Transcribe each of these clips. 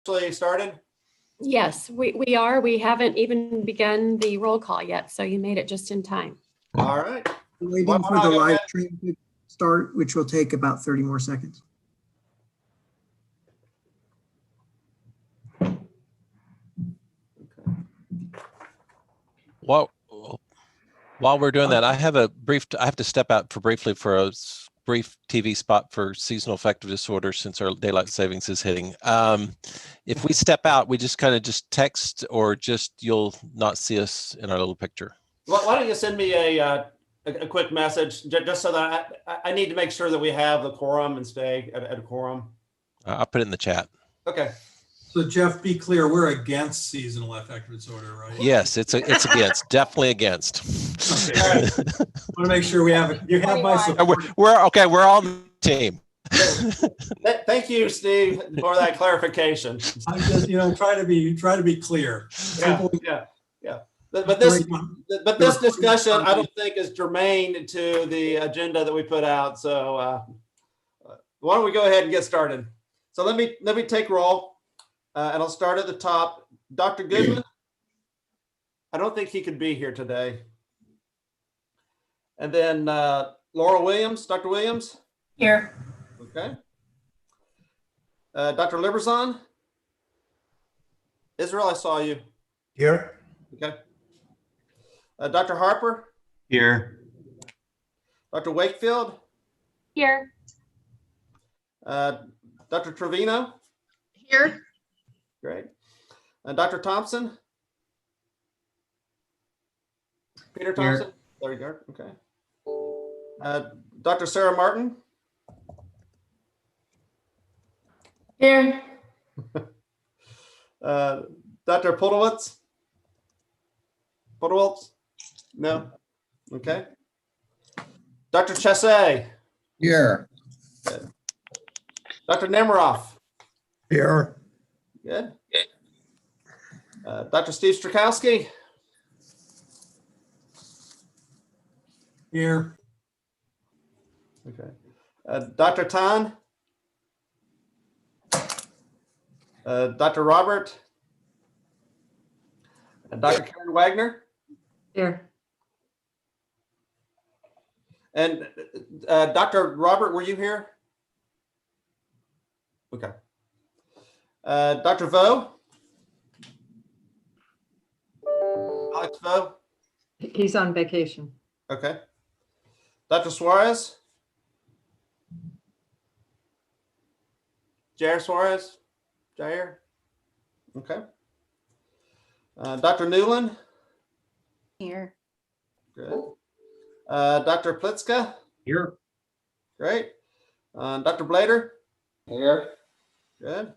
Actually started? Yes, we are. We haven't even begun the roll call yet, so you made it just in time. All right. Waiting Why for don't I the go live ahead? stream to start, which will take about 30 more seconds. While we're doing that, I have to step out briefly for a brief TV spot for seasonal affective disorder since our daylight savings is hitting. If we step out, we just kind of text, or you'll not see us in our little picture. Well, why don't you send me a quick message just so that I need to make sure that we have the quorum and stay at a quorum. I'll put it in the chat. Okay. So Jeff, be clear, we're against seasonal affective disorder, right? Yes, it's against, definitely against. Okay, I want to make sure you have my support. We're okay. We're all the team. Thank you, Steve, for that clarification. I'm just, try to be clear. Yeah. But this discussion, I don't think is germane to the agenda that we put out. So why don't we go ahead and get started? So let me take roll, and I'll start at the top. Dr. Goodman, I don't think he could be here today. And then Laura Williams, Dr. Williams. Here. Okay. Dr. Liberzon. Israel, I saw you. Here. Okay. Dr. Harper. Here. Dr. Wakefield. Here. Dr. Trevino. Here. Great. Dr. Thompson. Peter Thompson. Here. There you go. Okay. Dr. Sarah Martin. Here. Dr. Podolwitz. Podolwitz? No. Okay. Dr. Chesay. Here. Good. Dr. Nemiroff. Here. Good. Dr. Steve Strakowski. Here. Okay. Dr. Tan. Dr. Robert. Dr. Karen Wagner. Here. And Dr. Robert, were you here? Okay. Dr. Vo. Alex Vo. He's on vacation. Okay. Dr. Suarez. Jair Suarez. Jair. Okay. Dr. Newland. Here. Good. Dr. Plitzka. Here. Great. Dr. Blader. Here. Good.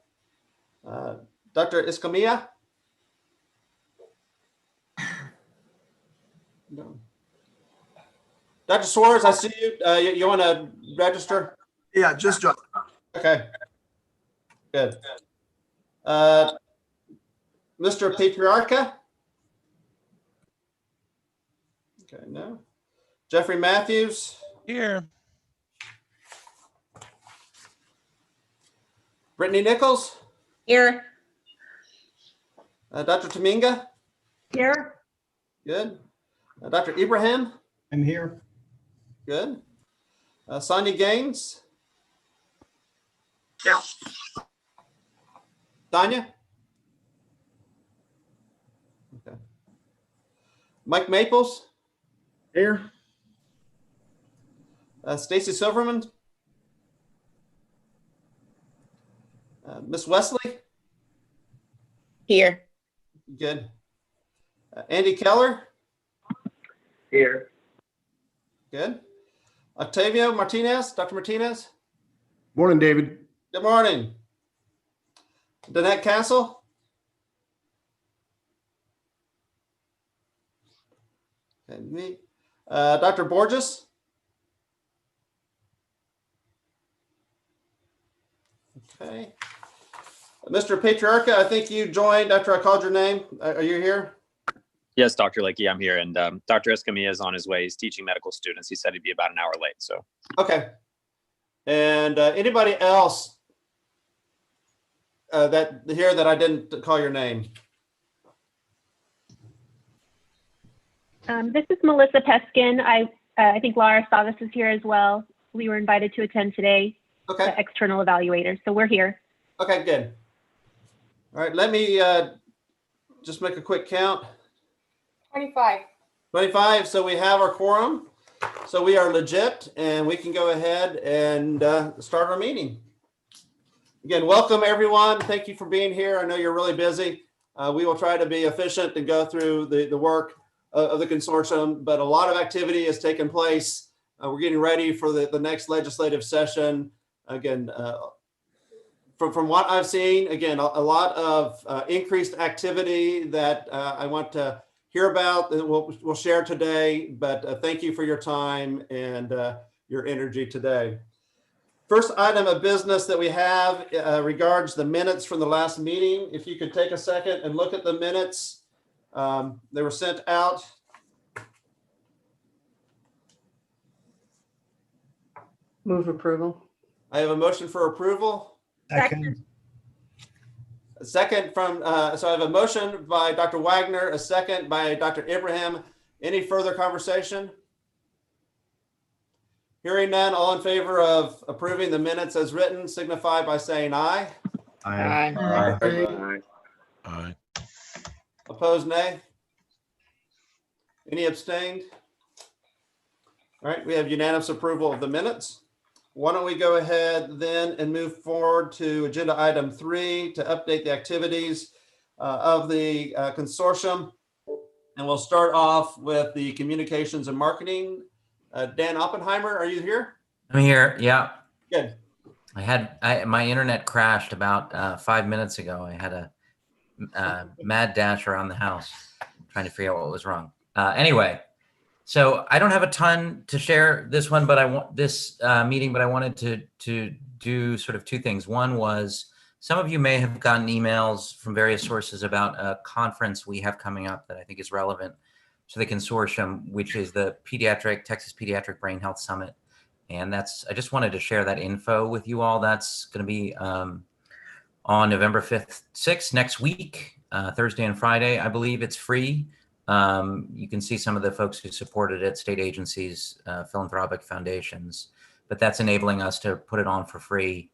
Dr. Escamilla. No. Dr. Suarez, I see you. You want to register? Yeah, just join. Okay. Good. Mr. Patriarca? Okay, no. Jeffrey Matthews? Here. Brittany Nichols? Here. Dr. Taminga? Here. Good. Dr. Ibrahim? I'm here. Good. Sonia Gaines? Yeah. Tanya? Okay. Mike Maples? Here. Stacy Silverman? Miss Wesley? Here. Good. Andy Keller? Here. Good. Octavio Martinez? Dr. Martinez? Morning, David. Good morning. Danette Castle? Okay, me. Dr. Borges? Okay. Mr. Patriarca, I think you joined after I called your name. Are you here? Yes, Dr. Lakey, I'm here. And Dr. Escamilla is on his way. He's teaching medical students. He said he'd be about an hour late. So, Okay. And anybody else that I didn't call your name? This is Melissa Peskin. I think Laura saw this is here as well. We were invited to attend today, Okay. the external evaluators. So we're here. Okay, good. All right, let me just make a quick count. 25. 25, so we have our quorum. So we are legit and we can go ahead and start our meeting. Again, welcome everyone. Thank you for being here. I know you're really busy. We will try to be efficient and go through the work of the consortium, but a lot of activity has taken place. We're getting ready for the next legislative session. Again, from what I've seen, again, a lot of increased activity that I want to hear about that we'll share today, but thank you for your time and your energy today. First item of business that we have regards the minutes from the last meeting. If you could take a second and look at the minutes. They were sent out. Move approval. I have a motion for approval. Second. A second from, so I have a motion by Dr. Wagner, a second by Dr. Ibrahim. Any further conversation? Hearing none, all in favor of approving the minutes as written, signify by saying aye. Aye. Aye. Opposed, nay. Any abstained? All right, we have unanimous approval of the minutes. Why don't we go ahead then and move forward to agenda item 3 to update the activities of the consortium. And we'll start off with the communications and marketing. Dan Oppenheimer, are you here? I'm here. Yeah. Good. My internet crashed about 5 minutes ago. I had a mad dash around the house trying to figure out what was wrong. Anyway, so I don't have a ton to share this one, but I want this meeting, but I wanted to do sort of two things. One was some of you may have gotten emails from various sources about a conference we have coming up that I think is relevant to the consortium, which is the Texas Pediatric Brain Health Summit. And I just wanted to share that info with you all. That's going to be on November 5th, 6th, next week, Thursday and Friday. I believe it's free. You can see some of the folks who supported it, state agencies, philanthropic foundations, but that's enabling us to put it on for free.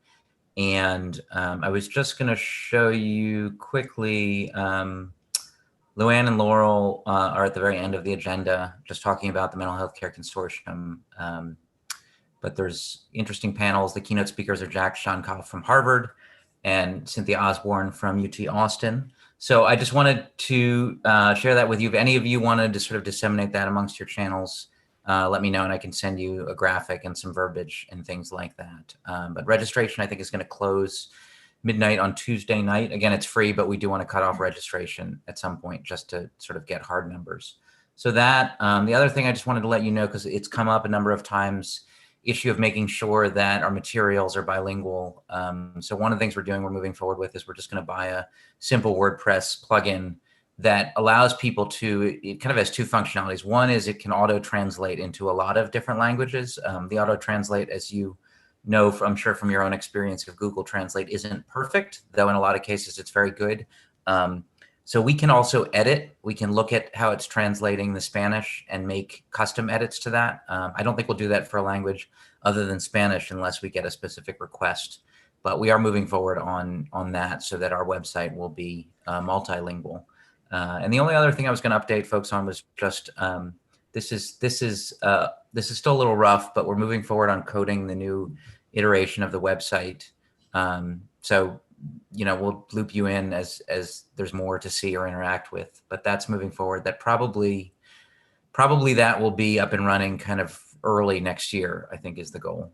And I was just going to show you quickly, Luann and Laurel are at the very end of the agenda, just talking about the Mental Health Care Consortium. But there's interesting panels. The keynote speakers are Jack Shonkoff from Harvard and Cynthia Osborne from UT Austin. So I just wanted to share that with you. If any of you wanted to sort of disseminate that amongst your channels, let me know and I can send you a graphic and some verbiage and things like that. But registration, I think, is going to close midnight on Tuesday night. Again, it's free, but we do want to cut off registration at some point just to sort of get hard numbers. So that, the other thing I just wanted to let you know, because it's come up a number of times, issue of making sure that our materials are bilingual. So one of the things we're moving forward with is we're just going to buy a simple WordPress plugin that allows people to, it kind of has two functionalities. One is it can auto-translate into a lot of different languages. The auto-translate, as you know, I'm sure from your own experience of Google Translate, isn't perfect, though in a lot of cases it's very good. So we can also edit. We can look at how it's translating the Spanish and make custom edits to that. I don't think we'll do that for a language other than Spanish unless we get a specific request. But we are moving forward on that so that our website will be multilingual. And the only other thing I was going to update folks on was just this is still a little rough, but we're moving forward on coding the new iteration of the website. So we'll loop you in as there's more to see or interact with, but that's moving forward. That probably that will be up and running kind of early next year, I think is the goal.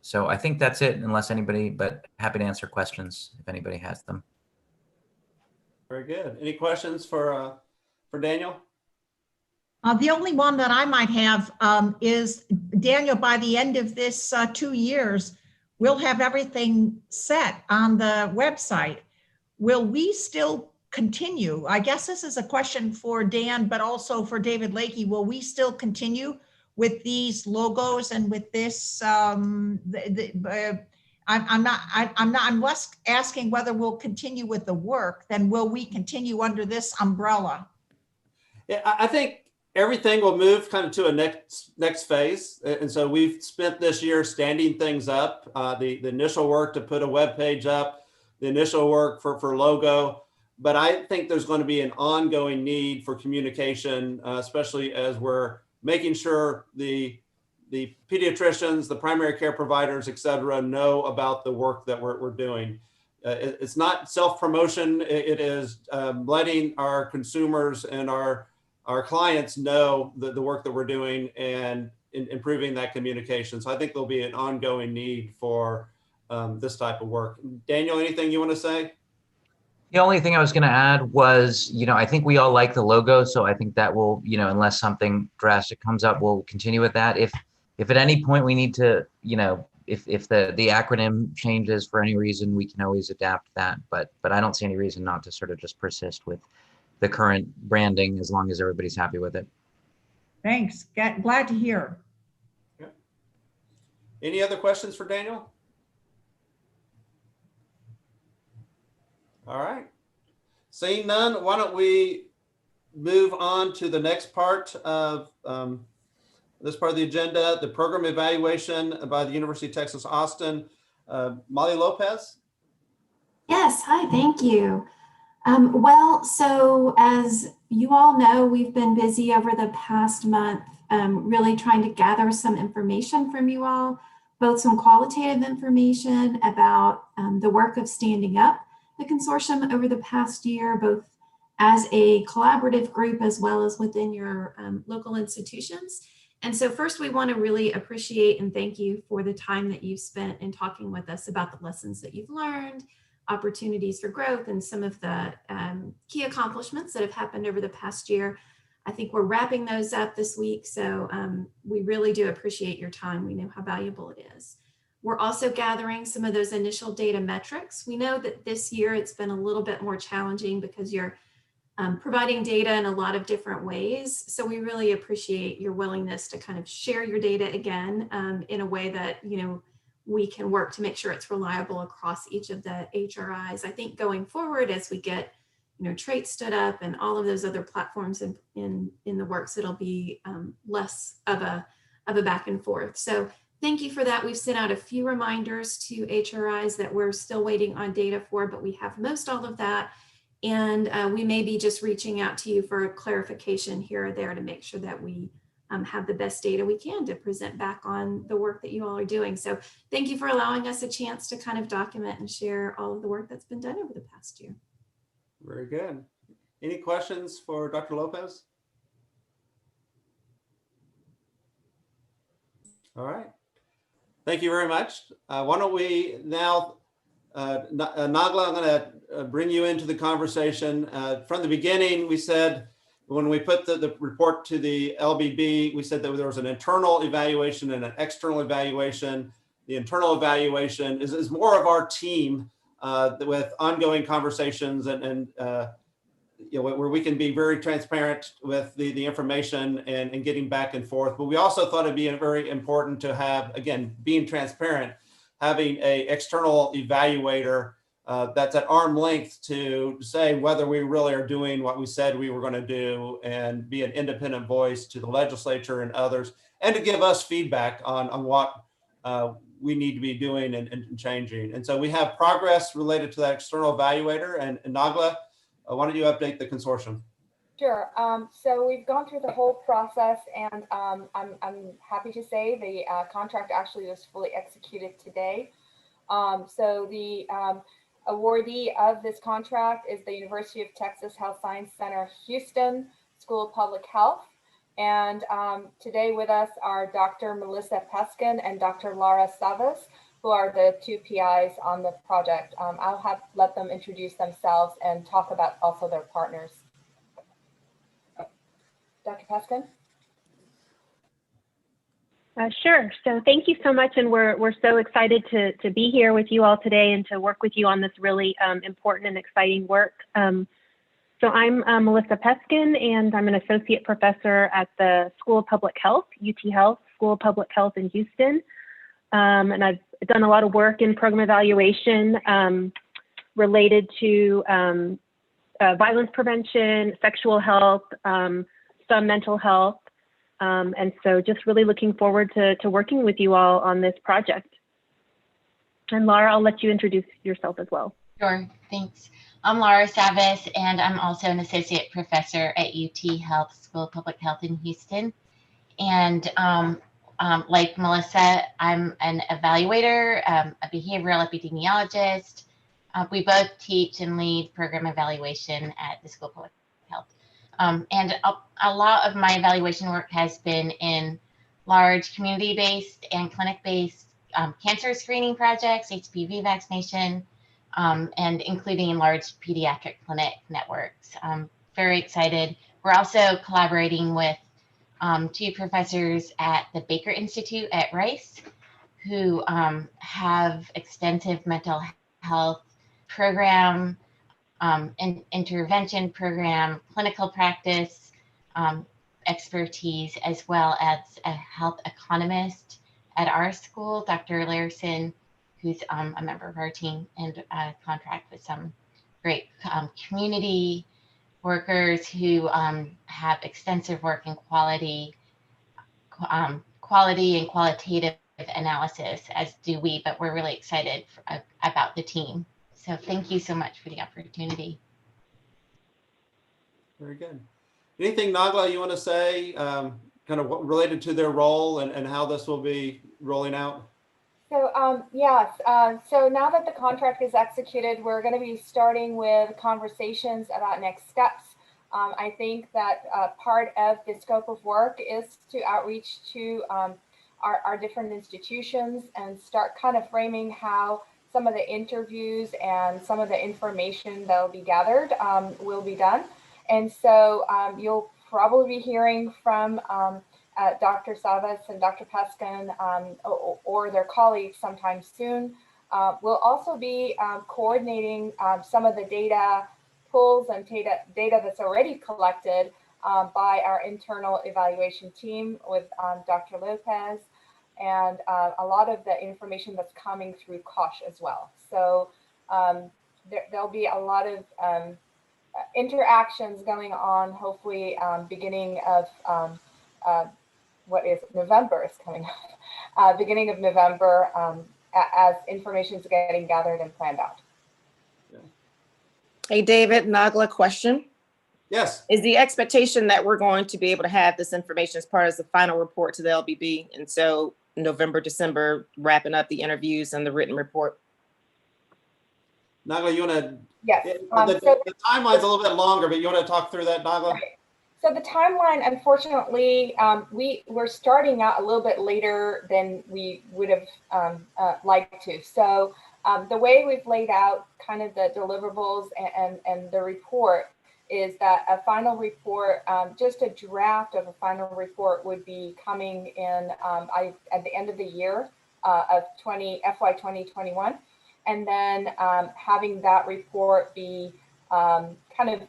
So I think that's it, unless anybody, but happy to answer questions if anybody has them. Very good. Any questions for Daniel? The only one that I might have is, Daniel, by the end of this 2 years, we'll have everything set on the website. Will we still continue? I guess this is a question for Dan, but also for David Lakey. Will we still continue with these logos and with this I'm less asking whether we'll continue with the work than will we continue under this umbrella? Yeah, I think everything will move kind of to a next phase. And so we've spent this year standing things up, the initial work to put a web page up, the initial work for logo. But I think there's going to be an ongoing need for communication, especially as we're making sure the pediatricians, the primary care providers, et cetera, know about the work that we're doing. It's not self-promotion. It is letting our consumers and our clients know the work that we're doing and improving that communication. So I think there'll be an ongoing need for this type of work. Daniel, anything you want to say? The only thing I was going to add was, I think we all like the logo. So I think that will, unless something drastic comes up, we'll continue with that. If at any point we need to, if the acronym changes for any reason, we can always adapt that. But I don't see any reason not to sort of just persist with the current branding as long as everybody's happy with it. Thanks. Glad to hear. Yeah. Any other questions for Daniel? All right. Seeing none, why don't we move on to the next part of this part of the agenda, the program evaluation by the University of Texas, Austin. Molly Lopez. Yes, hi, thank you. Well, so as you all know, we've been busy over the past month really trying to gather some information from you all, both some qualitative information about the work of standing up the consortium over the past year, both as a collaborative group as well as within your local institutions. And so first, we want to really appreciate and thank you for the time that you've spent in talking with us about the lessons that you've learned, opportunities for growth, and some of the key accomplishments that have happened over the past year. I think we're wrapping those up this week, so we really do appreciate your time. We know how valuable it is. We're also gathering some of those initial data metrics. We know that this year it's been a little bit more challenging because you're providing data in a lot of different ways. So we really appreciate your willingness to kind of share your data again in a way that, we can work to make sure it's reliable across each of the HRIs. I think going forward, as we get, traits stood up and all of those other platforms in the works, it'll be less of a back and forth. So thank you for that. We've sent out a few reminders to HRIs that we're still waiting on data for, but we have most all of that. And we may be just reaching out to you for clarification here or there to make sure that we have the best data we can to present back on the work that you all are doing. So thank you for allowing us a chance to kind of document and share all of the work that's been done over the past year. Very good. Any questions for Dr. Lopez? All right. Thank you very much. Why don't we now, Nagla, I'm going to bring you into the conversation. From the beginning, we said, when we put the report to the LBB, we said that there was an internal evaluation and an external evaluation. The internal evaluation is more of our team with ongoing conversations and where we can be very transparent with the information and getting back and forth. But we also thought it'd be very important to have, again, being transparent, having an external evaluator that's at arm's length to say whether we really are doing what we said we were going to do and be an independent voice to the legislature and others, and to give us feedback on what we need to be doing and changing. And so we have progress related to that external evaluator. And Nagla, why don't you update the consortium? Sure. So we've gone through the whole process, and I'm happy to say the contract actually was fully executed today. So the awardee of this contract is the University of Texas Health Science Center, Houston School of Public Health. And today with us are Dr. Melissa Peskin and Dr. Lara Savas, who are the two PIs on the project. I'll let them introduce themselves and talk about also their partners. Dr. Peskin? Sure. So thank you so much. And we're so excited to be here with you all today and to work with you on this really important and exciting work. So I'm Melissa Peskin, and I'm an associate professor at the School of Public Health, UT Health, School of Public Health in Houston. And I've done a lot of work in program evaluation related to violence prevention, sexual health, some mental health. And so just really looking forward to working with you all on this project. And Laura, I'll let you introduce yourself as well. Sure, thanks. I'm Laura Savas, and I'm also an associate professor at UT Health School of Public Health in Houston. And like Melissa, I'm an evaluator, a behavioral epidemiologist. We both teach and lead program evaluation at the School of Public Health. And a lot of my evaluation work has been in large community-based and clinic-based cancer screening projects, HPV vaccination, and including in large pediatric clinic networks. I'm very excited. We're also collaborating with two professors at the Baker Institute at Rice who have extensive mental health program, intervention program, clinical practice expertise, as well as a health economist at our school, Dr. Larson, who's a member of our team and contract with some great community workers who have extensive work in quality and qualitative analysis, as do we, but we're really excited about the team. So thank you so much for the opportunity. Very good. Anything, Nagla, you want to say kind of related to their role and how this will be rolling out? So yes, so now that the contract is executed, we're going to be starting with conversations about next steps. I think that part of the scope of work is to outreach to our different institutions and start kind of framing how some of the interviews and some of the information that will be gathered will be done. And so you'll probably be hearing from Dr. Savas and Dr. Peskin or their colleagues sometime soon. We'll also be coordinating some of the data pulls and data that's already collected by our internal evaluation team with Dr. Lopez, and a lot of the information that's coming through COSH as well. So there'll be a lot of interactions going on, hopefully beginning of what is November is coming up, beginning of November as information is getting gathered and planned out. Yeah. Hey, David, Nagla, question. Yes. Is the expectation that we're going to be able to have this information as part of the final report to the LBB? And so November, December, wrapping up the interviews and the written report? Nagla, you want to? Yes. The timeline's a little bit longer, but you want to talk through that, Nagla? Right. So the timeline, unfortunately, we're starting out a little bit later than we would have liked to. So the way we've laid out kind of the deliverables and the report is that a final report, just a draft of a final report would be coming in at the end of the year of FY 2021. And then having that report be kind of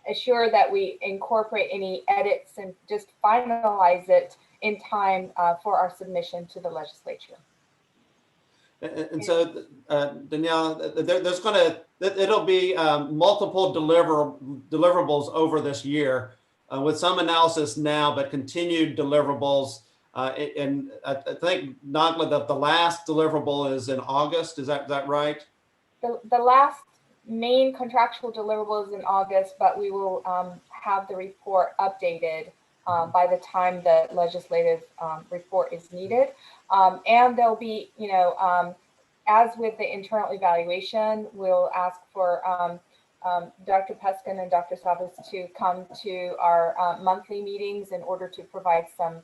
assure that we incorporate any edits and just finalize it in time for our submission to the legislature. And so, Danielle, there's going to, it'll be multiple deliverables over this year with some analysis now, but continued deliverables. And I think, Nagla, that the last deliverable is in August. Is that right? The last main contractual deliverable is in August, but we will have the report updated by the time the legislative report is needed. And there'll be, as with the internal evaluation, we'll ask for Dr. Peskin and Dr. Savas to come to our monthly meetings in order to provide some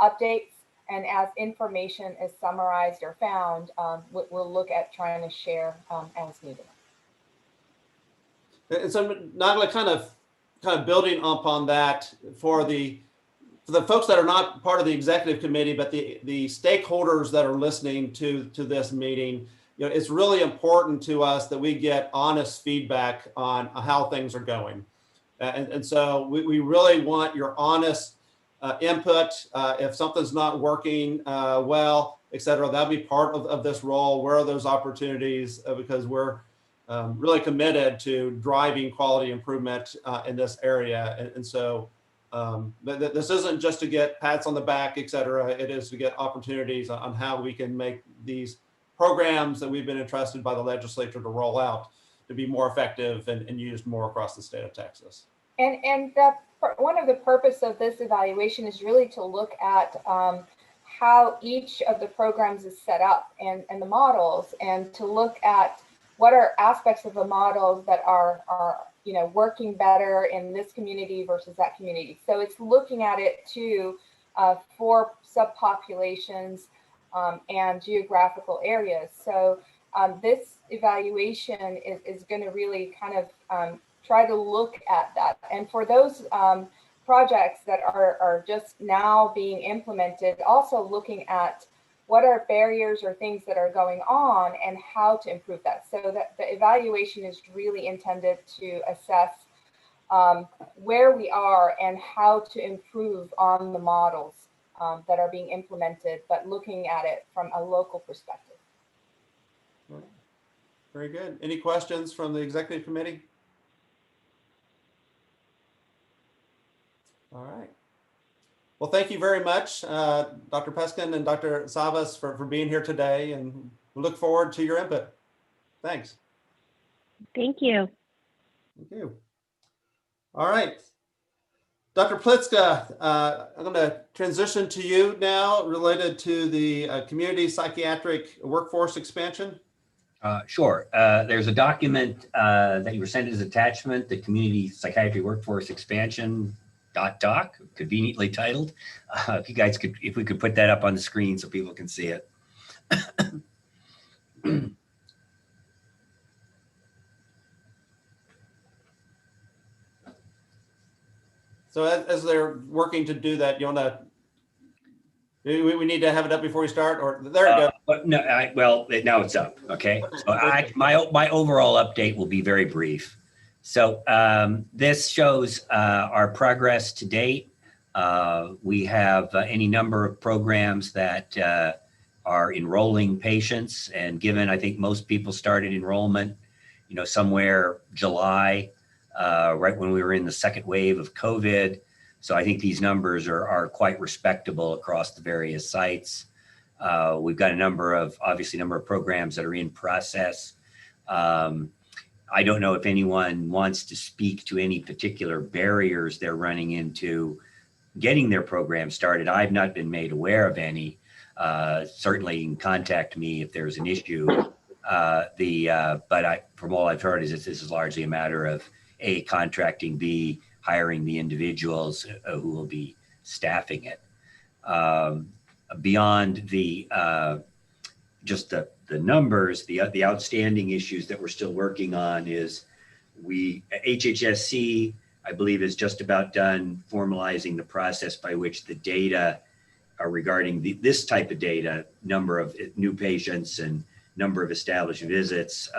updates. And as information is summarized or found, we'll look at trying to share as needed. And so, Nagla, kind of building upon that for the folks that are not part of the executive committee, but the stakeholders that are listening to this meeting, it's really important to us that we get honest feedback on how things are going. And so we really want your honest input. If something's not working well, et cetera. That'll be part of this role. Where are those opportunities? Because we're really committed to driving quality improvement in this area. And so this isn't just to get pats on the back, et cetera. It is to get opportunities on how we can make these programs that we've been entrusted by the legislature to roll out to be more effective and used more across the state of Texas. And one of the purpose of this evaluation is really to look at how each of the programs is set up and the models, and to look at what are aspects of the models that are working better in this community versus that community. So it's looking at it too for subpopulations and geographical areas. So this evaluation is going to really kind of try to look at that. And for those projects that are just now being implemented, also looking at what are barriers or things that are going on and how to improve that. So that the evaluation is really intended to assess where we are and how to improve on the models that are being implemented, but looking at it from a local perspective. Very good. Any questions from the executive committee? All right. Well, thank you very much, Dr. Peskin and Dr. Savas for being here today, and we look forward to your input. Thanks. Thank you. Thank you. All right. Dr. Plitzka, I'm going to transition to you now related to the community psychiatric workforce expansion. Sure. There's a document that you were sent as attachment, the Community Psychiatry Workforce Expansion .doc, conveniently titled. If we could put that up on the screen so people can see it. So as they're working to do that, you want to, we need to have it up before we start, or there you go. But no, now it's up. Okay. So my overall update will be very brief. So this shows our progress to date. We have any number of programs that are enrolling patients, and given I think most people started enrollment, somewhere July, right when we were in the second wave of COVID. So I think these numbers are quite respectable across the various sites. We've got a number of programs that are in process. I don't know if anyone wants to speak to any particular barriers they're running into getting their program started. I've not been made aware of any. Certainly you can contact me if there's an issue. But from all I've heard is that this is largely a matter of A, contracting, B, hiring the individuals who will be staffing it. Beyond just the numbers, the outstanding issues that we're still working on is HHSC, I believe, is just about done formalizing the process by which the data regarding this type of data, number of new patients and number of established visits,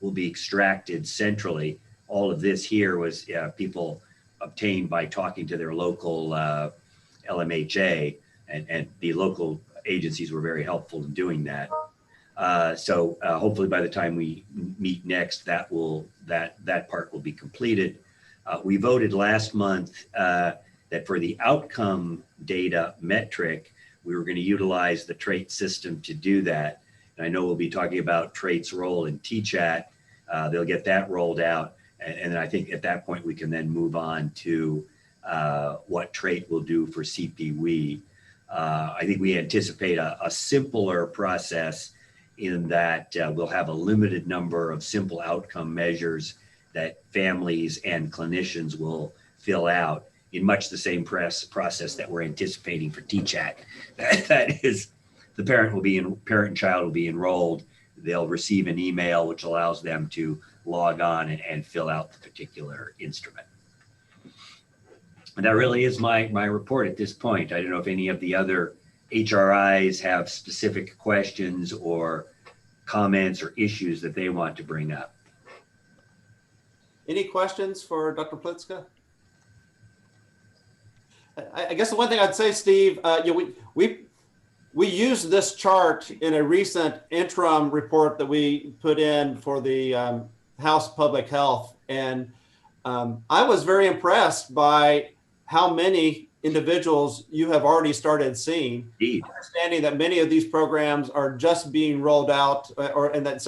will be extracted centrally. All of this here was people obtained by talking to their local LMHA, and the local agencies were very helpful in doing that. So hopefully by the time we meet next, that part will be completed. We voted last month that for the outcome data metric, we were going to utilize the trait system to do that. And I know we'll be talking about traits role in tchat. They'll get that rolled out. And then I think at that point, we can then move on to what trait will do for CPWE. I think we anticipate a simpler process in that we'll have a limited number of simple outcome measures that families and clinicians will fill out in much the same process that we're anticipating for tchat. That is, the parent and child will be enrolled. They'll receive an email which allows them to log on and fill out the particular instrument. And that really is my report at this point. I don't know if any of the other HRIs have specific questions or comments or issues that they want to bring up. Any questions for Dr. Plitzka? I guess the one thing I'd say, Steve, we we used this chart in a recent interim report that we put in for the House Public Health. And I was very impressed by how many individuals you have already started seeing. Indeed. Understanding that many of these programs are just being rolled out, and that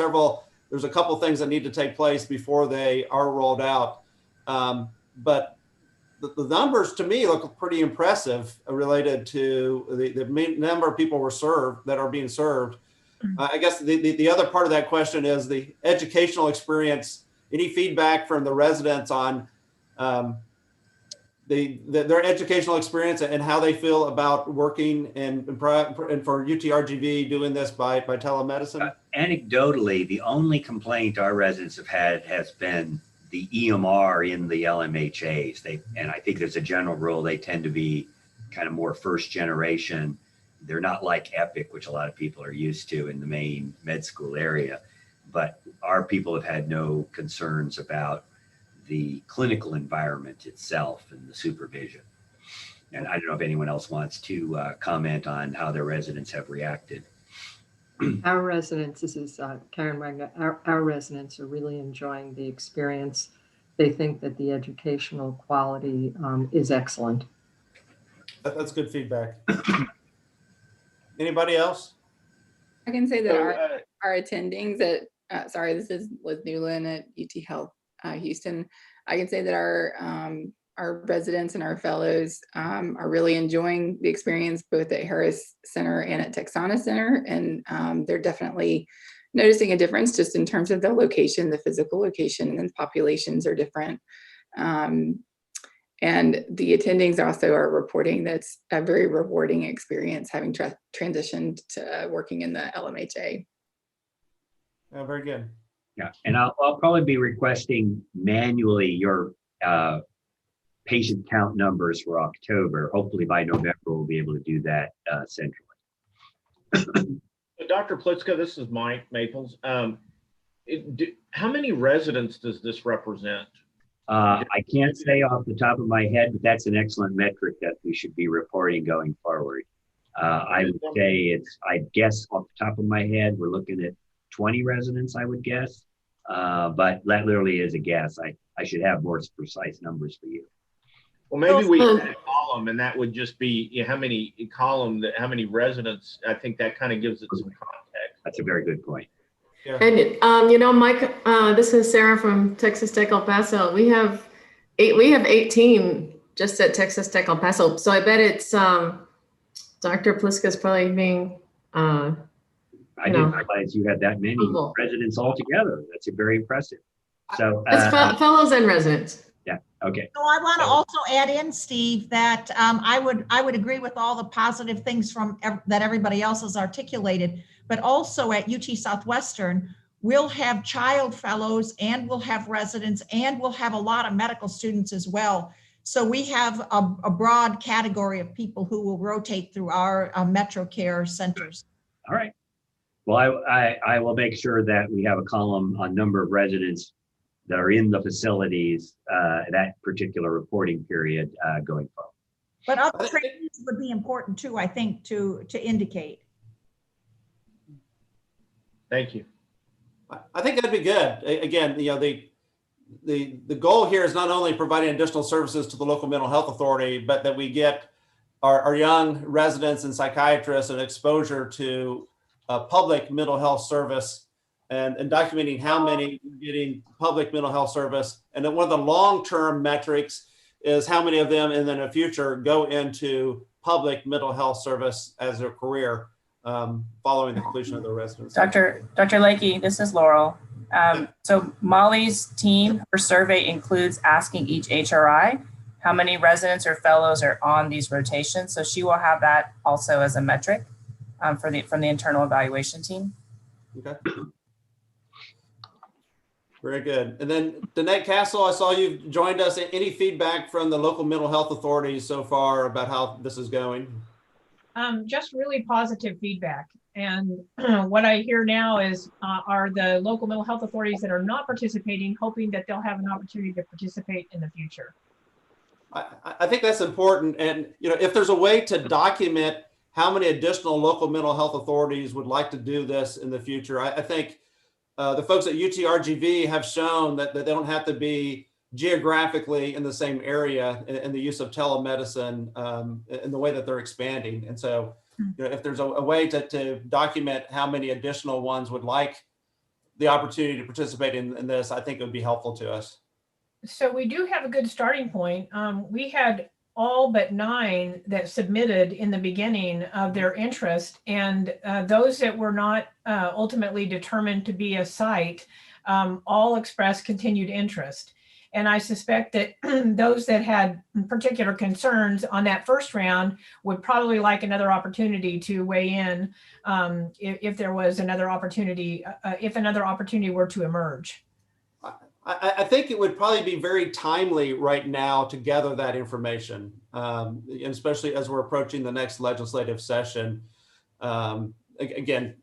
there's a couple things that need to take place before they are rolled out. But the numbers to me look pretty impressive related to the number of people that are being served. I guess the other part of that question is the educational experience. Any feedback from the residents on their educational experience and how they feel about working and for UTRGV doing this by telemedicine? Anecdotally, the only complaint our residents have had has been the EMR in the LMHAs. And I think there's a general rule, they tend to be kind of more first generation. They're not like Epic, which a lot of people are used to in the main med school area. But our people have had no concerns about the clinical environment itself and the supervision. And I don't know if anyone else wants to comment on how their residents have reacted. Our residents, this is Karen Wagner, our residents are really enjoying the experience. They think that the educational quality is excellent. That's good feedback. Anybody else? I can say that our attendings at, sorry, this is Liz Newland at UT Health Houston. I can say that our residents and our fellows are really enjoying the experience both at Harris Center and at Texana Center. And they're definitely noticing a difference just in terms of the location, the physical location, and populations are different. And the attendings also are reporting that's a very rewarding experience having transitioned to working in the LMHA. Oh, very good. Yeah, and I'll probably be requesting manually your patient count numbers for October. Hopefully by November, we'll be able to do that centrally. Dr. Plitzka, this is Mike Maples. How many residents does this represent? I can't say off the top of my head, but that's an excellent metric that we should be reporting going forward. I would say I guess off the top of my head, we're looking at 20 residents, I would guess. But that literally is a guess. I should have more precise numbers for you. Well, maybe we can add a column, and that would just be how many residents. I think that kind of gives it some context. That's a very good point. Yeah. And Mike, this is Sarah from Texas Tech El Paso. We have 18 just at Texas Tech El Paso. So I bet it's Dr. Pliska's probably being. I didn't realize you had that many residents altogether. That's very impressive. So it's fellows and residents. Yeah. Okay. So I want to also add in, Steve, that I would agree with all the positive things that everybody else has articulated, but also at UT Southwestern, we'll have child fellows and we'll have residents and we'll have a lot of medical students as well. So we have a broad category of people who will rotate through our Metro Care centers. All right. Well, I will make sure that we have a column on number of residents that are in the facilities that particular reporting period going forward. But other trainings would be important too, I think, to indicate. Thank you. I think that'd be good. Again, the goal here is not only providing additional services to the local mental health authority, but that we get our young residents and psychiatrists an exposure to public mental health service and documenting how many are getting public mental health service. And then one of the long-term metrics is how many of them in the future go into public mental health service as their career following the completion of their residency. Dr. Lakey, this is Laurel. So Molly's team, her survey includes asking each HRI how many residents or fellows are on these rotations. So she will have that also as a metric from the internal evaluation team. Okay. Very good. And then Danette Castle, I saw you joined us. Any feedback from the local mental health authorities so far about how this is going? Just really positive feedback. And what I hear now is are the local mental health authorities that are not participating, hoping that they'll have an opportunity to participate in the future. I think that's important. And if there's a way to document how many additional local mental health authorities would like to do this in the future. I think the folks at UTRGV have shown that they don't have to be geographically in the same area in the use of telemedicine in the way that they're expanding. And so if there's a way to document how many additional ones would like the opportunity to participate in this, I think it would be helpful to us. So we do have a good starting point. We had all but 9 that submitted in the beginning of their interest, and those that were not ultimately determined to be a site all expressed continued interest. And I suspect that those that had particular concerns on that first round would probably like another opportunity to weigh in if there was another opportunity, if another opportunity were to emerge. I think it would probably be very timely right now to gather that information, especially as we're approaching the next legislative session. Again,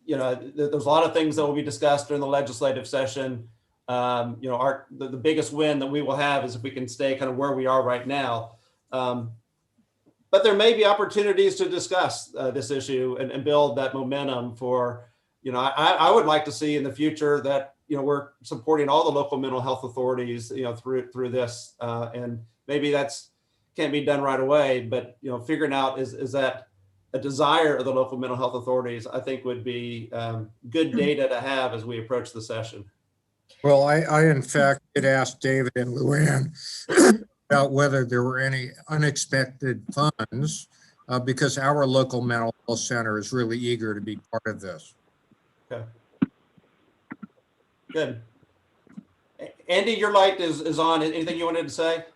there's a lot of things that will be discussed during the legislative session. The biggest win that we will have is if we can stay kind of where we are right now. But there may be opportunities to discuss this issue and build that momentum for, I would like to see in the future that we're supporting all the local mental health authorities, through this, and maybe that's can't be done right away, but figuring out is that a desire of the local mental health authorities, I think would be good data to have as we approach the session. Well, I in fact did ask David and Luann about whether there were any unexpected funds because our local mental health center is really eager to be part of this. Okay. Good. Andy, your light is on. Anything you wanted to say?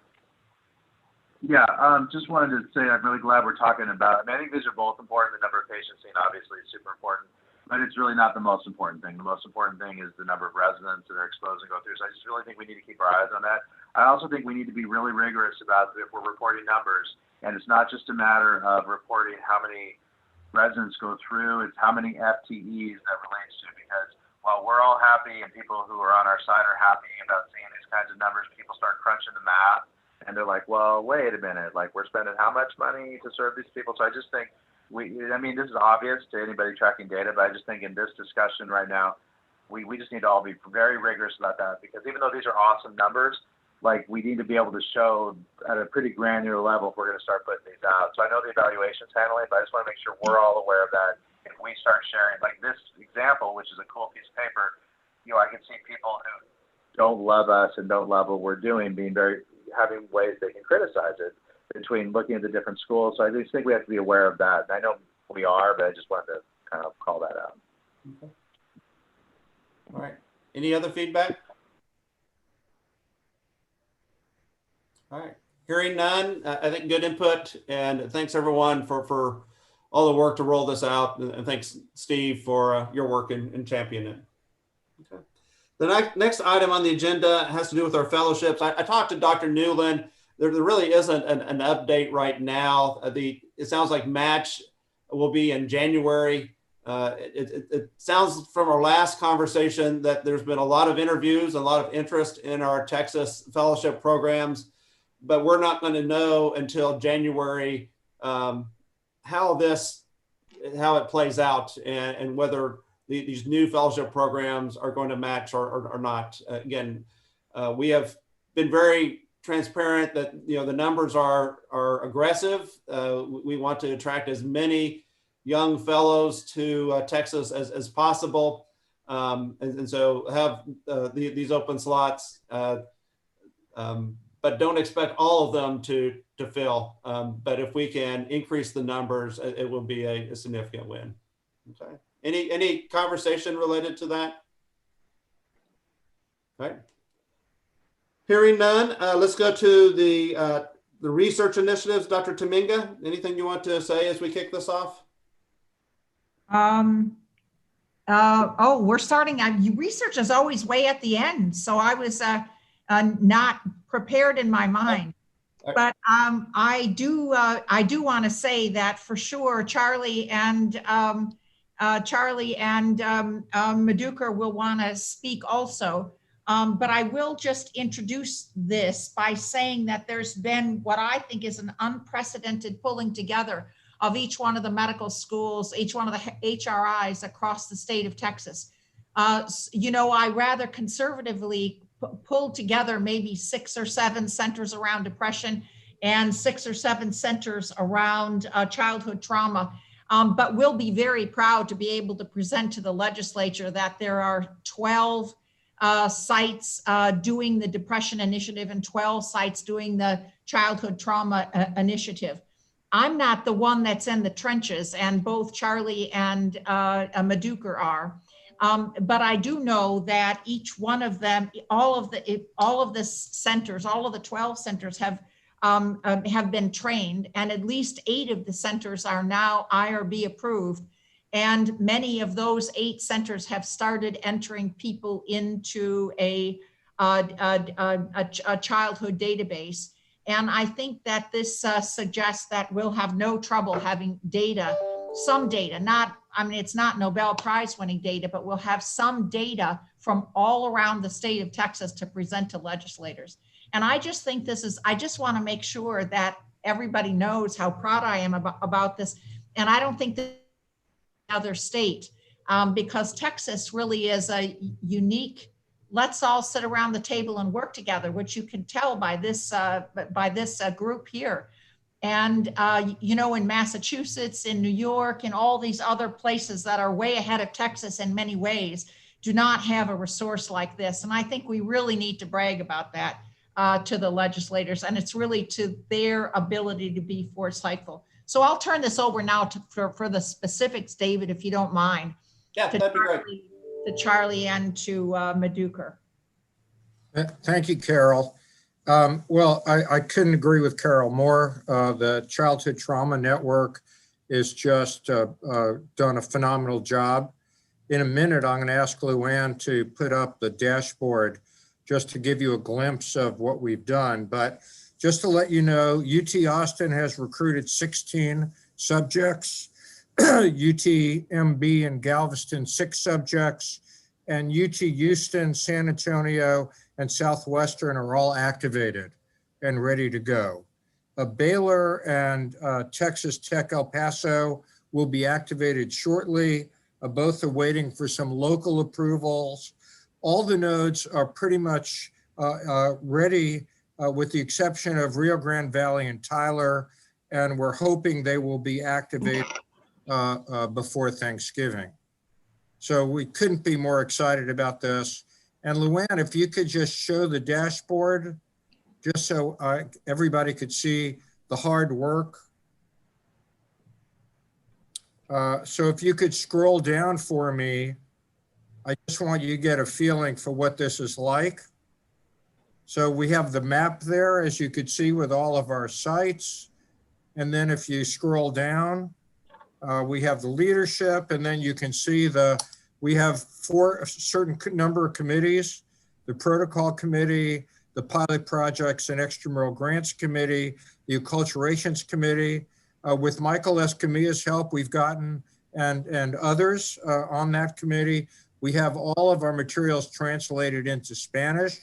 Yeah, just wanted to say I'm really glad we're talking about, I think these are both important. The number of patients seen obviously is super important, but it's really not the most important thing. The most important thing is the number of residents that are exposed and go through. So I just really think we need to keep our eyes on that. I also think we need to be really rigorous about if we're reporting numbers, and it's not just a matter of reporting how many residents go through, it's how many FTEs that relates to, because while we're all happy and people who are on our side are happy about seeing these kinds of numbers, people start crunching the math and they're like, well, wait a minute, like we're spending how much money to serve these people? So I just think this is obvious to anybody tracking data, but I just think in this discussion right now, we just need to all be very rigorous about that, because even though these are awesome numbers, like we need to be able to show at a pretty granular level if we're going to start putting these out. So I know the evaluation's handling it, but I just want to make sure we're all aware of that. If we start sharing, like this example, which is a cool piece of paper, I can see people who don't love us and don't love what we're doing having ways they can criticize it between looking at the different schools. So I just think we have to be aware of that. And I know we are, but I just wanted to kind of call that out. Okay. All right. Any other feedback? All right. Hearing none, I think good input, and thanks everyone for all the work to roll this out, and thanks Steve for your work in championing it. Okay. The next item on the agenda has to do with our fellowships. I talked to Dr. Newland. There really isn't an update right now. It sounds like match will be in January. It sounds from our last conversation that there's been a lot of interviews, a lot of interest in our Texas fellowship programs, but we're not going to know until January how it plays out and whether these new fellowship programs are going to match or not. Again, we have been very transparent that the numbers are aggressive. We want to attract as many young fellows to Texas as possible, and so have these open slots, but don't expect all of them to fill. But if we can increase the numbers, it will be a significant win. Okay. Any conversation related to that? All right. Hearing none, let's go to the research initiatives. Dr. Tominga, anything you want to say as we kick this off? We're starting. Research is always way at the end, so I was not prepared in my mind. But I do want to say that for sure, Charlie and Madukar will want to speak also. But I will just introduce this by saying that there's been what I think is an unprecedented pulling together of each one of the medical schools, each one of the HRIs across the state of Texas. You know, I rather conservatively pulled together maybe 6 or 7 centers around depression and 6 or 7 centers around childhood trauma. But we'll be very proud to be able to present to the legislature that there are 12 sites doing the depression initiative and 12 sites doing the childhood trauma initiative. I'm not the one that's in the trenches, and both Charlie and Maduker are. But I do know that each one of them, all of the centers, all of the 12 centers have been trained, and at least 8 of the centers are now IRB approved. And many of those 8 centers have started entering people into a childhood database. And I think that this suggests that we'll have no trouble having data, some data, not, I mean, it's not Nobel Prize winning data, but we'll have some data from all around the state of Texas to present to legislators. And I just think this is, I just want to make sure that everybody knows how proud I am about this. And I don't think that other state, because Texas really is a unique, let's all sit around the table and work together, which you can tell by this group here. And, you know, in Massachusetts, in New York, and all these other places that are way ahead of Texas in many ways, do not have a resource like this. And I think we really need to brag about that to the legislators. And it's really to their ability to be foresighted. So I'll turn this over now for the specifics, David, if you don't mind. Yeah, that'd be great. To Charlie and to Maduker. Thank you, Carol. Well, I couldn't agree with Carol more. The Childhood Trauma Network is just done a phenomenal job. In a minute, I'm going to ask Luann to put up the dashboard just to give you a glimpse of what we've done. But just to let you know, UT Austin has recruited 16 subjects, UTMB in Galveston, 6 subjects, and UT Houston, San Antonio, and Southwestern are all activated and ready to go. Baylor and Texas Tech El Paso will be activated shortly. Both are waiting for some local approvals. All the nodes are pretty much ready, with the exception of Rio Grande Valley and Tyler, and we're hoping they will be activated before Thanksgiving. So we couldn't be more excited about this. And Luann, if you could just show the dashboard, just so everybody could see the hard work. So if you could scroll down for me, I just want you to get a feeling for what this is like. So we have the map there, as you could see, with all of our sites. And then if you scroll down, we have the leadership, and then you can see we have a certain number of committees: the protocol committee, the pilot projects and extramural grants committee, the acculturations committee. With Michael Escamilla's help, we've gotten, and others on that committee, we have all of our materials translated into Spanish.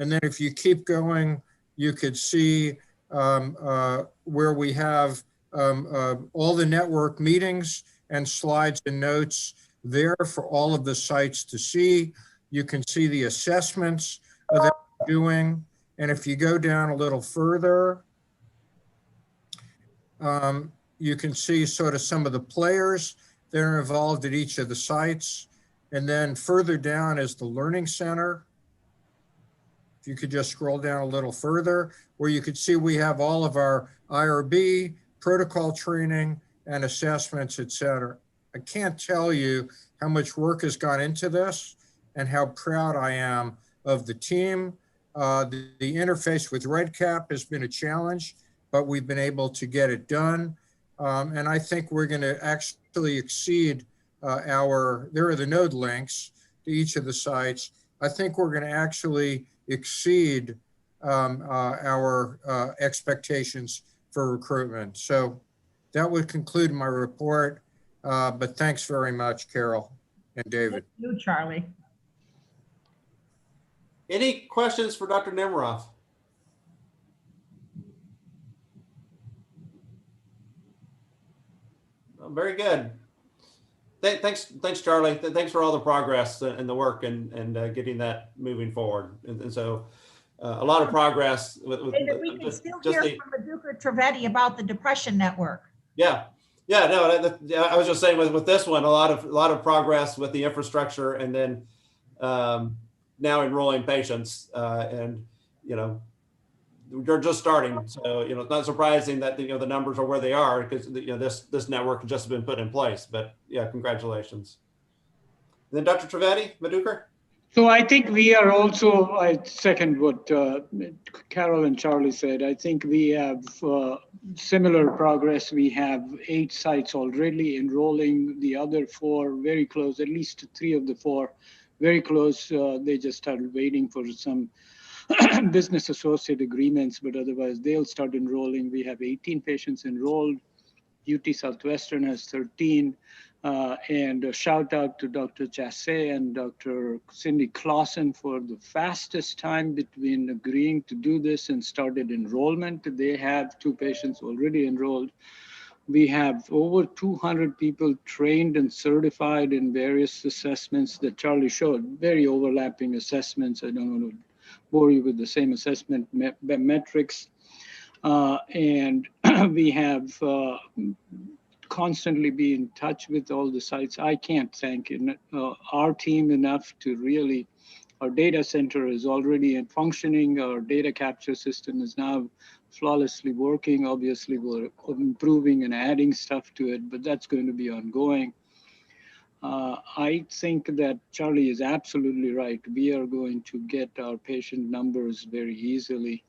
And then if you keep going, you could see where we have all the network meetings and slides and notes there for all of the sites to see. You can see the assessments that we're doing. And if you go down a little further, you can see sort of some of the players that are involved at each of the sites. And then further down is the Learning Center. If you could just scroll down a little further, where you could see we have all of our IRB, protocol training, and assessments, et cetera. I can't tell you how much work has gone into this and how proud I am of the team. The interface with REDCap has been a challenge, but we've been able to get it done. And I think we're going to actually exceed there are the node links to each of the sites. I think we're going to actually exceed our expectations for recruitment. So that would conclude my report. But thanks very much, Carol and David. Thank you, Charlie. Any questions for Dr. Nemiroff? very good. Thanks, Charlie. Thanks for all the progress and the work and getting that moving forward. And so a lot of progress with David, we can still hear from Maduka Trivedi about the Depression Network. Yeah. Yeah, no, I was just saying with this one, a lot of progress with the infrastructure, and then now enrolling patients, and you're just starting. So it's not surprising that the numbers are where they are, because this network has just been put in place. But yeah, congratulations. And then Dr. Trivedi, Madhukar. So I think we are also, I second what Carol and Charlie said. I think we have similar progress. We have 8 sites already enrolling, the other 4 very close, at least 3 of the 4 very close. They just started waiting for some business associate agreements, but otherwise they'll start enrolling. We have 18 patients enrolled. UT Southwestern has 13. And a shout out to Dr. Chassé and Dr. Cindy Clausen for the fastest time between agreeing to do this and started enrollment. They have 2 patients already enrolled. We have over 200 people trained and certified in various assessments that Charlie showed, very overlapping assessments. I don't want to bore you with the same assessment metrics. And we have constantly be in touch with all the sites. I can't thank our team enough to really, our data center is already functioning. Our data capture system is now flawlessly working. Obviously, we're improving and adding stuff to it, but that's going to be ongoing. I think that Charlie is absolutely right. We are going to get our patient numbers very easily.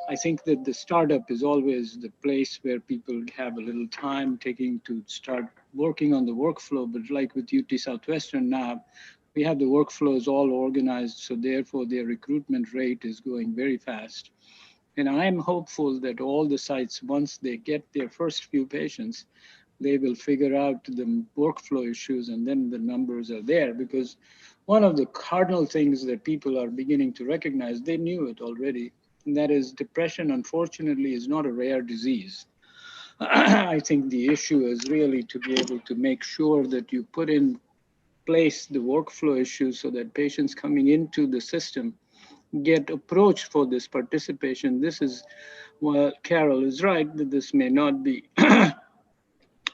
I think that the startup is always the place where people have a little time taking to start working on the workflow. But like with UT Southwestern now, we have the workflows all organized. So therefore their recruitment rate is going very fast. And I'm hopeful that all the sites, once they get their first few patients, they will figure out the workflow issues, and then the numbers are there. Because one of the cardinal things that people are beginning to recognize, they knew it already, and that is depression, unfortunately, is not a rare disease. I think the issue is really to be able to make sure that you put in place the workflow issues so that patients coming into the system get approached for this participation. This is, well, Carol is right that this may not be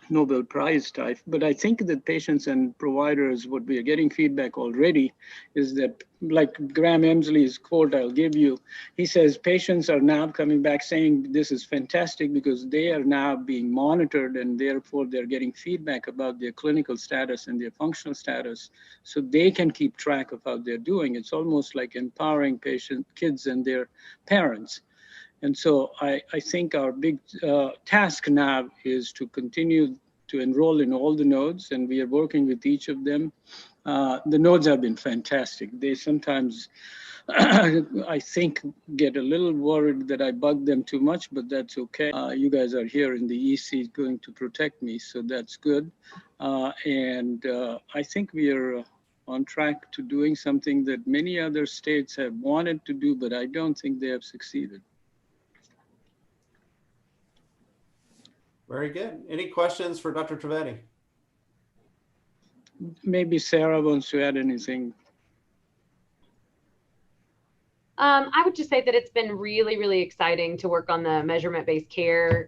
Nobel Prize type, but I think that patients and providers, what we are getting feedback already is that, like Graham Emsley's quote I'll give you, he says patients are now coming back saying this is fantastic because they are now being monitored, and therefore they're getting feedback about their clinical status and their functional status, so they can keep track of how they're doing. It's almost like empowering kids and their parents. And so I think our big task now is to continue to enroll in all the nodes, and we are working with each of them. The nodes have been fantastic. They sometimes, I think, get a little worried that I bug them too much, but that's okay. You guys are here in the EC going to protect me, so that's good. And I think we are on track to doing something that many other states have wanted to do, but I don't think they have succeeded. Very good. Any questions for Dr. Trivedi? Maybe Sarah wants to add anything. I would just say that it's been really, really exciting to work on the measurement-based care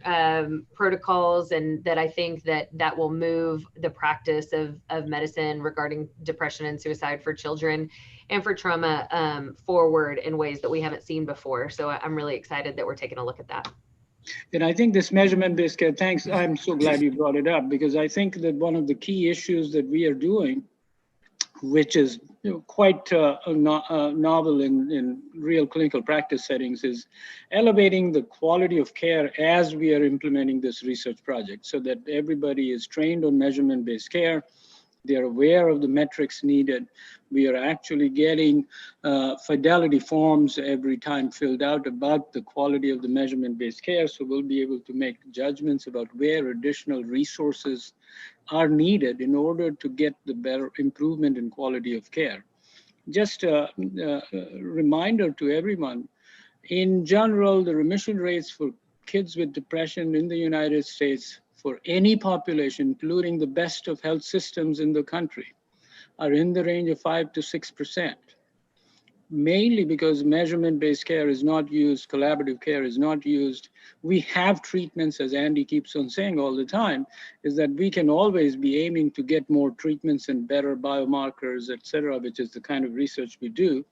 protocols, and that I think that will move the practice of medicine regarding depression and suicide for children and for trauma forward in ways that we haven't seen before. So I'm really excited that we're taking a look at that. And I think this measurement-based care, thanks, I'm so glad you brought it up, because I think that one of the key issues that we are doing, which is quite novel in real clinical practice settings, is elevating the quality of care as we are implementing this research project, so that everybody is trained on measurement-based care. They're aware of the metrics needed. We are actually getting fidelity forms every time filled out about the quality of the measurement-based care. So we'll be able to make judgments about where additional resources are needed in order to get the better improvement in quality of care. Just a reminder to everyone, in general, the remission rates for kids with depression in the United States for any population, including the best of health systems in the country, are in the range of 5 to 6%. Mainly because measurement-based care is not used, collaborative care is not used. We have treatments, as Andy keeps on saying all the time, is that we can always be aiming to get more treatments and better biomarkers, et cetera, which is the kind of research we do.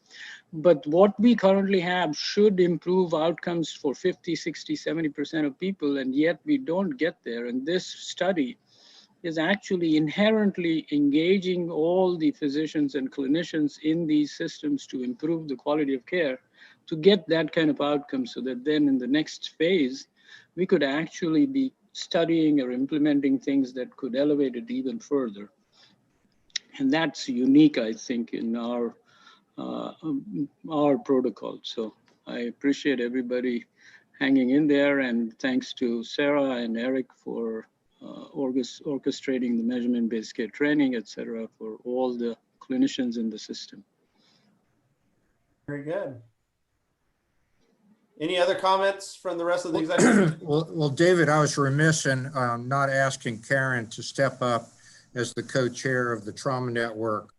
But what we currently have should improve outcomes for 50, 60, 70% of people, and yet we don't get there. And this study is actually inherently engaging all the physicians and clinicians in these systems to improve the quality of care, to get that kind of outcome, so that then in the next phase, we could actually be studying or implementing things that could elevate it even further. And that's unique, I think, in our protocol. So I appreciate everybody hanging in there, and thanks to Sarah and Eric for orchestrating the measurement-based care training, et cetera, for all the clinicians in the system. Very good. Any other comments from the rest of the executive? Well, David, I was remiss in not asking Karen to step up as the co-chair of the Trauma Network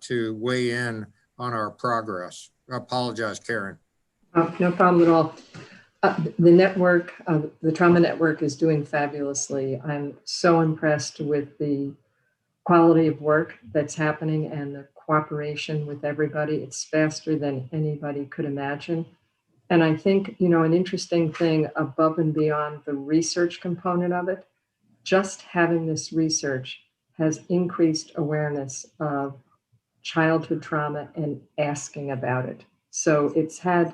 to weigh in on our progress. I apologize, Karen. No problem at all. The network, the Trauma Network is doing fabulously. I'm so impressed with the quality of work that's happening and the cooperation with everybody. It's faster than anybody could imagine. And I think, you know, an interesting thing above and beyond the research component of it, just having this research has increased awareness of childhood trauma and asking about it. So it's had,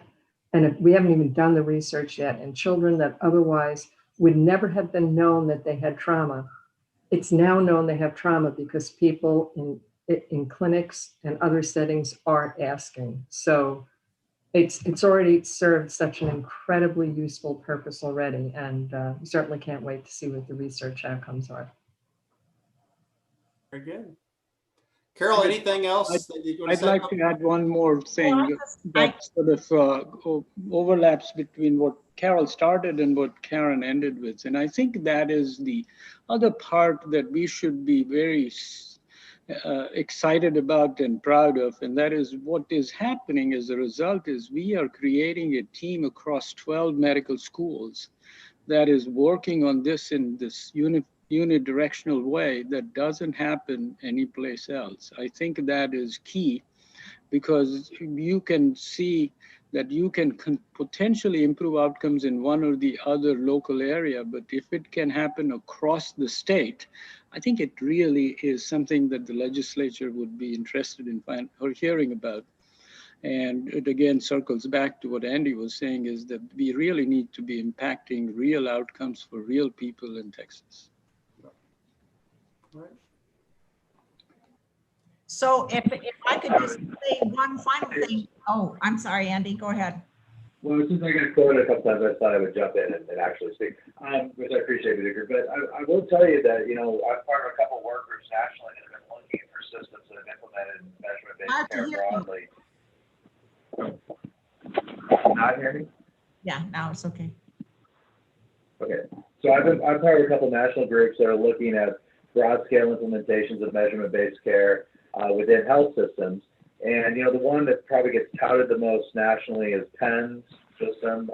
and we haven't even done the research yet, and children that otherwise would never have been known that they had trauma, it's now known they have trauma because people in clinics and other settings are asking. So it's already served such an incredibly useful purpose already, and we certainly can't wait to see what the research outcomes are. Very good. Carol, anything else that you want to I'd say? like to add one more thing that sort of overlaps between what Carol started and what Karen ended with. And I think that is the other part that we should be very excited about and proud of. And that is what is happening as a result is we are creating a team across 12 medical schools that is working on this in this unidirectional way that doesn't happen anyplace else. I think that is key, because you can see that you can potentially improve outcomes in one or the other local area, but if it can happen across the state, I think it really is something that the legislature would be interested in hearing about. And it again circles back to what Andy was saying, is that we really need to be impacting real outcomes for real people in Texas. So if I could just say one final thing. Oh, I'm sorry, Andy, go ahead. Well, since I got quoted a couple times, I thought I would jump in and actually speak, which I appreciate, Victor. But I will tell you that, you know, I'm part of a couple of work groups nationally that have been looking for systems that have implemented measurement-based care broadly. Not hear me? Yeah, now it's okay. Okay, so I'm part of a couple of national groups that are looking at broad-scale implementations of measurement-based care within health systems. And, you know, the one that probably gets touted the most nationally is Penn's system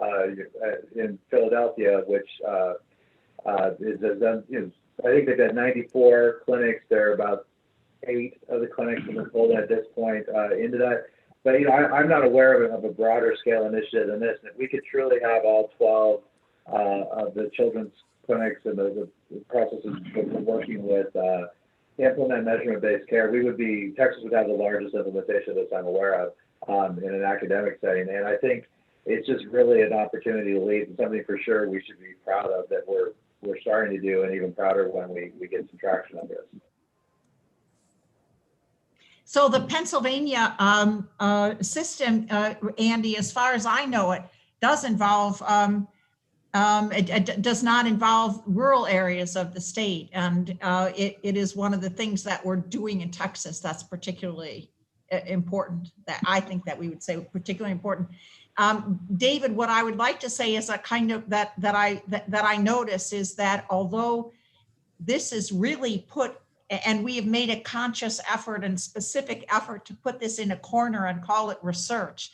in Philadelphia, which is, you know, I think they've got 94 clinics. There are about 8 of the clinics that are pulled at this point into that. But, you know, I'm not aware of a broader scale initiative than this. And if we could truly have all 12 of the children's clinics and the processes that we're working with implement measurement-based care, Texas would have the largest implementation that I'm aware of in an academic setting. And I think it's just really an opportunity to lead, and something for sure we should be proud of that we're starting to do, and even prouder when we get some traction on this. So the Pennsylvania system, Andy, as far as I know it, does involve it does not involve rural areas of the state, and it is one of the things that we're doing in Texas that's particularly important, that I think that we would say particularly important. David, what I would like to say is a kind of that I notice is that although this is really put, and we have made a conscious effort and specific effort to put this in a corner and call it research,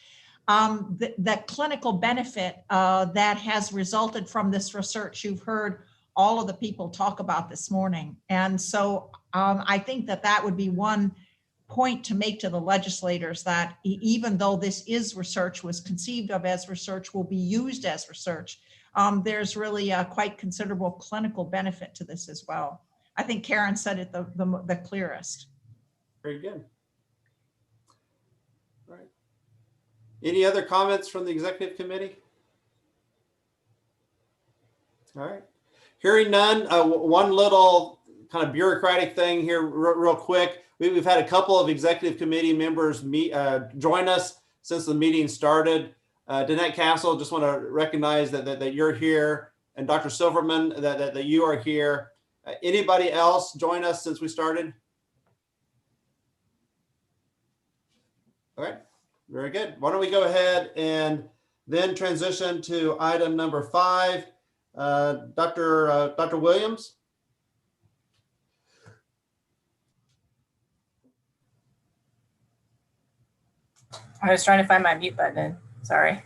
the clinical benefit that has resulted from this research, you've heard all of the people talk about this morning. And so I think that would be one point to make to the legislators, that even though this is research, was conceived of as research, will be used as research, there's really a quite considerable clinical benefit to this as well. I think Karen said it the clearest. Very good. All right. Any other comments from the executive committee? All right. Hearing none, one little kind of bureaucratic thing here real quick. We've had a couple of executive committee members join us since the meeting started. Danette Castle, just want to recognize that you're here, and Dr. Silverman, that you are here. Anybody else join us since we started? All right, very good. Why don't we go ahead and then transition to item number 5. Dr. Williams. I was trying to find my mute button. Sorry.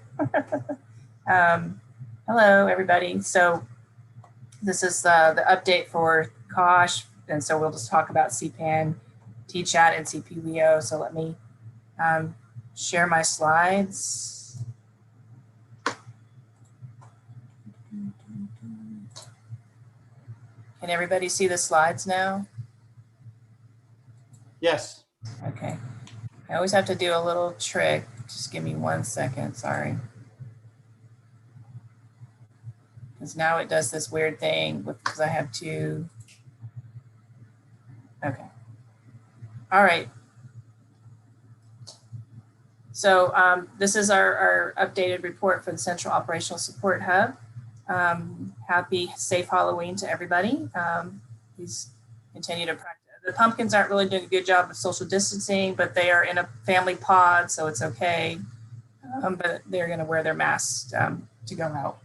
Hello, everybody. So this is the update for COSH. And so we'll just talk about CPAN, tchat, and CPWO. So let me share my slides. Can everybody see the slides now? Yes. Okay. I always have to do a little trick. Just give me 1 second, sorry. Because now it does this weird thing because I have two. Okay. All right. So this is our updated report for the Central Operational Support Hub. Happy, safe Halloween to everybody. Please continue to practice. The pumpkins aren't really doing a good job of social distancing, but they are in a family pod, so it's okay. But they're going to wear their masks to go out.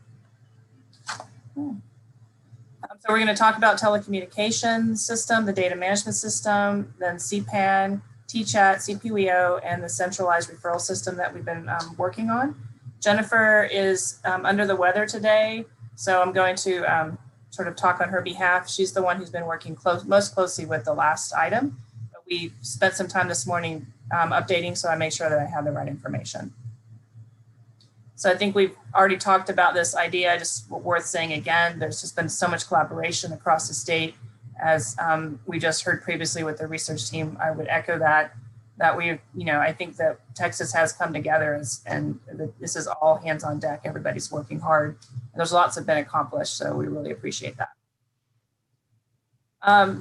So we're going to talk about telecommunications system, the data management system, then CPAN, tchat, CPWO, and the centralized referral system that we've been working on. Jennifer is under the weather today, so I'm going to sort of talk on her behalf. She's the one who's been working most closely with the last item. But we spent some time this morning updating, so I make sure that I have the right information. So I think we've already talked about this idea, just worth saying again. There's just been so much collaboration across the state. As we just heard previously with the research team, I would echo that we, I think that Texas has come together and this is all hands on deck. Everybody's working hard. And there's lots have been accomplished, so we really appreciate that.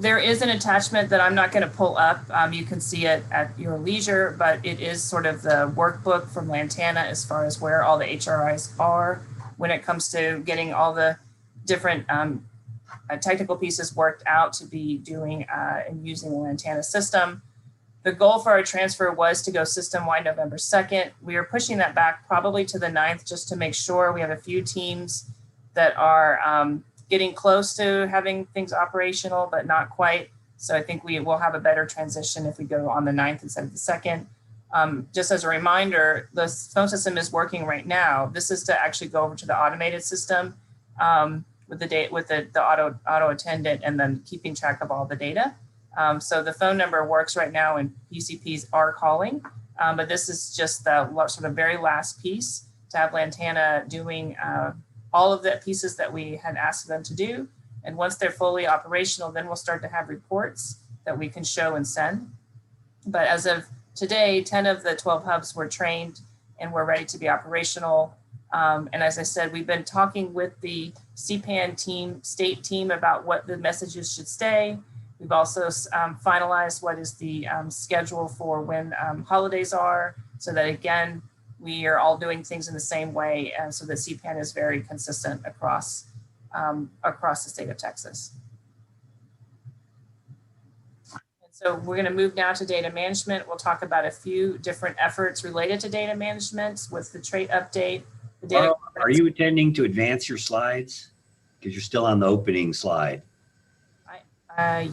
There is an attachment that I'm not going to pull up. You can see it at your leisure, but it is sort of the workbook from Lantana as far as where all the HRIs are when it comes to getting all the different technical pieces worked out to be doing and using the Lantana system. The goal for our transfer was to go system-wide November 2nd. We are pushing that back probably to the 9th just to make sure. We have a few teams that are getting close to having things operational, but not quite. So I think we will have a better transition if we go on the 9th instead of the 2nd. Just as a reminder, the phone system is working right now. This is to actually go over to the automated system with the auto attendant and then keeping track of all the data. So the phone number works right now and PCPs are calling, but this is just the sort of very last piece to have Lantana doing all of the pieces that we had asked them to do. And once they're fully operational, then we'll start to have reports that we can show and send. But as of today, 10 of the 12 hubs were trained and we're ready to be operational. And as I said, we've been talking with the CPAN team, state team about what the messages should stay. We've also finalized what is the schedule for when holidays are, so that again, we are all doing things in the same way, and so that CPAN is very consistent across the state of Texas. And So we're going to move now to data management. We'll talk about a few different efforts related to data management with the trait update. The data Are you intending to advance your slides? Because you're still on the opening slide.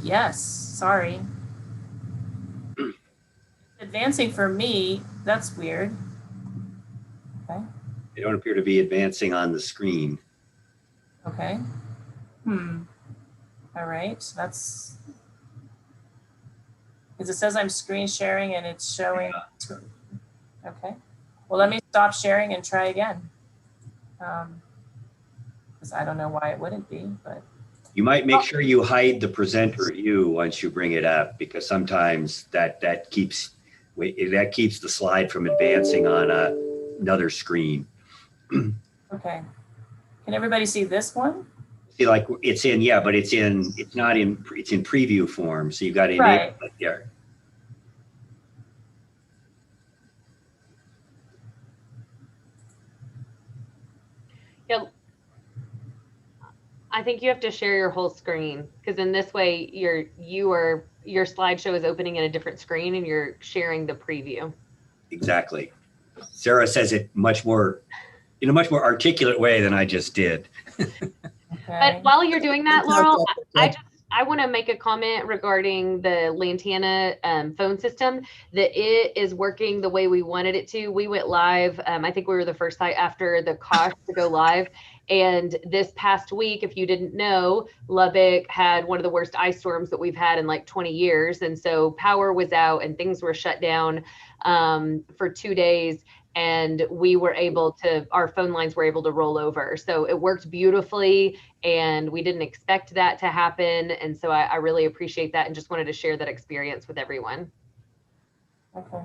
Yes, sorry. Advancing for me, that's weird. Okay. They don't appear to be advancing on the screen. Okay. All right, that's, because it says I'm screen sharing and it's showing. Yeah. Okay. Well, let me stop sharing and try again. Because I don't know why it wouldn't be, but. You might make sure you hide the presenter view once you bring it up, because sometimes that keeps the slide from advancing on another screen. Okay. Can everybody see this one? See, like it's in, yeah, but it's in preview form. So you got to enable it there. Yeah. I think you have to share your whole screen, because in this way your slideshow is opening in a different screen and you're sharing the preview. Exactly. Sarah says it in a much more articulate way than I just did. But while you're doing that, Laurel, I want to make a comment regarding the Lantana phone system, that it is working the way we wanted it to. We went live. I think we were the first site after the cost to go live. And this past week, if you didn't know, Lubbock had one of the worst ice storms that we've had in like 20 years. And so power was out and things were shut down for 2 days. And we were able to, our phone lines were able to roll over. So it worked beautifully and we didn't expect that to happen. And so I really appreciate that and just wanted to share that experience with everyone. Okay.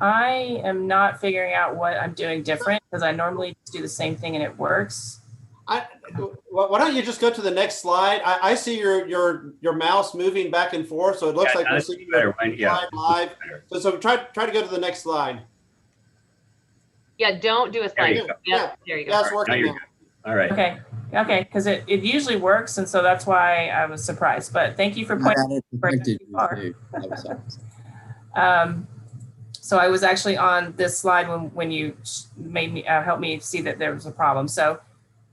I am not figuring out what I'm doing different, because I normally just do the same thing and it works. Why don't you just go to the next slide? I see your mouse moving back and forth, so it looks like we're seeing your slide live. So try to go to the next slide. Yeah, don't do a slide. Yeah, there you go. Yeah, it's working now. All right. Okay. Okay, because it usually works, and so that's why I was surprised. But thank you for pointing out. So I was actually on this slide when you made me help me see that there was a problem. So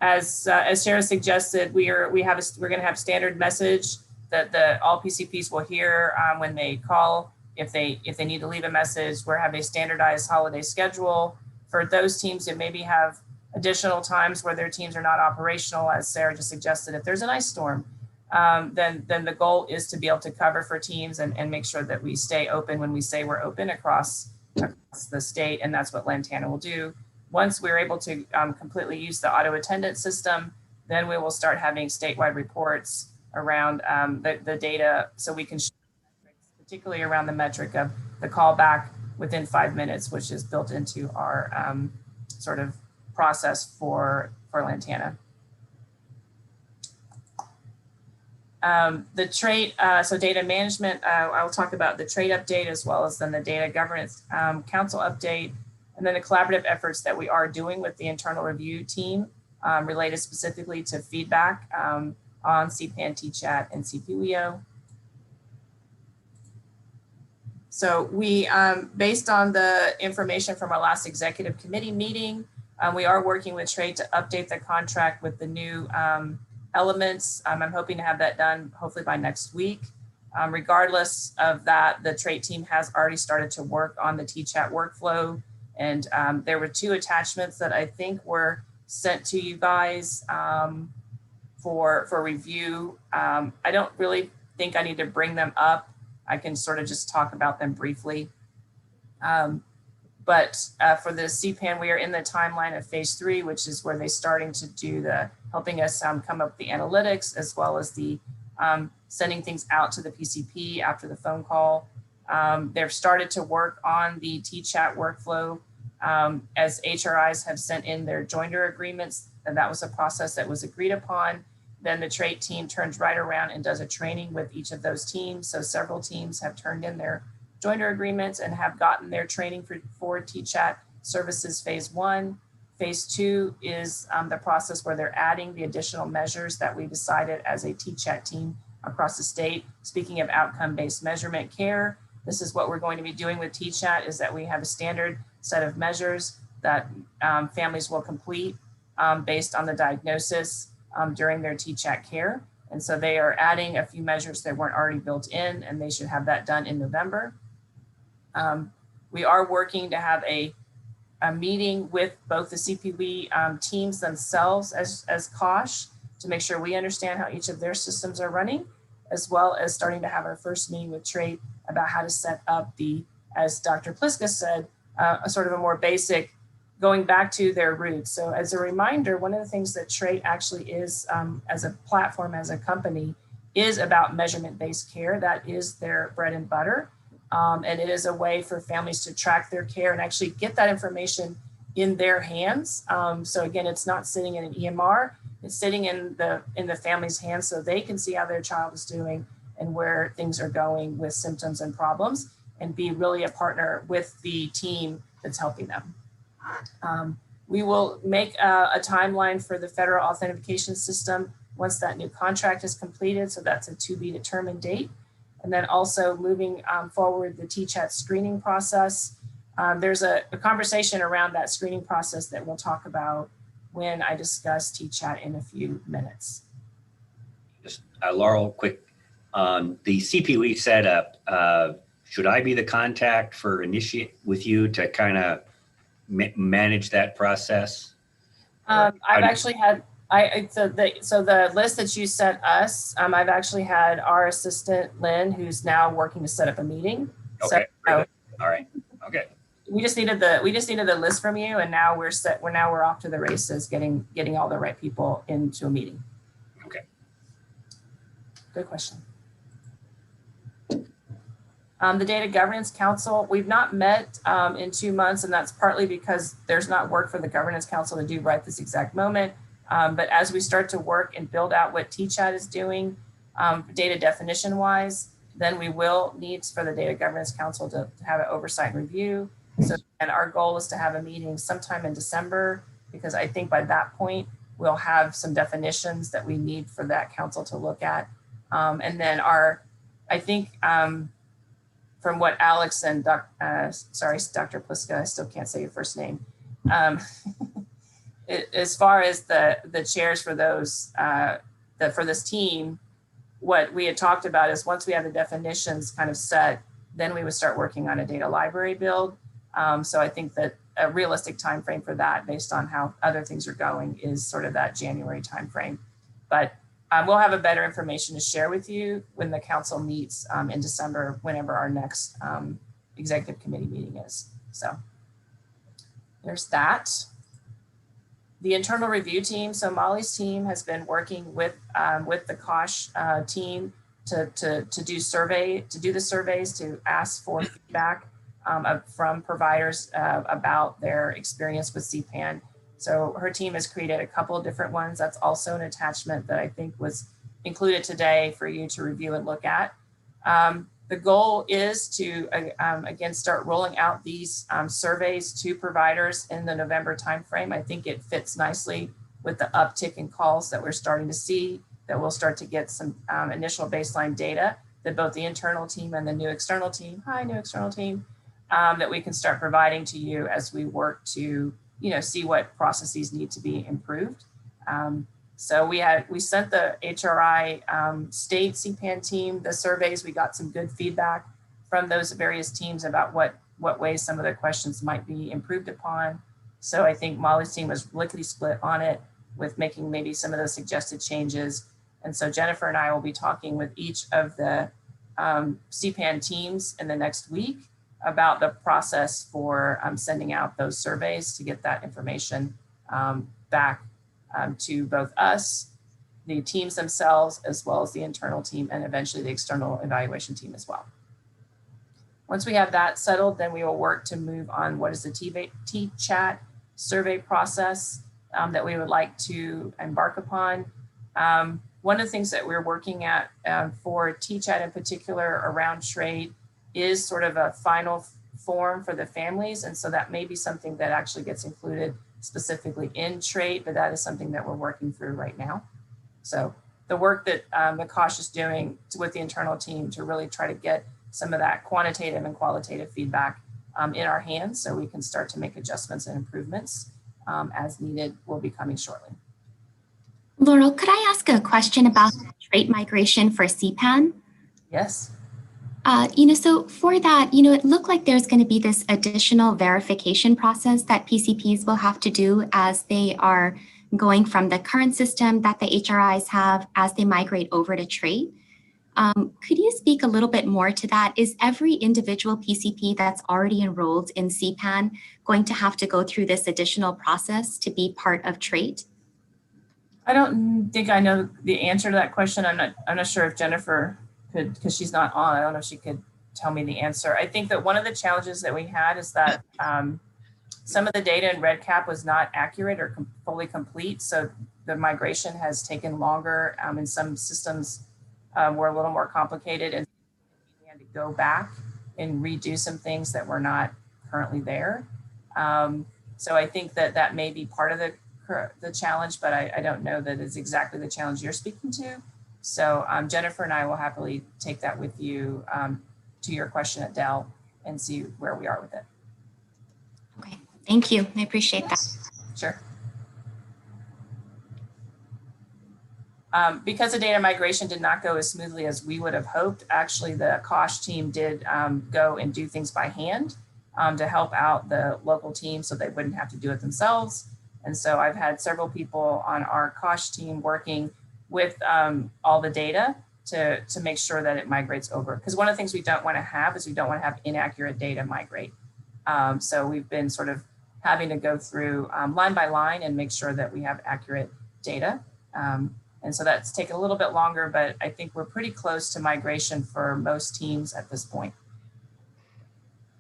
as Sarah suggested, we're going to have standard message that all PCPs will hear when they call. If they need to leave a message, we're having a standardized holiday schedule for those teams that maybe have additional times where their teams are not operational, as Sarah just suggested. If there's an ice storm, then the goal is to be able to cover for teams and make sure that we stay open when we say we're open across the state, and that's what Lantana will do. Once we're able to completely use the auto attendance system, then we will start having statewide reports around the data, so we can share metrics, particularly around the metric of the callback within 5 minutes, which is built into our sort of process for Lantana. The trait, so data management, I'll talk about the trait update as well as then the data governance council update, and then the collaborative efforts that we are doing with the internal review team related specifically to feedback on CPAN, tchat, and CPWEO. So we, based on the information from our last executive committee meeting, we are working with Trait to update the contract with the new elements. I'm hoping to have that done hopefully by next week. Regardless of that, the Trait team has already started to work on the tchat workflow. And there were 2 attachments that I think were sent to you guys for review. I don't really think I need to bring them up. I can sort of just talk about them briefly. But for the CPAN, we are in the timeline of phase 3, which is where they're starting to do helping us come up with the analytics, as well as the sending things out to the PCP after the phone call. They've started to work on the tchat workflow as HRIs have sent in their joinder agreements, and that was a process that was agreed upon. Then the trait team turns right around and does a training with each of those teams. So several teams have turned in their joinder agreements and have gotten their training for tchat services phase 1. Phase 2 is the process where they're adding the additional measures that we decided as a tchat team across the state. Speaking of outcome-based measurement care, this is what we're going to be doing with tchat, is that we have a standard set of measures that families will complete based on the diagnosis during their tchat care. And so they are adding a few measures that weren't already built in, and they should have that done in November. We are working to have a meeting with both the CPB teams themselves as COSH to make sure we understand how each of their systems are running, as well as starting to have our first meeting with TRAIT about how to set up the, as Dr. Pliska said, a sort of a more basic going back to their roots. So as a reminder, one of the things that TRAIT actually is as a platform, as a company, is about measurement-based care. That is their bread and butter. And it is a way for families to track their care and actually get that information in their hands. So again, it's not sitting in an EMR, it's sitting in the family's hands so they can see how their child is doing and where things are going with symptoms and problems, and be really a partner with the team that's helping them. We will make a timeline for the federal authentication system once that new contract is completed. So that's a to be determined date. And then also moving forward the tchat screening process. There's a conversation around that screening process that we'll talk about when I discuss tchat in a few minutes. Just Laurel, quick on the CPE setup. Should I be the contact for initiate with you to kind of manage that process? I've actually had, so the list that you sent us, I've actually had our assistant Lynn, who's now working to set up a meeting. Okay. So, all right. Okay. We just needed the list from you, and now we're set. We're off to the races, getting all the right people into a meeting. Okay. Good question. The Data Governance Council, we've not met in 2 months, and that's partly because there's not work for the Governance Council to do right this exact moment. But as we start to work and build out what tchat is doing data definition wise, then we will need for the Data Governance Council to have an oversight and review. So, and our goal is to have a meeting sometime in December, because I think by that point, we'll have some definitions that we need for that council to look at. And then I think from what Alex and Dr. Pliska, I still can't say your first name. As far as the chairs for those, for this team, what we had talked about is once we have the definitions kind of set, then we would start working on a data library build. So I think that a realistic time frame for that, based on how other things are going, is sort of that January time frame. But we'll have a better information to share with you when the council meets in December, whenever our next executive committee meeting is. So there's that. The internal review team. So Molly's team has been working with the COSH team to do the surveys, to ask for feedback from providers about their experience with CPAN. So her team has created a couple of different ones. That's also an attachment that I think was included today for you to review and look at. The goal is to, again, start rolling out these surveys to providers in the November timeframe. I think it fits nicely with the uptick in calls that we're starting to see, that we'll start to get some initial baseline data that both the internal team and the new external team, that we can start providing to you as we work to, see what processes need to be improved. So we sent the HRI state CPAN team the surveys. We got some good feedback from those various teams about what ways some of the questions might be improved upon. So I think Molly's team was lickety split on it, with making maybe some of those suggested changes. And so Jennifer and I will be talking with each of the CPAN teams in the next week about the process for sending out those surveys to get that information back to both us, the teams themselves, as well as the internal team, and eventually the external evaluation team as well. Once we have that settled, then we will work to move on what is the tchat survey process that we would like to embark upon. One of the things that we're working at for tchat in particular around TRAIT is sort of a final form for the families. And so that may be something that actually gets included specifically in TRAIT, but that is something that we're working through right now. So the work that the COSH is doing with the internal team to really try to get some of that quantitative and qualitative feedback in our hands so we can start to make adjustments and improvements as needed will be coming shortly. Laurel, could I ask a question about trait migration for CPAN? Yes. So for that, it looked like there's going to be this additional verification process that PCPs will have to do as they are going from the current system that the HRIs have as they migrate over to trait. Could you speak a little bit more to that? Is every individual PCP that's already enrolled in CPAN going to have to go through this additional process to be part of trait? I don't think I know the answer to that question. I'm not sure if Jennifer could, because she's not on. I don't know if she could tell me the answer. I think that one of the challenges that we had is that some of the data in REDCap was not accurate or fully complete. So the migration has taken longer and some systems were a little more complicated and we had to go back and redo some things that were not currently there. So I think that that may be part of the challenge, but I don't know that it's exactly the challenge you're speaking to. So Jennifer and I will happily take that with you to your question at Dell and see where we are with it. Okay, thank you. I appreciate that. Sure. Because the data migration did not go as smoothly as we would have hoped, actually the COSH team did go and do things by hand to help out the local team so they wouldn't have to do it themselves. And so I've had several people on our COSH team working with all the data to make sure that it migrates over. Because one of the things we don't want to have is we don't want to have inaccurate data migrate. So we've been sort of having to go through line by line and make sure that we have accurate data. And so that's taken a little bit longer, but I think we're pretty close to migration for most teams at this point.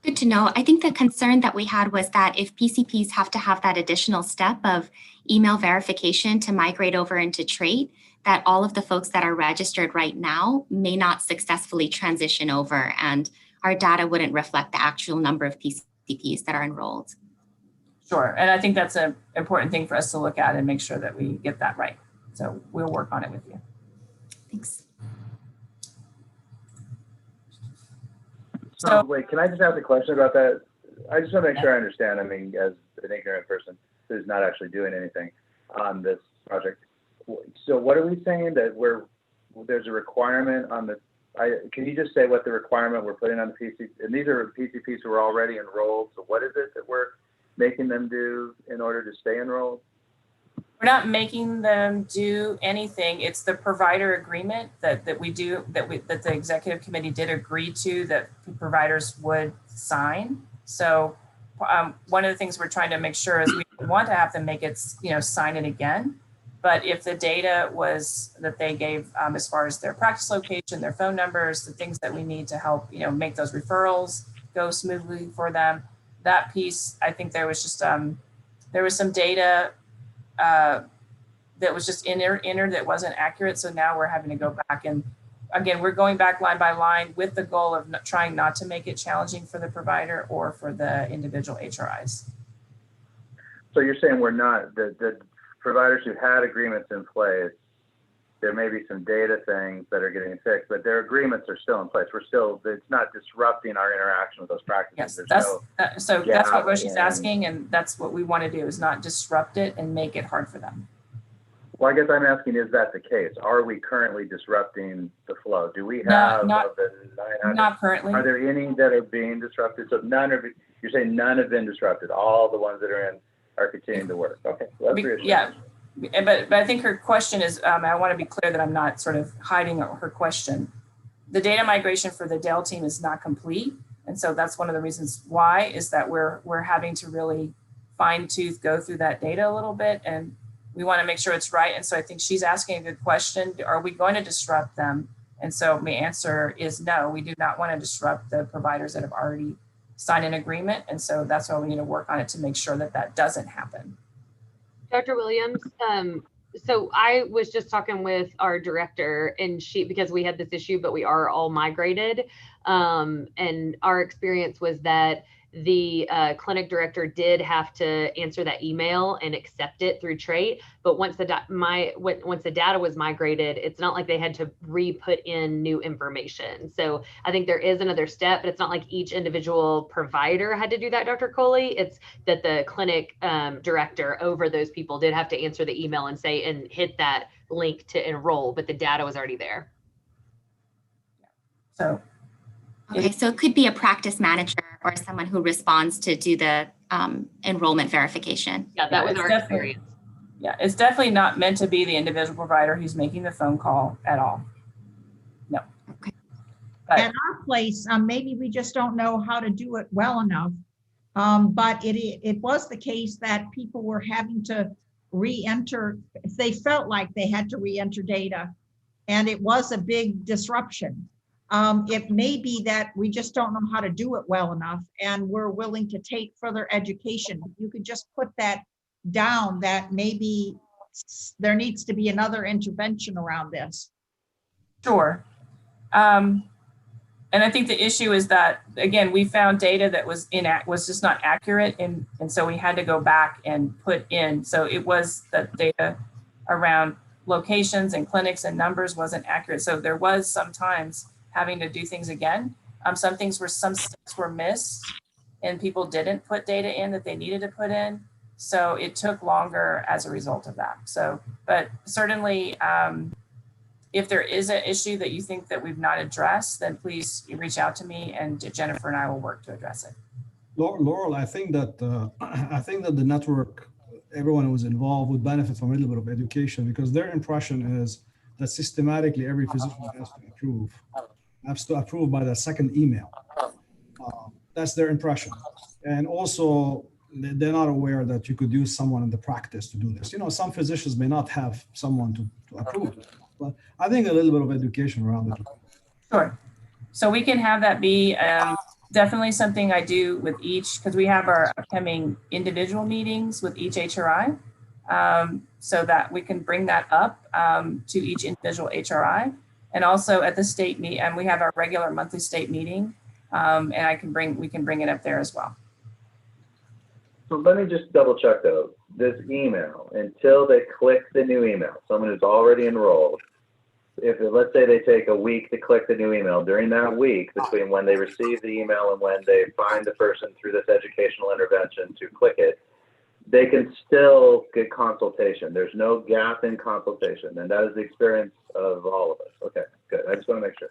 Good to know. I think the concern that we had was that if PCPs have to have that additional step of email verification to migrate over into trait, that all of the folks that are registered right now may not successfully transition over and our data wouldn't reflect the actual number of PCPs that are enrolled. Sure, and I think that's an important thing for us to look at and make sure that we get that right. So we'll work on it with you. Thanks. So wait, can I just ask a question about that? I just want to make sure I understand. I mean, as an ignorant person who's not actually doing anything on this project. So what are we saying that there's a requirement on the, can you just say what the requirement we're putting on the PCP? And these are PCPs who are already enrolled. So what is it that we're making them do in order to stay enrolled? We're not making them do anything. It's the provider agreement that we do, that the executive committee did agree to, that providers would sign. So one of the things we're trying to make sure is we want to have them make it, sign it again. But if the data was that they gave as far as their practice location, their phone numbers, the things that we need to help, make those referrals go smoothly for them, that piece, I think there was just, there was some data that was just entered that wasn't accurate. So now we're having to go back and again, we're going back line by line with the goal of trying not to make it challenging for the provider or for the individual HRIs. So you're saying we're not, the providers who had agreements in place, there may be some data things that are getting fixed, but their agreements are still in place. It's not disrupting our interaction with those practices. Yes, that's what Roshi's asking, and that's what we want to do, is not disrupt it and make it hard for them. Well, I guess I'm asking, is that the case? Are we currently disrupting the flow? Do we have not currently. Are there any that are being disrupted? So you're saying none have been disrupted. All the ones that are in are continuing to work. Okay, well, that's reassuring. Yeah. But I think her question is, I want to be clear that I'm not sort of hiding her question. The data migration for the Dell team is not complete. And so that's one of the reasons why, is that we're having to really fine tooth go through that data a little bit. And we want to make sure it's right. And so I think she's asking a good question. Are we going to disrupt them? And so my answer is no, we do not want to disrupt the providers that have already signed an agreement. And so that's why we need to work on it to make sure that that doesn't happen. Dr. Williams, so I was just talking with our director, and because we had this issue, but we are all migrated. And our experience was that the clinic director did have to answer that email and accept it through trait. But once the data was migrated, it's not like they had to re-put in new information. So I think there is another step, but it's not like each individual provider had to do that, Dr. Coley. It's that the clinic director over those people did have to answer the email and say, and hit that link to enroll, but the data was already there. So, okay, so it could be a practice manager or someone who responds to do the enrollment verification. Yeah, that was our experience. Yeah, it's definitely not meant to be the individual provider who's making the phone call at all. No. Okay. But at our place, maybe we just don't know how to do it well enough. But it was the case that people were having to re-enter, they felt like they had to re-enter data, and it was a big disruption. It may be that we just don't know how to do it well enough, and we're willing to take further education. You could just put that down, that maybe there needs to be another intervention around this. sure. And I think the issue is that, again, we found data that was just not accurate. And so we had to go back and put in. So it was that data around locations and clinics and numbers wasn't accurate. So there was sometimes having to do things again. Some steps were missed and people didn't put data in that they needed to put in. So it took longer as a result of that. So, but certainly, if there is an issue that you think that we've not addressed, then please reach out to me, and Jennifer and I will work to address it. Laurel, I think that the network, everyone who was involved, would benefit from a little bit of education, because their impression is that systematically every physician has to approve by the second email. That's their impression, and also they're not aware that you could use someone in the practice to do this. You know, some physicians may not have someone to approve it. But I think a little bit of education around it. Sure. So we can have that be definitely something I do with each, because we have our upcoming individual meetings with each HRI, so that we can bring that up to each individual HRI. And also at the state meet, and we have our regular monthly state meeting, and we can bring it up there as well. So let me just double check though, this email, until they click the new email, someone who's already enrolled, if let's say they take a week to click the new email, during that week between when they receive the email and when they find the person through this educational intervention to click it, they can still get consultation. There's no gap in consultation, and that is the experience of all of us. Okay, good. I just want to make sure.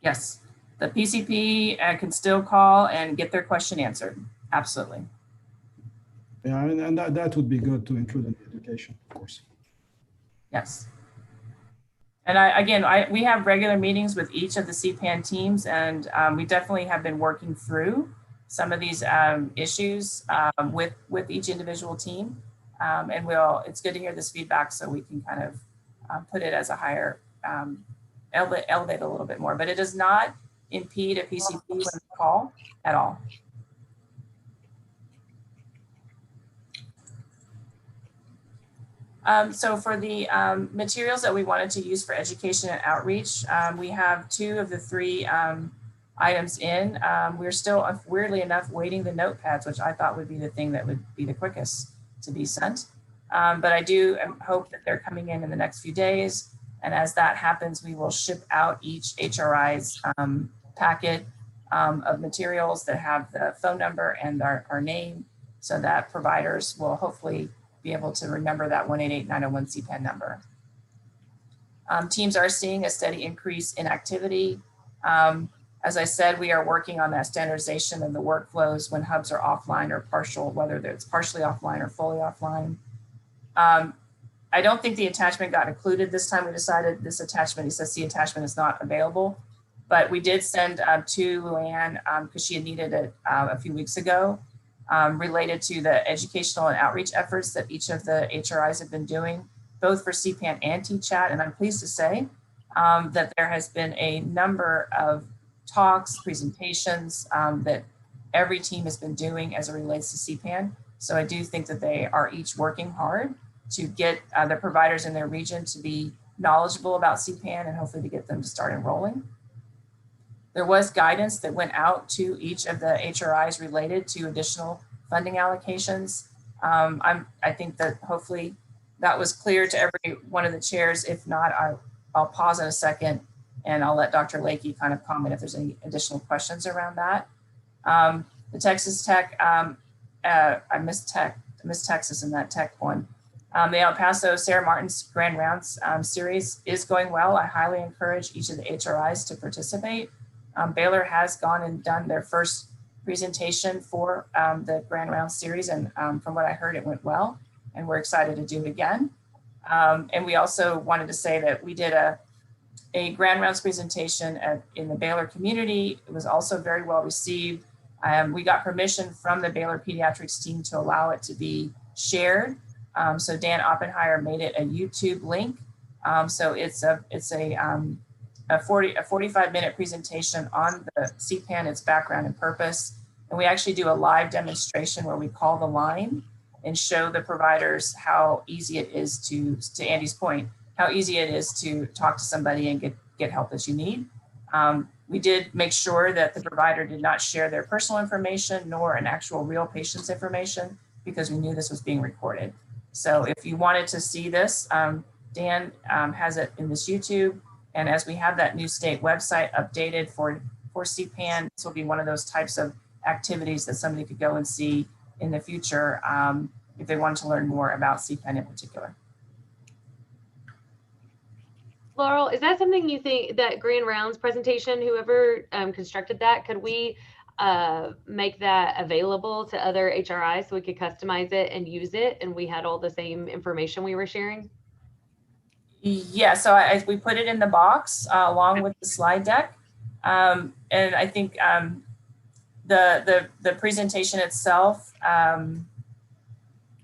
Yes, the PCP can still call and get their question answered. Absolutely. Yeah, and that would be good to include in the education, of course. Yes. And we have regular meetings with each of the CPAN teams, and we definitely have been working through some of these issues with each individual team. And it's good to hear this feedback, so we can kind of put it as a higher, elevate a little bit more, but it does not impede a PCP when they call at all. So for the materials that we wanted to use for education and outreach, we have 2 of the 3 items in. We're still, weirdly enough, waiting the notepads, which I thought would be the thing that would be the quickest to be sent. But I do hope that they're coming in the next few days. And as that happens, we will ship out each HRI's packet of materials that have the phone number and our name, so that providers will hopefully be able to remember that 188-901 CPAN number. Teams are seeing a steady increase in activity. As I said, we are working on that standardization of the workflows when hubs are offline or partial, whether it's partially offline or fully offline. I don't think the attachment got included this time. We decided this attachment, SSC attachment, is not available, but we did send to Luann because she had needed it a few weeks ago, related to the educational and outreach efforts that each of the HRIs have been doing, both for CPAN and tchat. And I'm pleased to say that there has been a number of talks, presentations that every team has been doing as it relates to CPAN. So I do think that they are each working hard to get the providers in their region to be knowledgeable about CPAN and hopefully to get them to start enrolling. there was guidance that went out to each of the HRIs related to additional funding allocations. I think that hopefully that was clear to every one of the chairs. If not, I'll pause in a second and I'll let Dr. Lakey kind of comment if there's any additional questions around that. The Texas Tech, I missed Texas in that tech one. The El Paso Sarah Martin's Grand Rounds series is going well. I highly encourage each of the HRIs to participate. Baylor has gone and done their first presentation for the Grand Rounds series, and from what I heard, it went well, and we're excited to do it again. And we also wanted to say that we did a Grand Rounds presentation in the Baylor community. It was also very well received. We got permission from the Baylor pediatrics team to allow it to be shared. So Dan Oppenheimer made it a YouTube link. So it's a 45-minute presentation on the CPAN, its background and purpose. And we actually do a live demonstration where we call the line and show the providers how easy it is to Andy's point, how easy it is to talk to somebody and get help that you need. We did make sure that the provider did not share their personal information nor an actual real patient's information, because we knew this was being recorded. So if you wanted to see this, Dan has it in this YouTube. And as we have that new state website updated for CPAN, this will be one of those types of activities that somebody could go and see in the future if they wanted to learn more about CPAN in particular. Laurel, is that something you think, that Grand Rounds presentation, whoever constructed that, could we make that available to other HRIs so we could customize it and use it and we had all the same information we were sharing? Yeah, so we put it in the box along with the slide deck. And I think the presentation itself,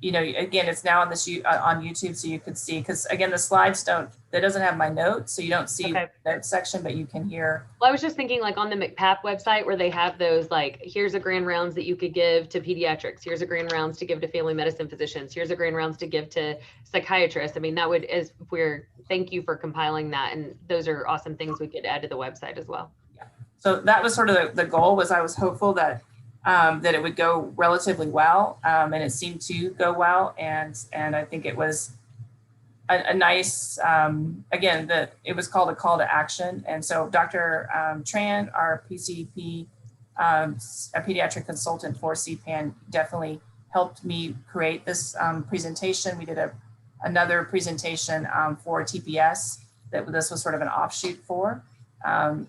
you know, again, it's now on this on YouTube, so you could see, because again, the slides that doesn't have my notes, so you don't see the notes section, but you can hear. Well, I was just thinking like on the McPap website where they have those, like, here's a Grand Rounds that you could give to pediatrics. Here's a Grand Rounds to give to family medicine physicians. Here's a Grand Rounds to give to psychiatrists. I mean, that would, thank you for compiling that. And those are awesome things we could add to the website as well. Yeah. So that was sort of the goal. Was I was hopeful that that it would go relatively well, and it seemed to go well. And I think it was a nice, again, it was called a call to action. And so Dr. Tran, our PCP, a pediatric consultant for CPAN, definitely helped me create this presentation. We did another presentation for TPS that this was sort of an offshoot for.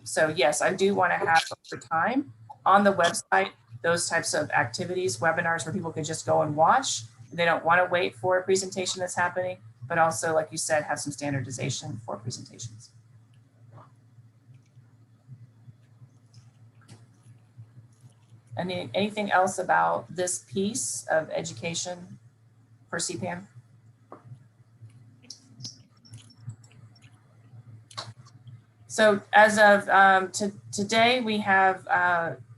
So yes, I do want to have over time on the website those types of activities, webinars where people could just go and watch. They don't want to wait for a presentation that's happening, but also, like you said, have some standardization for presentations. Anything else about this piece of education for CPAN? So as of today, we have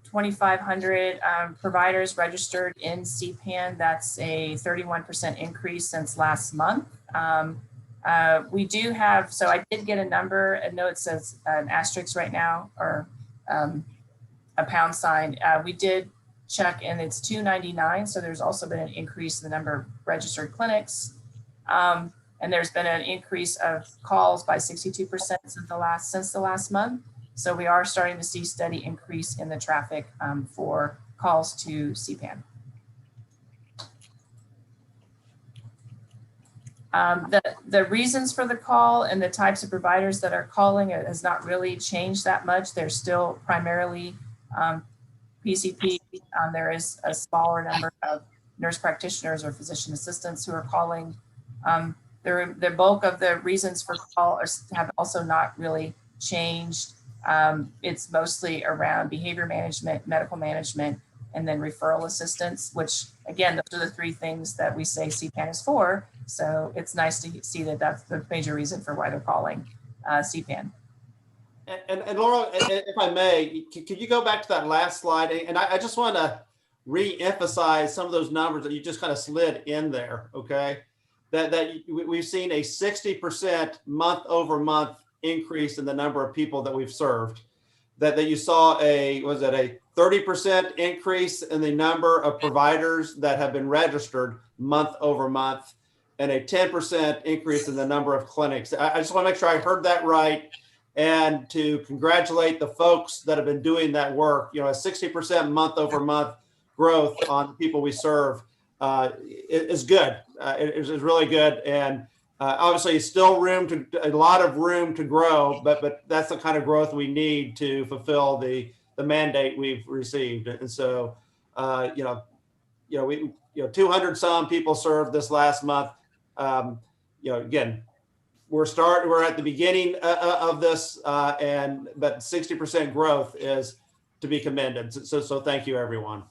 2,500 providers registered in CPAN. That's a 31% increase since last month. We do have, so I did get a number, I know it says an asterisk right now, or a pound sign. We did check and it's 299. So there's also been an increase in the number of registered clinics. And there's been an increase of calls by 62% since the last month. So we are starting to see steady increase in the traffic for calls to CPAN. The reasons for the call and the types of providers that are calling, it has not really changed that much. They're still primarily PCP. There is a smaller number of nurse practitioners or physician assistants who are calling. The bulk of the reasons for call have also not really changed. It's mostly around behavior management, medical management, and then referral assistance, which again, those are the three things that we say CPAN is for. So it's nice to see that that's the major reason for why they're calling CPAN. And Laura, if I may, could you go back to that last slide? And I just want to re-emphasize some of those numbers that you just kind of slid in there, okay? That we've seen a 60% month over month increase in the number of people that we've served. that you saw a 30% increase in the number of providers that have been registered month over month, and a 10% increase in the number of clinics. I just want to make sure I heard that right, and to congratulate the folks that have been doing that work. You know, a 60% month over month growth on people we serve is good. It is really good, and obviously still a lot of room to grow, but that's the kind of growth we need to fulfill the mandate we've received. And so, 200 some people served this last month. Again, we're at the beginning of this, but 60% growth is to be commended. So thank you, everyone.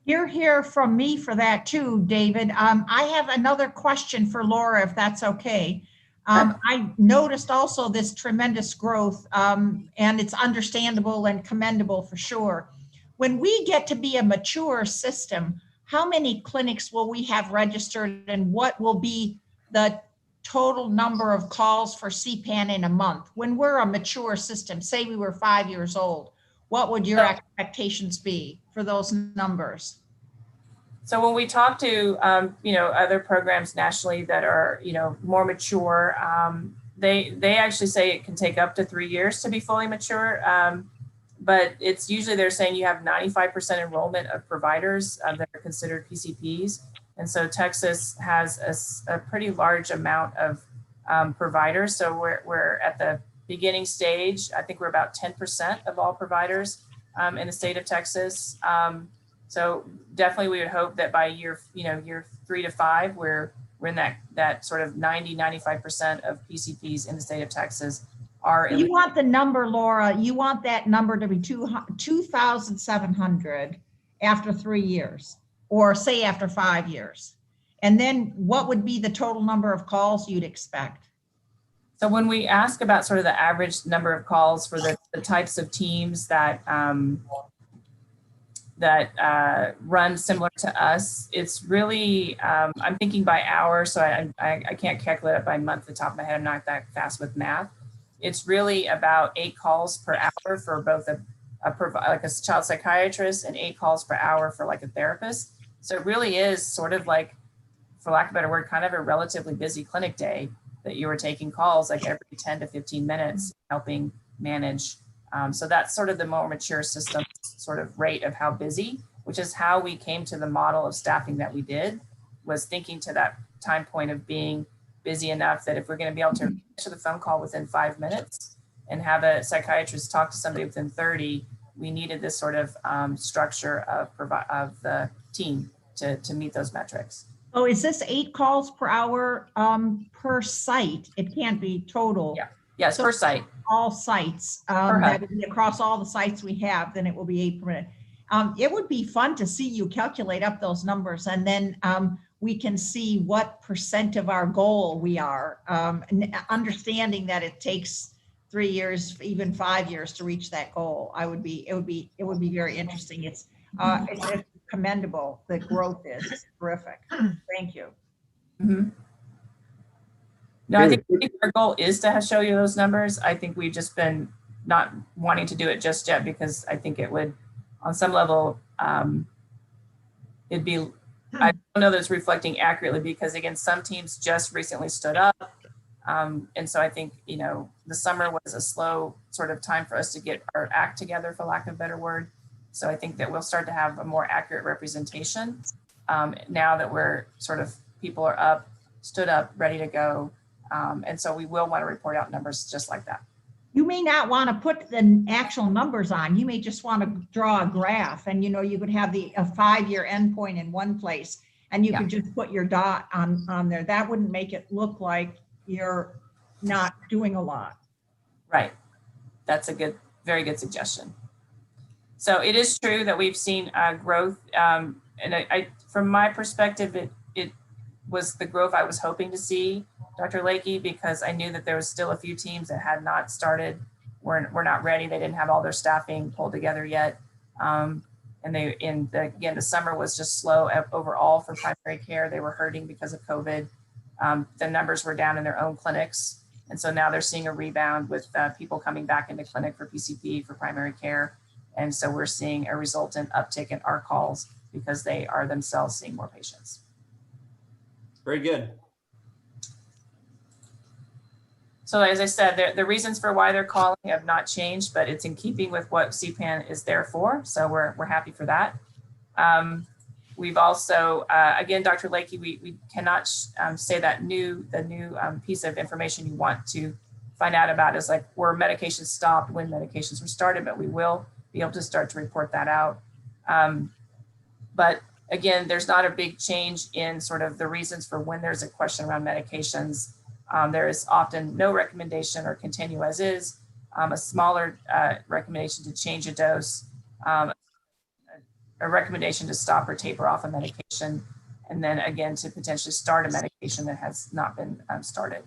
You're here from me for that too, David. I have another question for Laura, if that's okay. I noticed also this tremendous growth, and it's understandable and commendable for sure. When we get to be a mature system, how many clinics will we have registered, and what will be the total number of calls for CPAN in a month? When we're a mature system, say we were 5 years old, what would your expectations be for those numbers? So when we talk to, other programs nationally that are, more mature, they actually say it can take up to 3 years to be fully mature. But it's usually they're saying you have 95% enrollment of providers that are considered PCPs. And so Texas has a pretty large amount of providers. So we're at the beginning stage. I think we're about 10% of all providers in the state of Texas. So definitely we would hope that by year 3 to 5, we're in that sort of 95% of PCPs in the state of Texas are. You want the number, Laura, you want that number to be 2,700 after 3 years, or say after 5 years. And then what would be the total number of calls you'd expect? So when we ask about sort of the average number of calls for the types of teams that run similar to us, it's really, I'm thinking by hour, so I can't calculate it by month at the top of my head. I'm not that fast with math. It's really about 8 calls per hour for both a child psychiatrist and 8 calls per hour for like a therapist. So it really is sort of like, for lack of a better word, kind of a relatively busy clinic day that you were taking calls like every 10 to 15 minutes, helping manage. So that's sort of the more mature system sort of rate of how busy, which is how we came to the model of staffing that we did, was thinking to that time point of being busy enough that if we're going to be able to answer the phone call within 5 minutes and have a psychiatrist talk to somebody within 30, we needed this sort of structure of the team to meet those metrics. Oh, is this 8 calls per hour per site? It can't be total. Yeah. Yes, so per site. All sites. That would be across all the sites we have, then it will be 8 per minute. It would be fun to see you calculate up those numbers, and then we can see what % of our goal we are, understanding that it takes 3 years, even 5 years to reach that goal. It would be very interesting. It's commendable. The growth is terrific. Thank you. Mm-hmm. No, I think our goal is to show you those numbers. I think we've just been not wanting to do it just yet because I think it would, on some level, it'd be, I don't know that it's reflecting accurately because again, some teams just recently stood up. And so I think, the summer was a slow sort of time for us to get our act together, for lack of a better word. So I think that we'll start to have a more accurate representation now that we're sort of, people are stood up, ready to go. And so we will want to report out numbers just like that. You may not want to put the actual numbers on. You may just want to draw a graph, and you could have a 5-year endpoint in one place, and you could just put your dot on there. That wouldn't make it look like you're not doing a lot. Right. That's a very good suggestion. So it is true that we've seen growth, and I from my perspective, it was the growth I was hoping to see, Dr. Lakey, because I knew that there was still a few teams that had not started, were not ready. They didn't have all their staffing pulled together yet. And again, the summer was just slow overall for primary care. They were hurting because of COVID. The numbers were down in their own clinics. And so now they're seeing a rebound with people coming back into clinic for PCP, for primary care. And so we're seeing a resultant uptick in our calls because they are themselves seeing more patients. Very good. So as I said, the reasons for why they're calling have not changed, but it's in keeping with what CPAN is there for. So we're happy for that. We've also, again, Dr. Lakey, we cannot say that the new piece of information you want to find out about is like where medications stopped, when medications were started, but we will be able to start to report that out. But again, there's not a big change in sort of the reasons for when there's a question around medications. There is often no recommendation or continue as is, a smaller recommendation to change a dose, a recommendation to stop or taper off a medication, and then again to potentially start a medication that has not been started.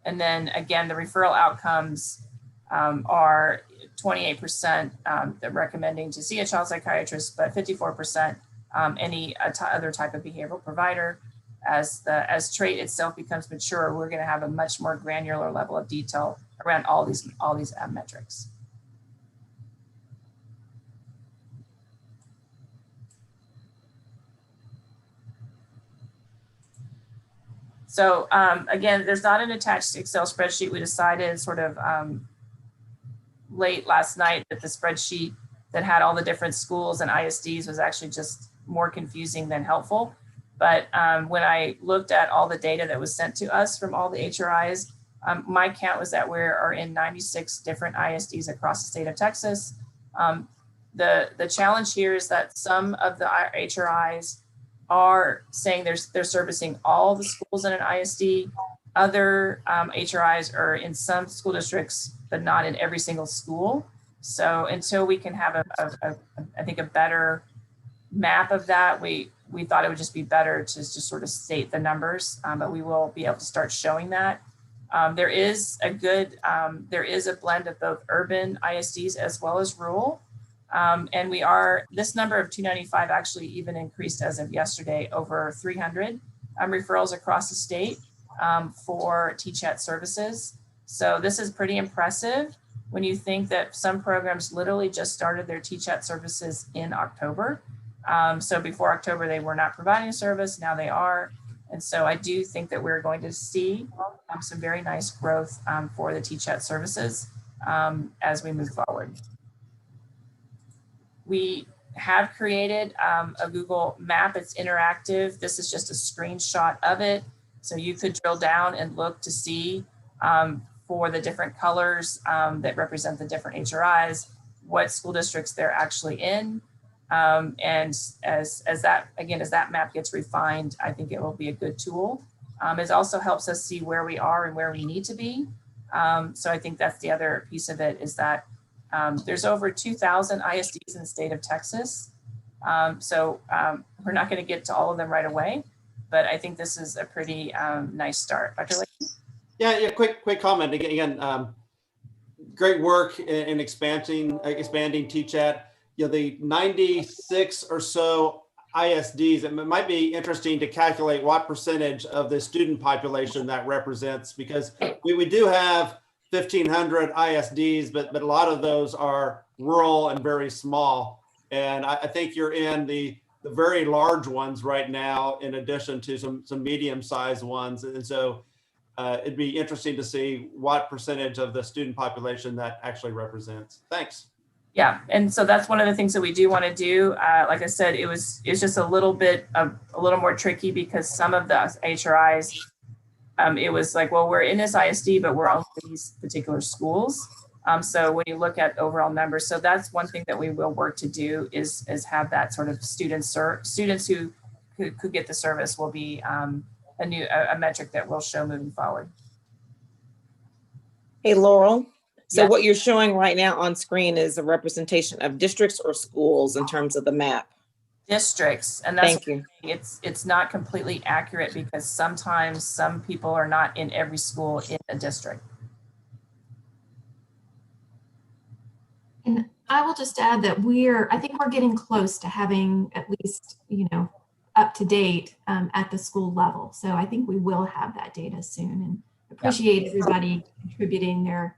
And then again, the referral outcomes are 28% recommending to see a child psychiatrist, but 54% any other type of behavioral provider. As trait itself becomes mature, we're going to have a much more granular level of detail around all these metrics. So again, there's not an attached Excel spreadsheet. We decided sort of late last night that the spreadsheet that had all the different schools and ISDs was actually just more confusing than helpful. But when I looked at all the data that was sent to us from all the HRIs, my count was that we are in 96 different ISDs across the state of Texas. The challenge here is that some of the HRIs are saying they're servicing all the schools in an ISD. Other HRIs are in some school districts, but not in every single school. So until we can have I think a better map of that, we thought it would just be better to just sort of state the numbers, but we will be able to start showing that. There is a blend of both urban ISDs as well as rural. And this number of 295 actually even increased as of yesterday, over 300 referrals across the state for tchat services. So this is pretty impressive when you think that some programs literally just started their tchat services in October. So before October, they were not providing a service, now they are. And so I do think that we're going to see some very nice growth for the tchat services as we move forward. We have created a Google map. It's interactive. This is just a screenshot of it. So you could drill down and look to see for the different colors that represent the different HRIs, what school districts they're actually in. And as that map gets refined, I think it will be a good tool. It also helps us see where we are and where we need to be. So I think that's the other piece of it, is that there's over 2,000 ISDs in the state of Texas. So we're not going to get to all of them right away, but I think this is a pretty nice start. Dr. Lakey? Yeah, quick comment. Again, great work in expanding tchat. You know, the 96 or so ISDs, it might be interesting to calculate what percentage of the student population that represents, because we do have 1,500 ISDs, but a lot of those are rural and very small. And I think you're in the very large ones right now, in addition to some medium-sized ones. And so it'd be interesting to see what percentage of the student population that actually represents. Thanks. Yeah, and so that's one of the things that we do want to do. Like I said, it's just a little more tricky, because some of the HRIs, it was like, well, we're in this ISD, but we're only in these particular schools. So when you look at overall numbers, so that's one thing that we will work to do is have that sort of students who could get the service will be a metric that we'll show moving forward. Hey, Laurel. So Yes. what you're showing right now on screen is a representation of districts or schools in terms of the map? Districts, and that's Thank you. It's not completely accurate, because sometimes some people are not in every school in a district. And I will just add that I think we're getting close to having at least, up to date at the school level. So I think we will have that data soon, and appreciate everybody contributing their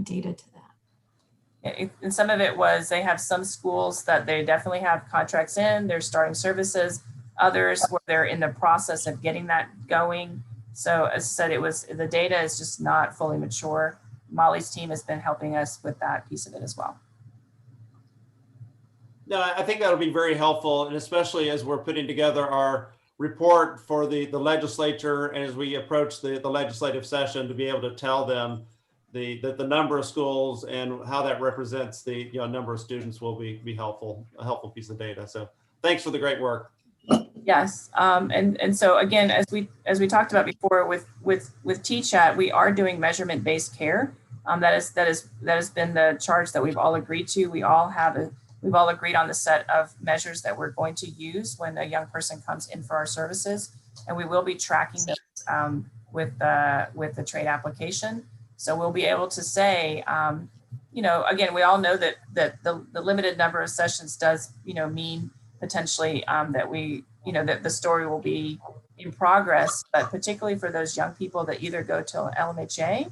data to that. And some of it was they have some schools that they definitely have contracts in, they're starting services, others where they're in the process of getting that going. So as I said, the data is just not fully mature. Molly's team has been helping us with that piece of it as well. No, I think that'll be very helpful, and especially as we're putting together our report for the legislature, and as we approach the legislative session, to be able to tell them the number of schools and how that represents the number of students will be helpful, a helpful piece of data. So thanks for the great work. Yes, and so again, as we talked about before with tchat, we are doing measurement-based care. That has been the charge that we've all agreed to. We've all agreed on the set of measures that we're going to use when a young person comes in for our services, and we will be tracking those with the trade application. So we'll be able to say, again, we all know that the limited number of sessions does mean potentially that the story will be in progress, but particularly for those young people that either go to LMHA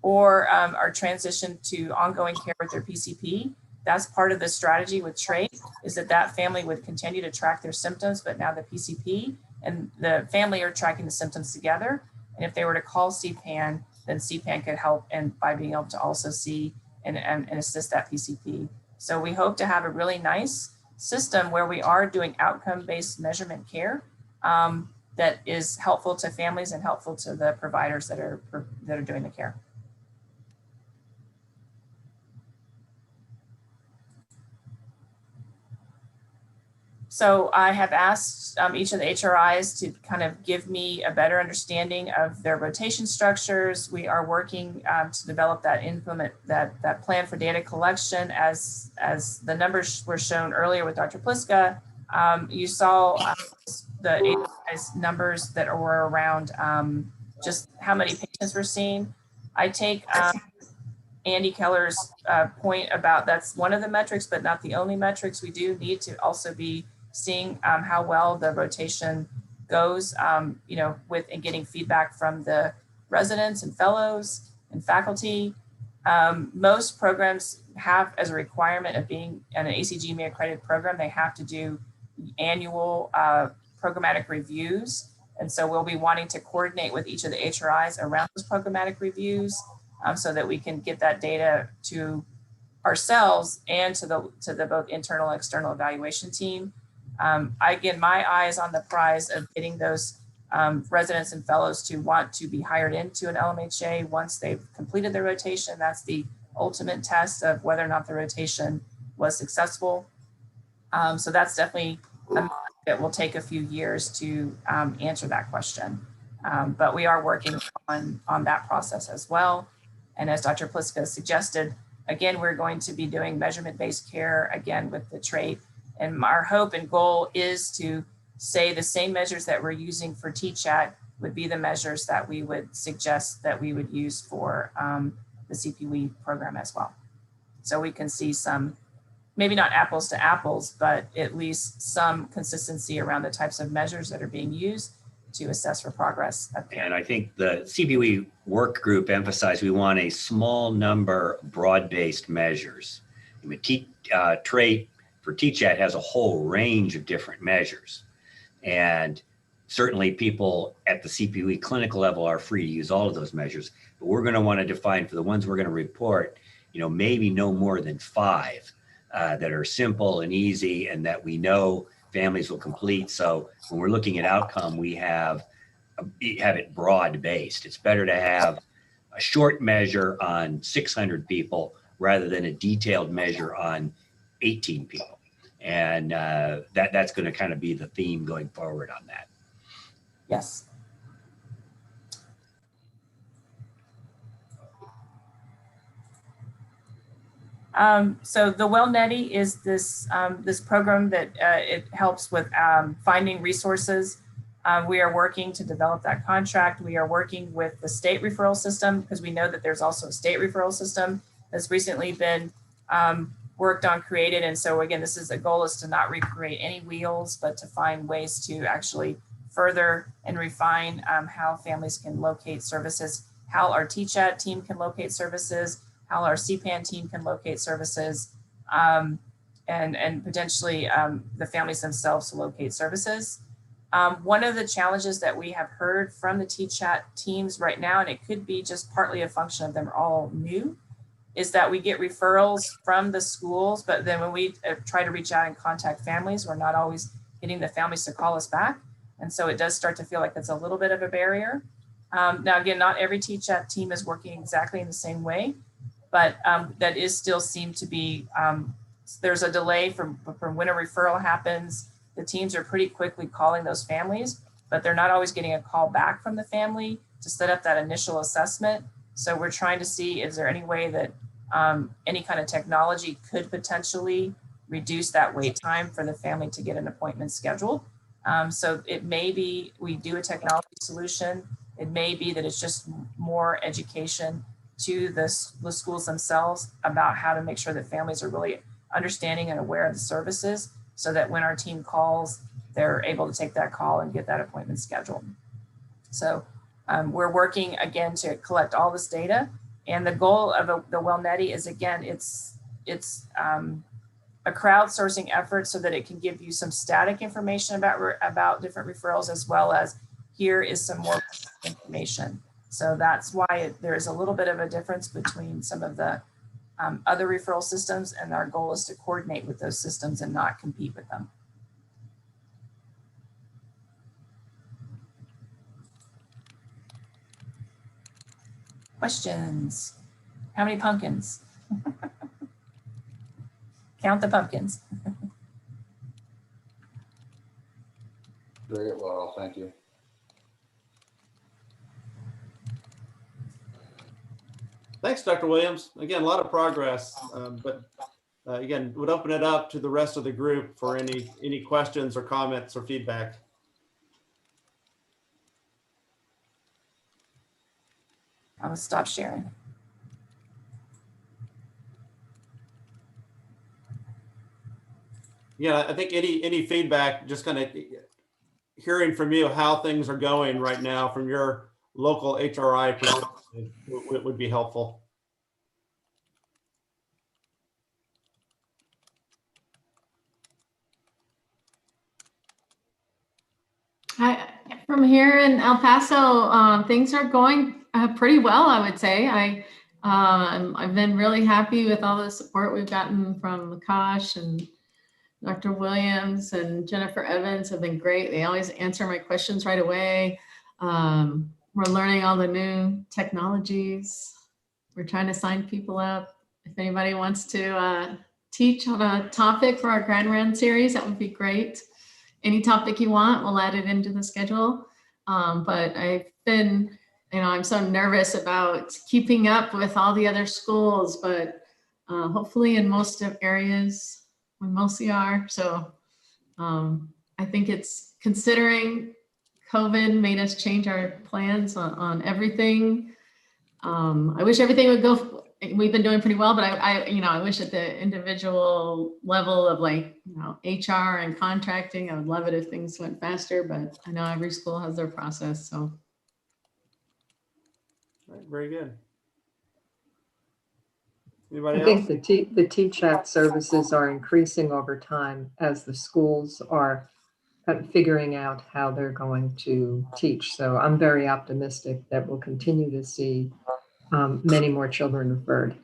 or are transitioned to ongoing care with their PCP. That's part of the strategy with TRAIT, is that family would continue to track their symptoms, but now the PCP and the family are tracking the symptoms together. And if they were to call CPAN, then CPAN could help, and by being able to also see and assist that PCP. So we hope to have a really nice system where we are doing outcome-based measurement care that is helpful to families and helpful to the providers that are doing the care. So I have asked each of the HRIs to kind of give me a better understanding of their rotation structures. We are working to develop that that plan for data collection as the numbers were shown earlier with Dr. Pliska. You saw the HRIs numbers that were around just how many patients we're seeing. I take Andy Keller's point about that's one of the metrics, but not the only metrics. We do need to also be seeing how well the rotation goes, with and getting feedback from the residents and fellows and faculty. Most programs have as a requirement of being an ACGME accredited program, they have to do annual programmatic reviews. And so we'll be wanting to coordinate with each of the HRIs around those programmatic reviews so that we can get that data to ourselves and to the both internal and external evaluation team. Again, my eye is on the prize of getting those residents and fellows to want to be hired into an LMHA once they've completed their rotation. That's the ultimate test of whether or not the rotation was successful. So that's definitely it will take a few years to answer that question. But we are working on that process as well. And as Dr. Pliska suggested, again, we're going to be doing measurement-based care again with the TRAIT. And our hope and goal is to say the same measures that we're using for tchat would be the measures that we would suggest that we would use for the CPWE program as well. So we can see some, maybe not apples to apples, but at least some consistency around the types of measures that are being used to assess for progress. And I think the CPWE work group emphasized we want a small number of broad-based measures. I mean, TRAIT for tchat has a whole range of different measures. And certainly people at the CPWE clinical level are free to use all of those measures, but we're going to want to define for the ones we're going to report, maybe no more than 5 that are simple and easy and that we know families will complete. So when we're looking at outcome, we have it broad based. It's better to have a short measure on 600 people rather than a detailed measure on 18 people. And that's going to kind of be the theme going forward on that. Yes. So the WellNeti is this program that it helps with finding resources. We are working to develop that contract. We are working with the state referral system because we know that there's also a state referral system that's recently been worked on, created. And so again, the goal is to not recreate any wheels, but to find ways to actually further and refine how families can locate services, how our tchat team can locate services, how our CPAN team can locate services, and potentially the families themselves to locate services. One of the challenges that we have heard from the tchat teams right now, and it could be just partly a function of them all new, is that we get referrals from the schools, but then when we try to reach out and contact families, we're not always getting the families to call us back. And so it does start to feel like it's a little bit of a barrier. Now, again, not every tchat team is working exactly in the same way, but that is still seem to be, there's a delay from when a referral happens. The teams are pretty quickly calling those families, but they're not always getting a call back from the family to set up that initial assessment. So we're trying to see, is there any way that any kind of technology could potentially reduce that wait time for the family to get an appointment scheduled. So it may be we do a technology solution. It may be that it's just more education to the schools themselves about how to make sure that families are really understanding and aware of the services so that when our team calls, they're able to take that call and get that appointment scheduled. So we're working again to collect all this data. And the goal of the WellNeti is, again, it's a crowdsourcing effort so that it can give you some static information about different referrals, as well as here is some more information. So that's why there is a little bit of a difference between some of the other referral systems, and our goal is to coordinate with those systems and not compete with them. Questions? How many pumpkins? Count the pumpkins. Great, Laurel, thank you. Thanks, Dr. Williams. Again, a lot of progress, but again, would open it up to the rest of the group for any questions or comments or feedback. I'm gonna stop sharing. Yeah, I think any feedback, just kind of hearing from you how things are going right now from your local HRI perspective would be helpful. From here in El Paso, things are going pretty well, I would say. I've been really happy with all the support we've gotten from Akash and Dr. Williams and Jennifer Evans have been great. They always answer my questions right away. We're learning all the new technologies. We're trying to sign people up. If anybody wants to teach on a topic for our Grand Round series, that would be great. Any topic you want, we'll add it into the schedule. But I've been, I'm so nervous about keeping up with all the other schools, but hopefully in most of areas, we mostly are. So I think it's, considering COVID made us change our plans on everything. I wish everything would go, we've been doing pretty well, but I wish at the individual level of HR and contracting, I would love it if things went faster, but I know every school has their process, so. Right, very good. Anybody I else? think the tchat services are increasing over time as the schools are figuring out how they're going to teach. So I'm very optimistic that we'll continue to see many more children referred.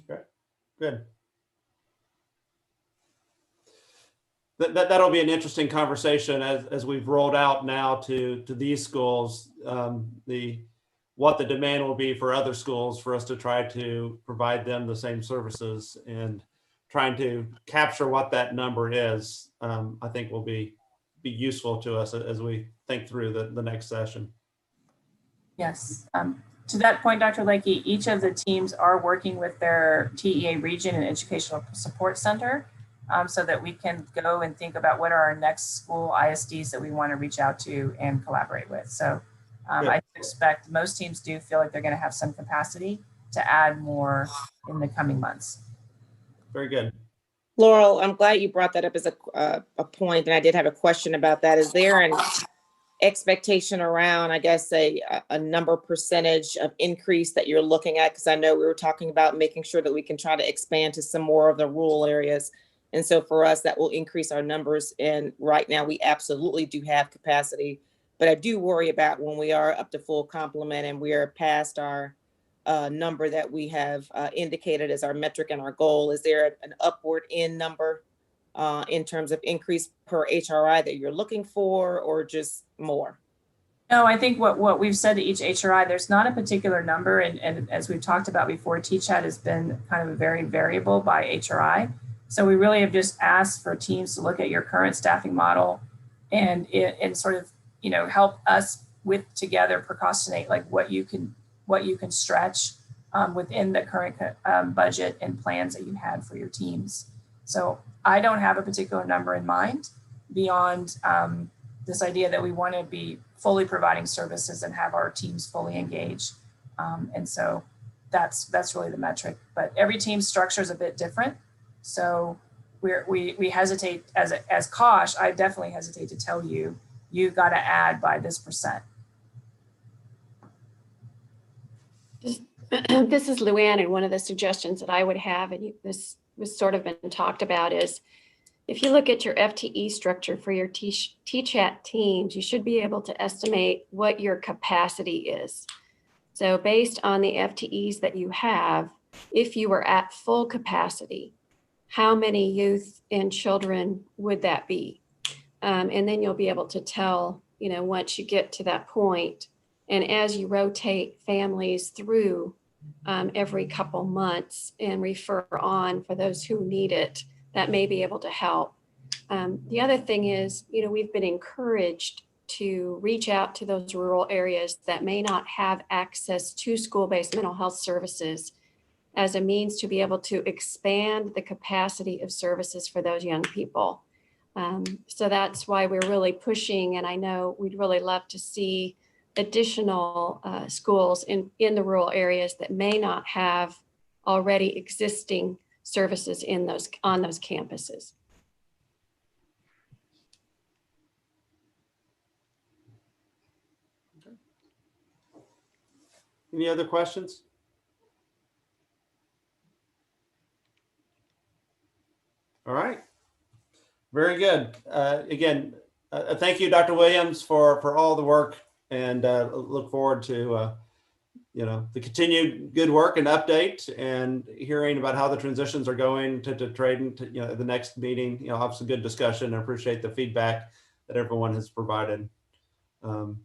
Okay, good. That'll be an interesting conversation as we've rolled out now to these schools, what the demand will be for other schools for us to try to provide them the same services, and trying to capture what that number is, I think will be useful to us as we think through the next session. Yes. To that point, Dr. Lakey, each of the teams are working with their TEA region and educational support center so that we can go and think about what are our next school ISDs that we want to reach out to and collaborate with. So I expect most teams do feel like they're going to have some capacity to add more in the coming months. Very good. Laurel, I'm glad you brought that up as a point, and I did have a question about that. Is there an expectation around, I guess, a number percentage of increase that you're looking at? Because I know we were talking about making sure that we can try to expand to some more of the rural areas. And so for us, that will increase our numbers. And right now, we absolutely do have capacity. But I do worry about when we are up to full complement and we are past our number that we have indicated as our metric and our goal. Is there an upward end number in terms of increase per HRI that you're looking for, or just more? No, I think what we've said to each HRI, there's not a particular number. And as we've talked about before, tchat has been kind of very variable by HRI. So we really have just asked for teams to look at your current staffing model and sort of, help us with together procrastinate like what you can stretch within the current budget and plans that you had for your teams. So I don't have a particular number in mind beyond this idea that we want to be fully providing services and have our teams fully engaged. And so that's really the metric, but every team structure is a bit different. So we hesitate as Kosh, I definitely hesitate to tell you, you got to add by this percent. This is Luann, and one of the suggestions that I would have, and this was sort of been talked about, is if you look at your FTE structure for your tchat teams, you should be able to estimate what your capacity is. So based on the FTEs that you have, if you were at full capacity, how many youth and children would that be? And then you'll be able to tell, once you get to that point, and as you rotate families through every couple months and refer on for those who need it, that may be able to help. The other thing is, we've been encouraged to reach out to those rural areas that may not have access to school-based mental health services as a means to be able to expand the capacity of services for those young people. So that's why we're really pushing, and I know we'd really love to see additional schools in the rural areas that may not have already existing services on those campuses. Any other questions? All right. Very good. Again, thank you, Dr. Williams, for all the work, and look forward to the continued good work and update, and hearing about how the transitions are going to trading. The next meeting, obviously good discussion. I appreciate the feedback that everyone has provided. But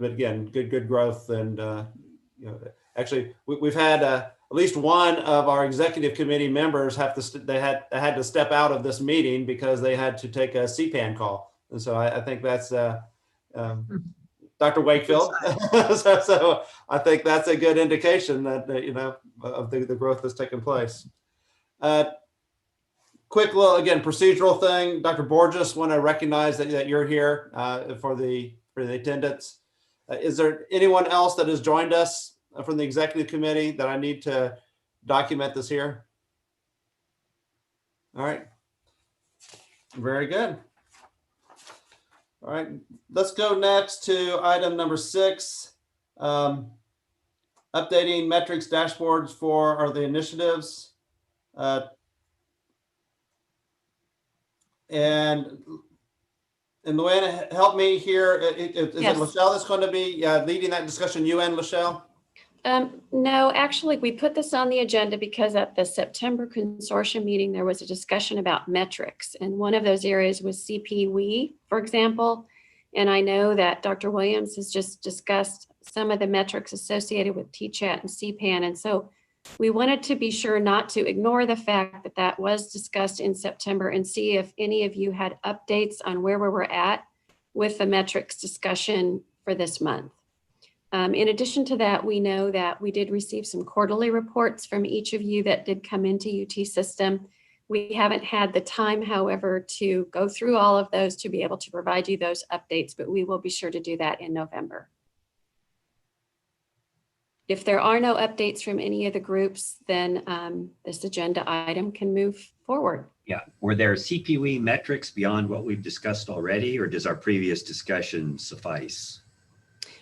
again, good growth, and actually we've had at least one of our executive committee members had to step out of this meeting because they had to take a CPAN call, and so I think that's Dr. Wakefield. so I think that's a good indication that of the growth that's taken place. Quick little, again, procedural thing. Dr. Borges, want to recognize that you're here for the attendance. Is there anyone else that has joined us from the executive committee that I need to document this here? All right. Very good. All right, let's go next to item number 6, updating metrics dashboards for the initiatives. And Luann, help me here. Is Yes. it Lachelle that's going to be leading that discussion? You and Lachelle? No, actually, we put this on the agenda because at the September consortium meeting, there was a discussion about metrics. And one of those areas was CPWE, for example. And I know that Dr. Williams has just discussed some of the metrics associated with tchat and CPAN. And so we wanted to be sure not to ignore the fact that that was discussed in September, and see if any of you had updates on where we were at with the metrics discussion for this month. In addition to that, we know that we did receive some quarterly reports from each of you that did come into UT system. We haven't had the time, however, to go through all of those to be able to provide you those updates, but we will be sure to do that in November. if there are no updates from any of the groups, then this agenda item can move forward. Yeah. Were there CPE metrics beyond what we've discussed already, or does our previous discussion suffice?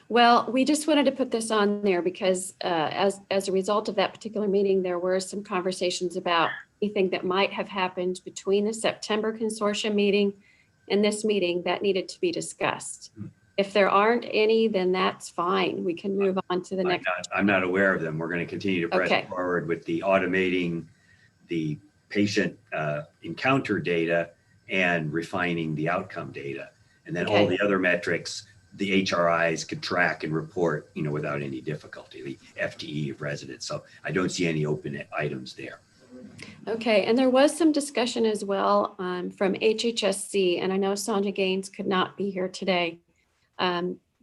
Well, we just wanted to put this on there because as a result of that particular meeting, there were some conversations about anything that might have happened between the September consortium meeting and this meeting that needed to be discussed. If there aren't any, then that's fine. We can move on to the next. I'm not aware of them. We're going to continue to press forward with the automating the patient encounter data and refining the outcome data. And then all the other metrics, the HRIs could track and report, without any difficulty, the FTE of residents. So I don't see any open items there. Okay, and there was some discussion as well from HHSC, and I know Sonja Gaines could not be here today,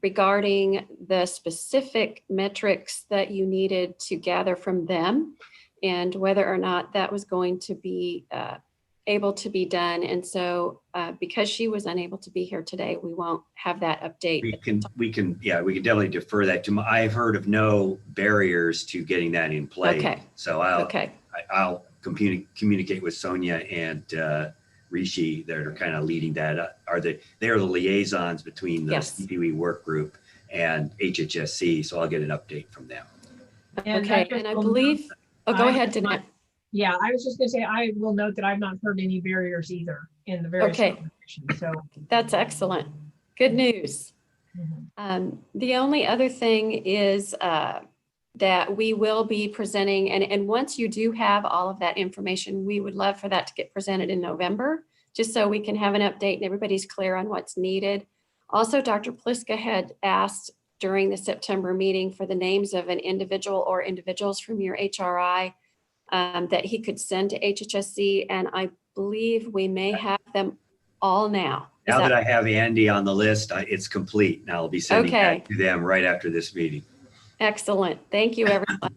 regarding the specific metrics that you needed to gather from them and whether or not that was going to be able to be done. And so because she was unable to be here today, we won't have that update. We can definitely defer that to I've heard of no barriers to getting that in place. Okay. So I'll communicate with Sonia and Rishi that are kind of leading that. They're the liaisons between the CPE work group and HHSC. So I'll get an update from them. And okay, and I believe, go ahead, Danette. Yeah, I was just going to say, I will note that I've not heard any barriers either in the various conversations. So that's excellent. Good news. The only other thing is that we will be presenting, and once you do have all of that information, we would love for that to get presented in November, just so we can have an update and everybody's clear on what's needed. Also, Dr. Pliska had asked during the September meeting for the names of an individual or individuals from your HRI that he could send to HHSC, and I believe we may have them all now. Now that I have Andy on the list, it's complete. Now I'll be sending that to them right after this meeting. Excellent. Thank you, everyone.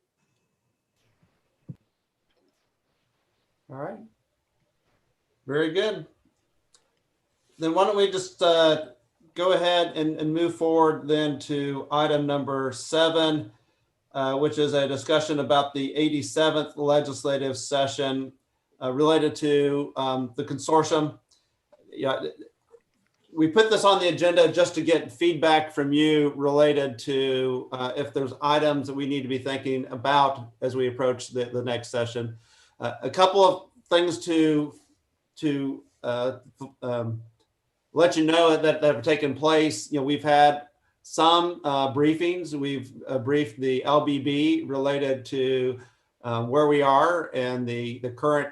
All right. Very good. Then why don't we just go ahead and move forward then to item number 7, which is a discussion about the 87th legislative session related to the consortium. We put this on the agenda just to get feedback from you related to if there's items that we need to be thinking about as we approach the next session. A couple of things to let you know that have taken place. We've had some briefings. We've briefed the LBB related to where we are and the current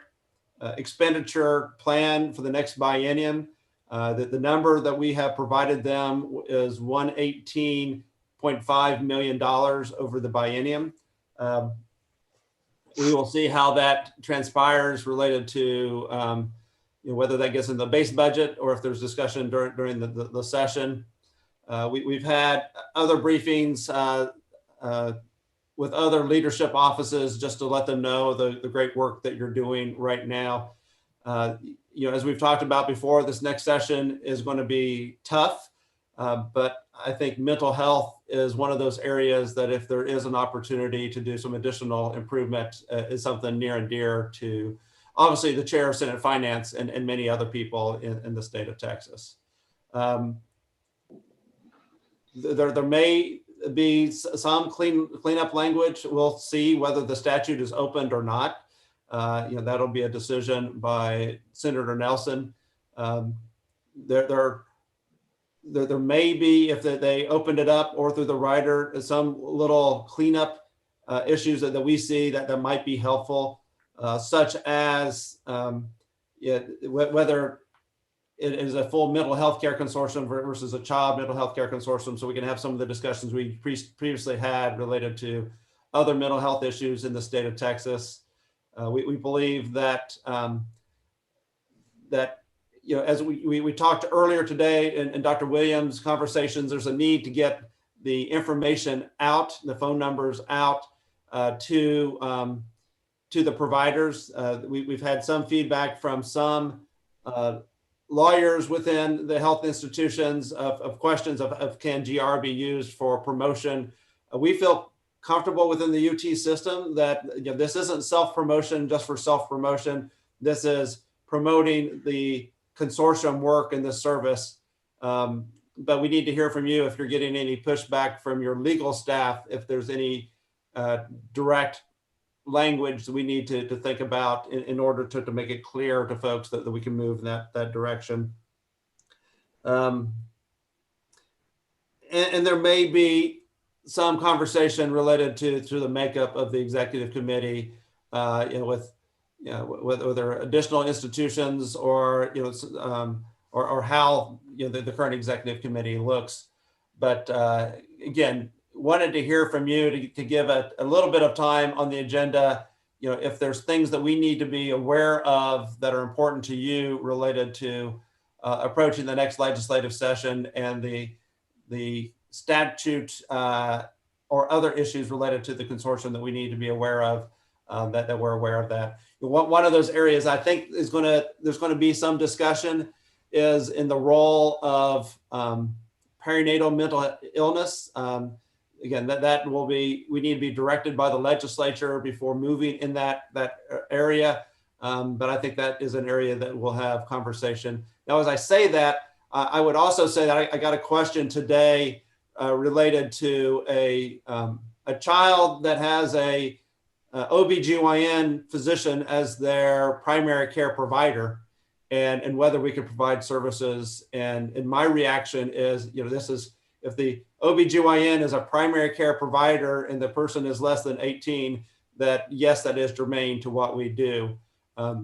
expenditure plan for the next biennium. The number that we have provided them is $118.5 million over the biennium. We will see how that transpires related to whether that gets in the base budget or if there's discussion during the session. We've had other briefings with other leadership offices just to let them know the great work that you're doing right now. As we've talked about before, this next session is going to be tough, but I think mental health is one of those areas that if there is an opportunity to do some additional improvement is something near and dear to obviously the chair of Senate Finance and many other people in the state of Texas. There may be some cleanup language. We'll see whether the statute is opened or not. That'll be a decision by Senator Nelson. There may be, if they opened it up or through the rider, some little cleanup issues that we see that might be helpful, such as whether it is a full mental health care consortium versus a child mental health care consortium, so we can have some of the discussions we previously had related to other mental health issues in the state of Texas. We believe that as we talked earlier today in Dr. Williams' conversations, there's a need to get the information out, the phone numbers out to the providers. We've had some feedback from some lawyers within the health institutions of questions of can GR be used for promotion. We feel comfortable within the UT system that this isn't self-promotion just for self-promotion. This is promoting the consortium work in this service. But we need to hear from you if you're getting any pushback from your legal staff, if there's any direct language that we need to think about in order to make it clear to folks that we can move in that direction. And there may be some conversation related to the makeup of the executive committee, whether additional institutions or or how the current executive committee looks. But again, wanted to hear from you to give a little bit of time on the agenda. If there's things that we need to be aware of that are important to you related to approaching the next legislative session and the statute or other issues related to the consortium that we need to be aware of, that we're aware of that. One of those areas I think there's going to be some discussion is in the role of perinatal mental illness. Again, that will be, we need to be directed by the legislature before moving in that area. But I think that is an area that we'll have conversation. Now, as I say that, I would also say that I got a question today related to a child that has a OBGYN physician as their primary care provider, and whether we could provide services. And my reaction is, this is, if the OBGYN is a primary care provider and the person is less than 18, that yes, that is germane to what we do.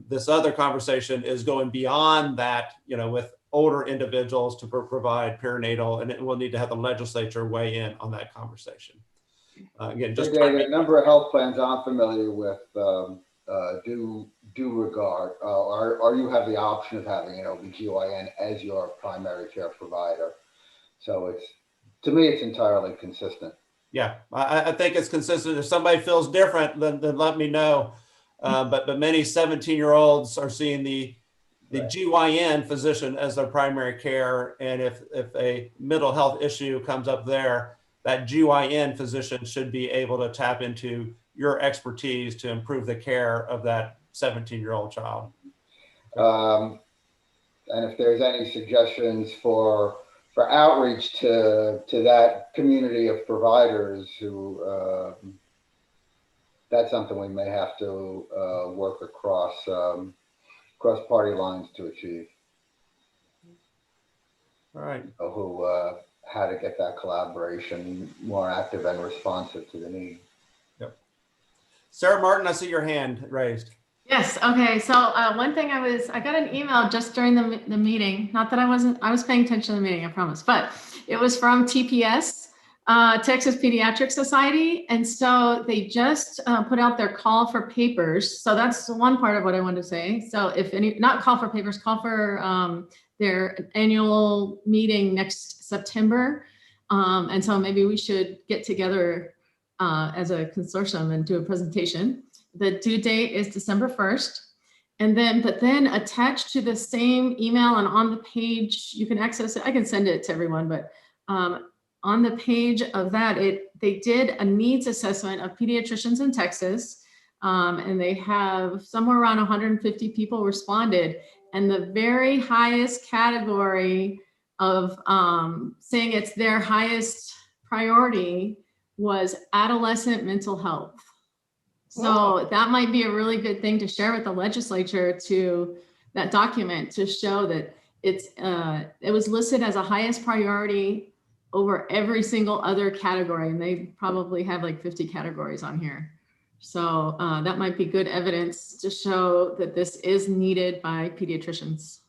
This other conversation is going beyond that, with older individuals to provide perinatal, and we'll need to have the legislature weigh in on that conversation. Again, just a number of health plans I'm familiar with do regard, or you have the option of having an OBGYN as your primary care provider. So to me, it's entirely consistent. Yeah, I think it's consistent. If somebody feels different, then let me know. But many 17-year-olds are seeing the GYN physician as their primary care. And if a mental health issue comes up there, that GYN physician should be able to tap into your expertise to improve the care of that 17-year-old child. And if there's any suggestions for outreach to that community of providers who, that's something we may have to work across party lines to achieve. All right. How to get that collaboration more active and responsive to the need. Yep. Sarah Martin, I see your hand raised. Yes. Okay. So one thing I got an email just during the meeting. Not that I was paying attention to the meeting, I promise, but it was from TPS, Texas Pediatric Society. And so they just put out their call for papers. So that's one part of what I wanted to say. So if not call for papers, call for their annual meeting next September. And so maybe we should get together as a consortium and do a presentation. The due date is December 1st. But then attached to the same email and on the page, you can access it. I can send it to everyone, but on the page of that, they did a needs assessment of pediatricians in Texas. And they have somewhere around 150 people responded. And the very highest category of saying it's their highest priority was adolescent mental health. So that might be a really good thing to share with the legislature, to that document, to show that it was listed as a highest priority over every single other category. And they probably have like 50 categories on here. So that might be good evidence to show that this is needed by pediatricians.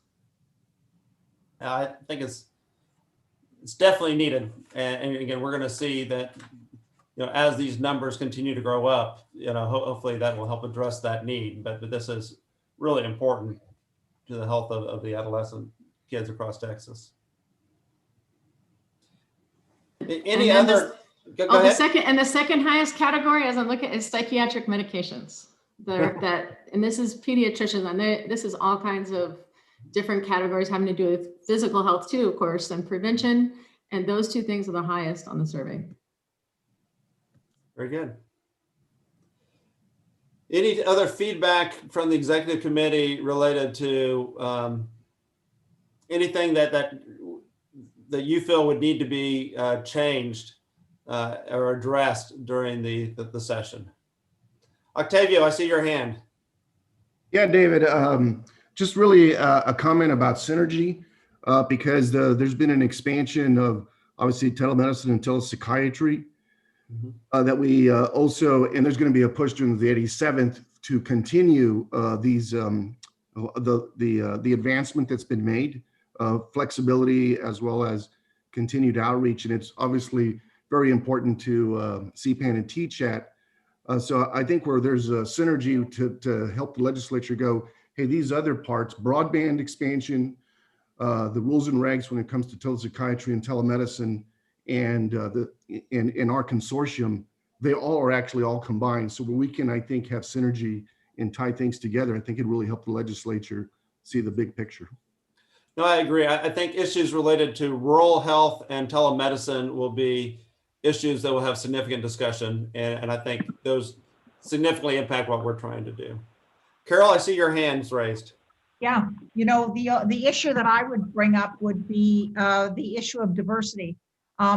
I think it's definitely needed. And again, we're going to see that, as these numbers continue to grow up, hopefully that will help address that need. But this is really important to the health of the adolescent kids across Texas. Any other? Go ahead. The second highest category, as I'm looking, is psychiatric medications. And this is pediatricians, and this is all kinds of different categories having to do with physical health too, of course, and prevention. And those two things are the highest on the survey. Very good. Any other feedback from the executive committee related to anything that you feel would need to be changed or addressed during the session? Octavio, I see your hand. Yeah, David, just really a comment about synergy, because there's been an expansion of obviously telemedicine and telepsychiatry. That we also, and there's going to be a push during the 87th to continue these the advancement that's been made, flexibility as well as continued outreach, and it's obviously very important to CPAN and tchat. So I think where there's a synergy to help the legislature go, hey, these other parts, broadband expansion, the rules and regs when it comes to telepsychiatry and telemedicine, and in our consortium, they all are actually all combined. So we can, I think, have synergy and tie things together. I think it really helped the legislature see the big picture. No, I agree. I think issues related to rural health and telemedicine will be issues that will have significant discussion. And I think those significantly impact what we're trying to do. Carol, I see your hands raised. Yeah, you know, the issue that I would bring up would be the issue of diversity. I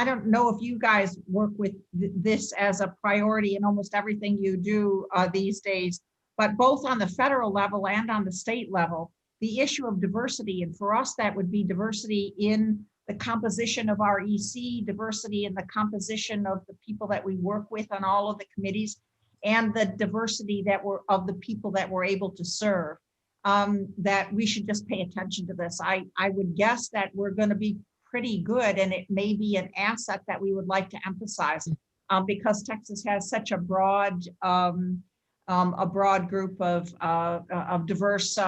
don't know if you guys work with this as a priority in almost everything you do these days, but both on the federal level and on the state level, the issue of diversity, and for us, that would be diversity in the composition of our EC, diversity in the composition of the people that we work with on all of the committees, and the diversity of the people that we're able to serve. That we should just pay attention to this. I would guess that we're going to be pretty good, and it may be an asset that we would like to emphasize because Texas has such a broad group of diverse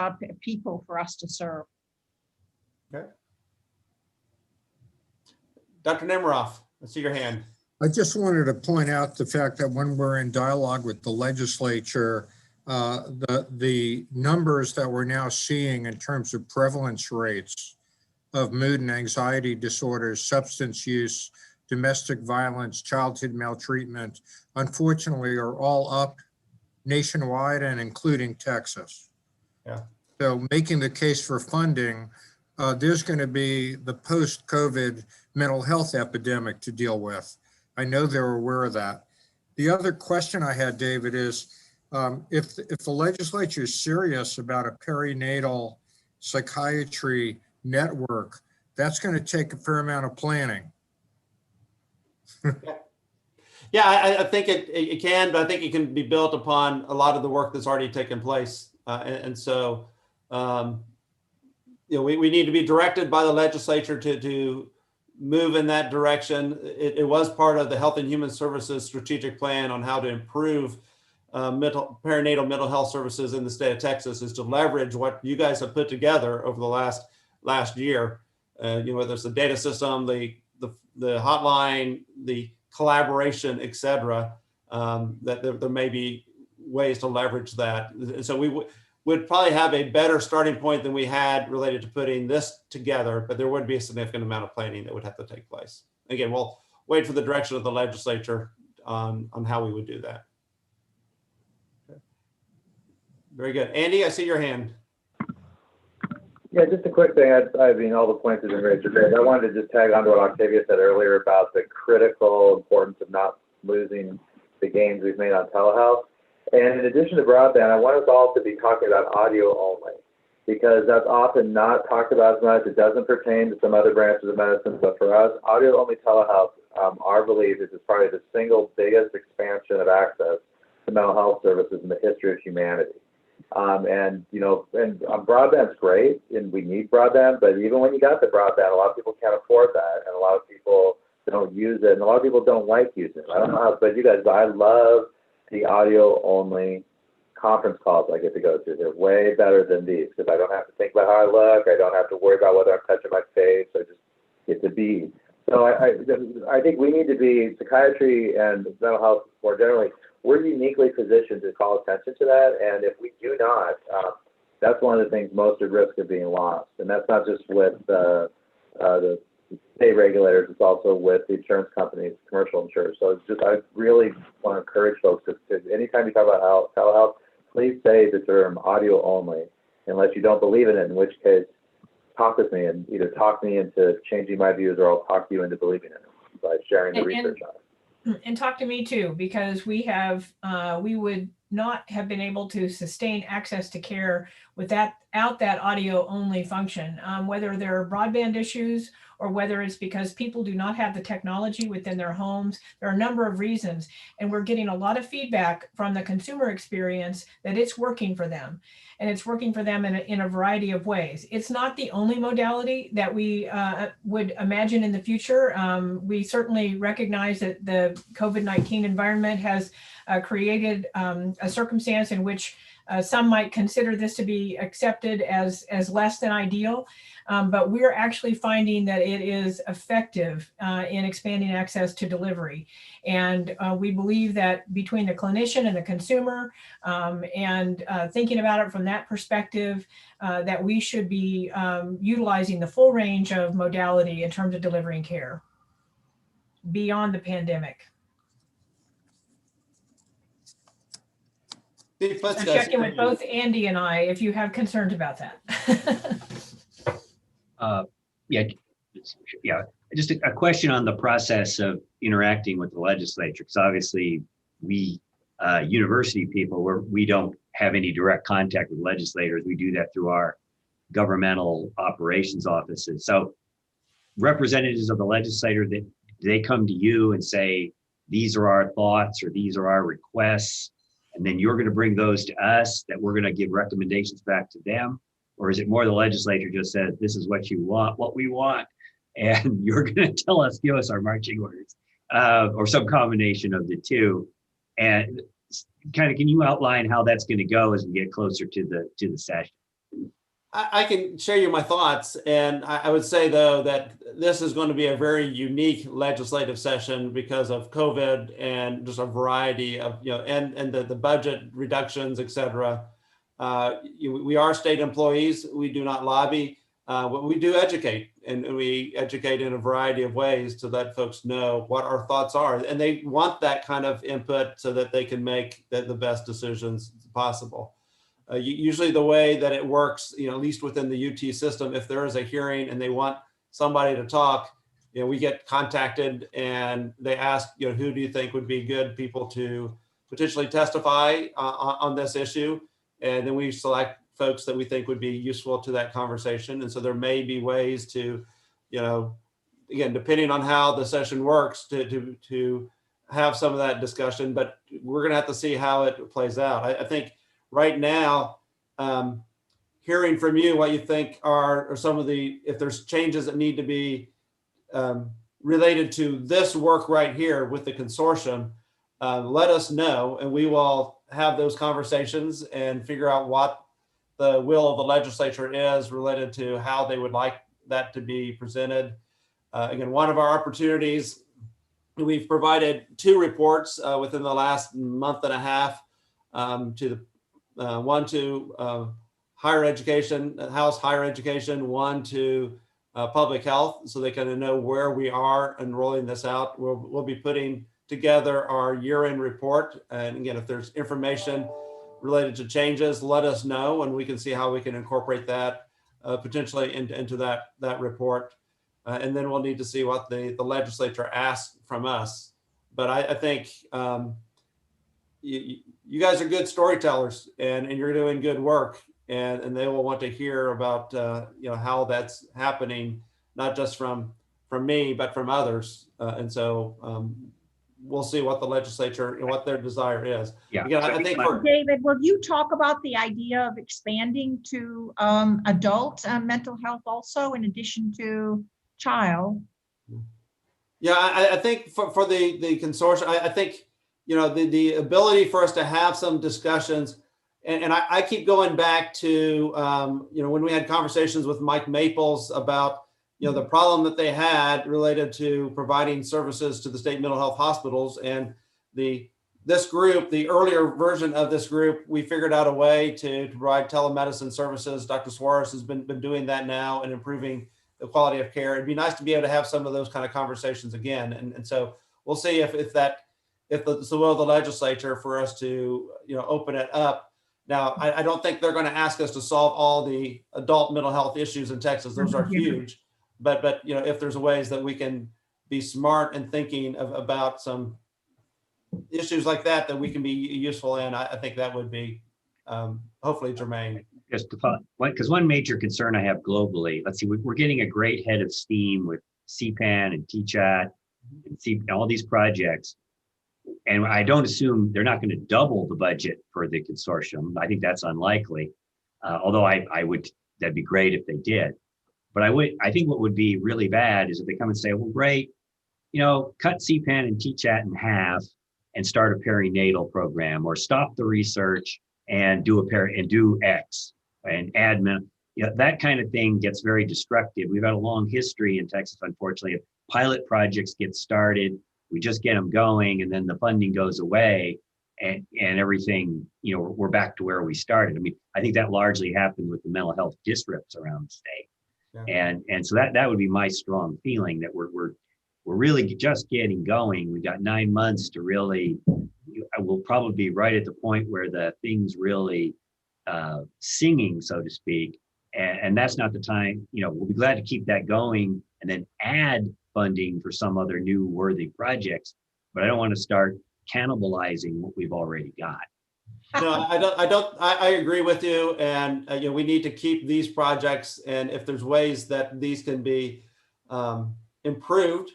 people for us to serve. Okay. Dr. Nemiroff, I see your hand. I just wanted to point out the fact that when we're in dialogue with the legislature, the numbers that we're now seeing in terms of prevalence rates of mood and anxiety disorders, substance use, domestic violence, childhood maltreatment, unfortunately are all up nationwide and including Texas. Yeah. So making the case for funding, there's going to be the post-COVID mental health epidemic to deal with. I know they're aware of that. The other question I had, David, is if the legislature is serious about a perinatal psychiatry network, that's going to take a fair amount of planning. Yeah, I think it can, but I think it can be built upon a lot of the work that's already taken place. So, you know, we need to be directed by the legislature to move in that direction. It was part of the Health and Human Services strategic plan on how to improve perinatal mental health services in the state of Texas, is to leverage what you guys have put together over the last year. You know, whether it's the data system, the hotline, the collaboration, et cetera, that there may be ways to leverage that. And so we would probably have a better starting point than we had related to putting this together, but there would be a significant amount of planning that would have to take place. Again, we'll wait for the direction of the legislature on how we would do that. Okay. Very good. Andy, I see your hand. Yeah, just a quick thing. I mean, all the points have been raised today. I wanted to just tag on to what Octavia said earlier about the critical importance of not losing the gains we've made on telehealth. And in addition to broadband, I want us all to be talking about audio only, because that's often not talked about as much. It doesn't pertain to some other branches of medicine, but for us, audio only telehealth, our belief is probably the single biggest expansion of access to mental health services in the history of humanity. And you know, and broadband's great, and we need broadband, but even when you got the broadband, a lot of people can't afford that, and a lot of people don't use it, and a lot of people don't like using it. I don't know how, but you guys, I love the audio only conference calls I get to go to. They're way better than these, because I don't have to think about how I look. I don't have to worry about whether I'm touching my face. I just get to be. So I think we need to be, psychiatry and mental health more generally, we're uniquely positioned to call attention to that. And if we do not, that's one of the things most at risk of being lost. And that's not just with the state regulators. It's also with the insurance companies, commercial insurers. So it's just, I really want to encourage folks to anytime you talk about telehealth, please say the term audio only, unless you don't believe in it, in which case talk with me and either talk me into changing my views or I'll talk you into believing in it by sharing the research on it. And talk to me too, because we would not have been able to sustain access to care without that audio only function, whether there are broadband issues or whether it's because people do not have the technology within their homes. There are a number of reasons, and we're getting a lot of feedback from the consumer experience that it's working for them, and it's working for them in a variety of ways. It's not the only modality that we would imagine in the future. We certainly recognize that the COVID-19 environment has created a circumstance in which some might consider this to be accepted as less than ideal, but we're actually finding that it is effective in expanding access to delivery. And we believe that between the clinician and the consumer and thinking about it from that perspective, that we should be utilizing the full range of modality in terms of delivering care beyond the pandemic. So check in with both Andy and I if you have concerns about that. Yeah, just a question on the process of interacting with the legislature, because obviously we university people, we don't have any direct contact with legislators. We do that through our governmental operations offices. So representatives of the legislator, they come to you and say, these are our thoughts or these are our requests, and then you're going to bring those to us, that we're going to give recommendations back to them? Or is it more the legislature just says, this is what you want, what we want, and you're going to tell us, give us our marching orders, or some combination of the two? And kind of, can you outline how that's going to go as we get closer to the session? I can share you my thoughts, and I would say though that this is going to be a very unique legislative session because of COVID and just a variety of, and the budget reductions, et cetera. We are state employees. We do not lobby, but we do educate, and we educate in a variety of ways to let folks know what our thoughts are. And they want that kind of input so that they can make the best decisions possible. Usually the way that it works, at least within the UT system, if there is a hearing and they want somebody to talk, we get contacted and they ask, who do you think would be good people to potentially testify on this issue? And then we select folks that we think would be useful to that conversation. And so there may be ways to, again, depending on how the session works, to have some of that discussion, but we're going to have to see how it plays out. I think right now, hearing from you what you think are some of if there's changes that need to be related to this work right here with the consortium, let us know, and we will have those conversations and figure out what the will of the legislature is related to how they would like that to be presented. Again, one of our opportunities, we've provided 2 reports within the last month and a half to one to higher education, House higher education, one to public health, so they kind of know where we are in rolling this out. We'll be putting together our year-end report. And again, if there's information related to changes, let us know, and we can see how we can incorporate that potentially into that report. And then we'll need to see what the legislature asks from us. But I think you guys are good storytellers, and you're doing good work, and they will want to hear about how that's happening, not just from me, but from others. And so we'll see what the legislature and what their desire is. Yeah. Again, I think David, will you talk about the idea of expanding to adult mental health also, in addition to child? Yeah, I think for the consortium, I think, the ability for us to have some discussions, and I keep going back to, when we had conversations with Mike Maples about, the problem that they had related to providing services to the state mental health hospitals. And this group, the earlier version of this group, we figured out a way to provide telemedicine services. Dr. Suarez has been doing that now and improving the quality of care. It'd be nice to be able to have some of those kind of conversations again. And so we'll see if it's the will of the legislature for us to, open it up. Now, I don't think they're going to ask us to solve all the adult mental health issues in Texas. Those are huge. But if there's ways that we can be smart and thinking about some issues like that we can be useful in, I think that would be hopefully germane. Just to follow, because one major concern I have globally, let's see, we're getting a great head of steam with CPAN and tchat and all these projects. And I don't assume they're not going to double the budget for the consortium. I think that's unlikely. Although that'd be great if they did. But I think what would be really bad is if they come and say, well, great, cut CPAN and tchat in half and start a perinatal program, or stop the research and do X and admin. That kind of thing gets very destructive. We've had a long history in Texas, unfortunately, of pilot projects get started. We just get them going, and then the funding goes away, and everything, we're back to where we started. I mean, I think that largely happened with the mental health districts around the state. Yeah. And so that would be my strong feeling, that we're really just getting going. We got 9 months to really, we'll probably be right at the point where the thing's really singing, so to speak. And that's not the time, we'll be glad to keep that going and then add funding for some other new worthy projects, but I don't want to start cannibalizing what we've already got. No, I agree with you. And we need to keep these projects. And if there's ways that these can be improved,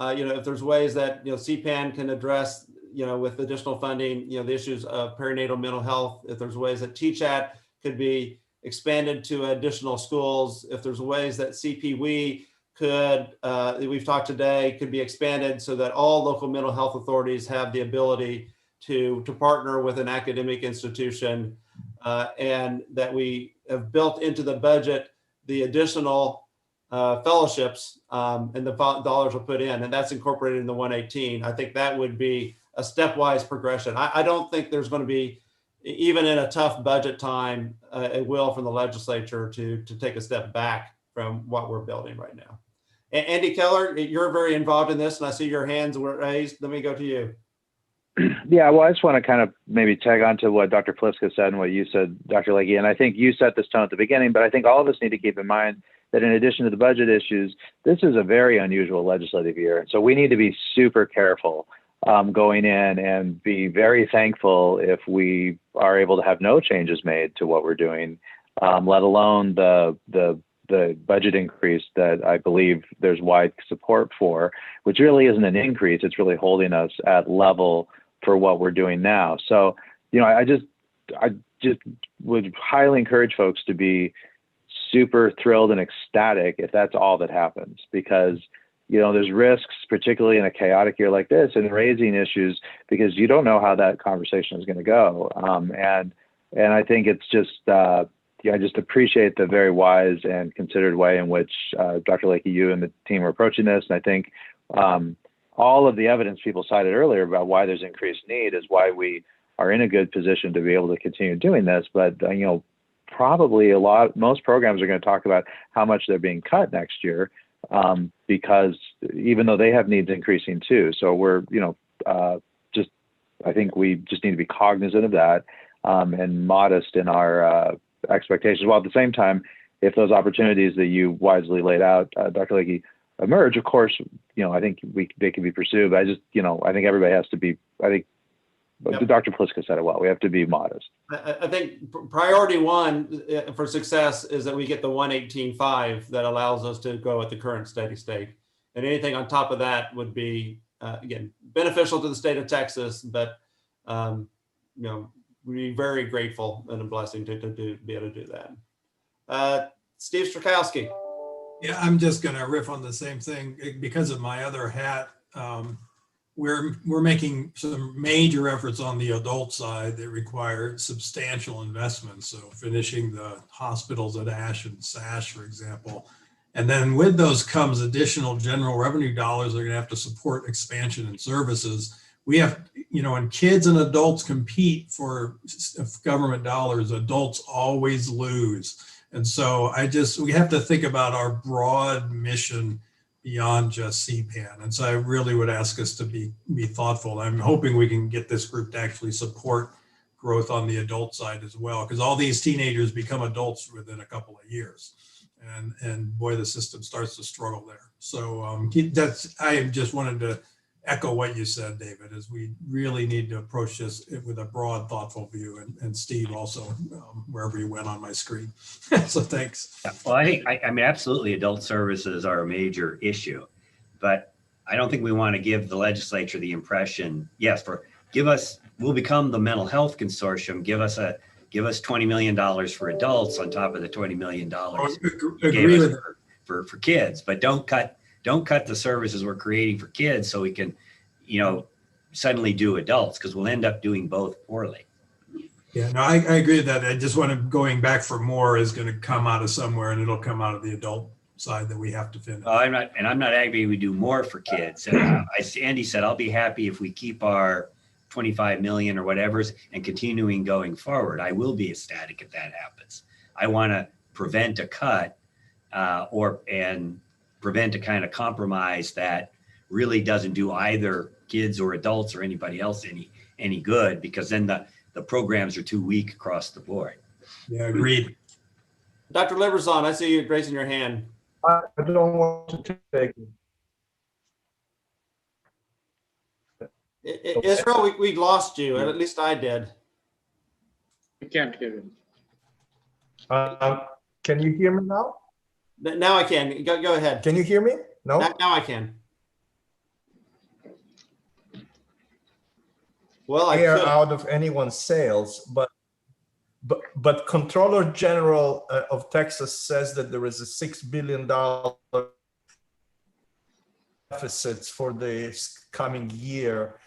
if there's ways that, CPAN can address, with additional funding, the issues of perinatal mental health, if there's ways that tchat could be expanded to additional schools, if there's ways that CPWE we've talked today, could be expanded so that all local mental health authorities have the ability to partner with an academic institution, and that we have built into the budget the additional fellowships and the dollars are put in, and that's incorporated in the 118. I think that would be a stepwise progression. I don't think there's going to be, even in a tough budget time, a will from the legislature to take a step back from what we're building right now. Andy Keller, you're very involved in this, and I see your hands were raised. Let me go to you. Yeah, well, I just want to kind of maybe tag on to what Dr. Pliska said and what you said, Dr. Legge. And I think you set this tone at the beginning, but I think all of us need to keep in mind that in addition to the budget issues, this is a very unusual legislative year. So we need to be super careful going in, and be very thankful if we are able to have no changes made to what we're doing, let alone the budget increase that I believe there's wide support for, which really isn't an increase. It's really holding us at level for what we're doing now. So, I just would highly encourage folks to be super thrilled and ecstatic if that's all that happens, because, there's risks, particularly in a chaotic year like this, in raising issues, because you don't know how that conversation is going to go. And I think it's just, I just appreciate the very wise and considered way in which Dr. Legge, you and the team are approaching this. And I think all of the evidence people cited earlier about why there's increased need is why we are in a good position to be able to continue doing this. But, probably most programs are going to talk about how much they're being cut next year, because even though they have needs increasing too. So we're, I think we just need to be cognizant of that and modest in our expectations, while at the same time, if those opportunities that you wisely laid out, Dr. Legge, emerge, of course, I think they can be pursued. But I think everybody has to be, Yep. Dr. Pliska said it well, we have to be modest. I think priority one for success is that we get the 118.5 that allows us to go at the current steady state. And anything on top of that would be, again, beneficial to the state of Texas, but, we'd be very grateful and a blessing to be able to do that. Steve Strakowski. Yeah, I'm just going to riff on the same thing because of my other hat. We're making some major efforts on the adult side that require substantial investments. So finishing the hospitals at Ash and Sash, for example. And then with those comes additional general revenue dollars that are going to have to support expansion and services. We have, when kids and adults compete for government dollars, adults always lose. And so we have to think about our broad mission beyond just CPAN. And so I really would ask us to be thoughtful. I'm hoping we can get this group to actually support growth on the adult side as well, because all these teenagers become adults within a couple of years. And boy, the system starts to struggle there. So I just wanted to echo what you said, David, is we really need to approach this with a broad, thoughtful view, and Steve also, wherever you went on my screen. So thanks. Yeah, well, I mean, absolutely, adult services are a major issue, but I don't think we want to give the legislature the impression, yes, we'll become the mental health consortium, give us $20 million for adults on top of the $20 million for kids, but don't cut the services we're creating for kids so we can, suddenly do adults, because we'll end up doing both poorly. Yeah, no, I agree with that. I just want to, going back for more is going to come out of somewhere, and it'll come out of the adult side that we have to finish. I'm not advocating we do more for kids. As Andy said, I'll be happy if we keep our 25 million or whatever's and continuing going forward. I will be ecstatic if that happens. I want to prevent a cut and prevent a kind of compromise that really doesn't do either kids or adults or anybody else any good, because then the programs are too weak across the board. Yeah, agreed. Dr. Liberzon, I see you raising your hand. I don't want to take it. Israel, we lost you, at least I did. We can't hear him. Can you hear me now? Now I can. Go ahead. Can you hear me? No? Now I can. Well, I could. Out of anyone's sales, but Comptroller General of Texas says that there is a $6 billion deficits for the coming year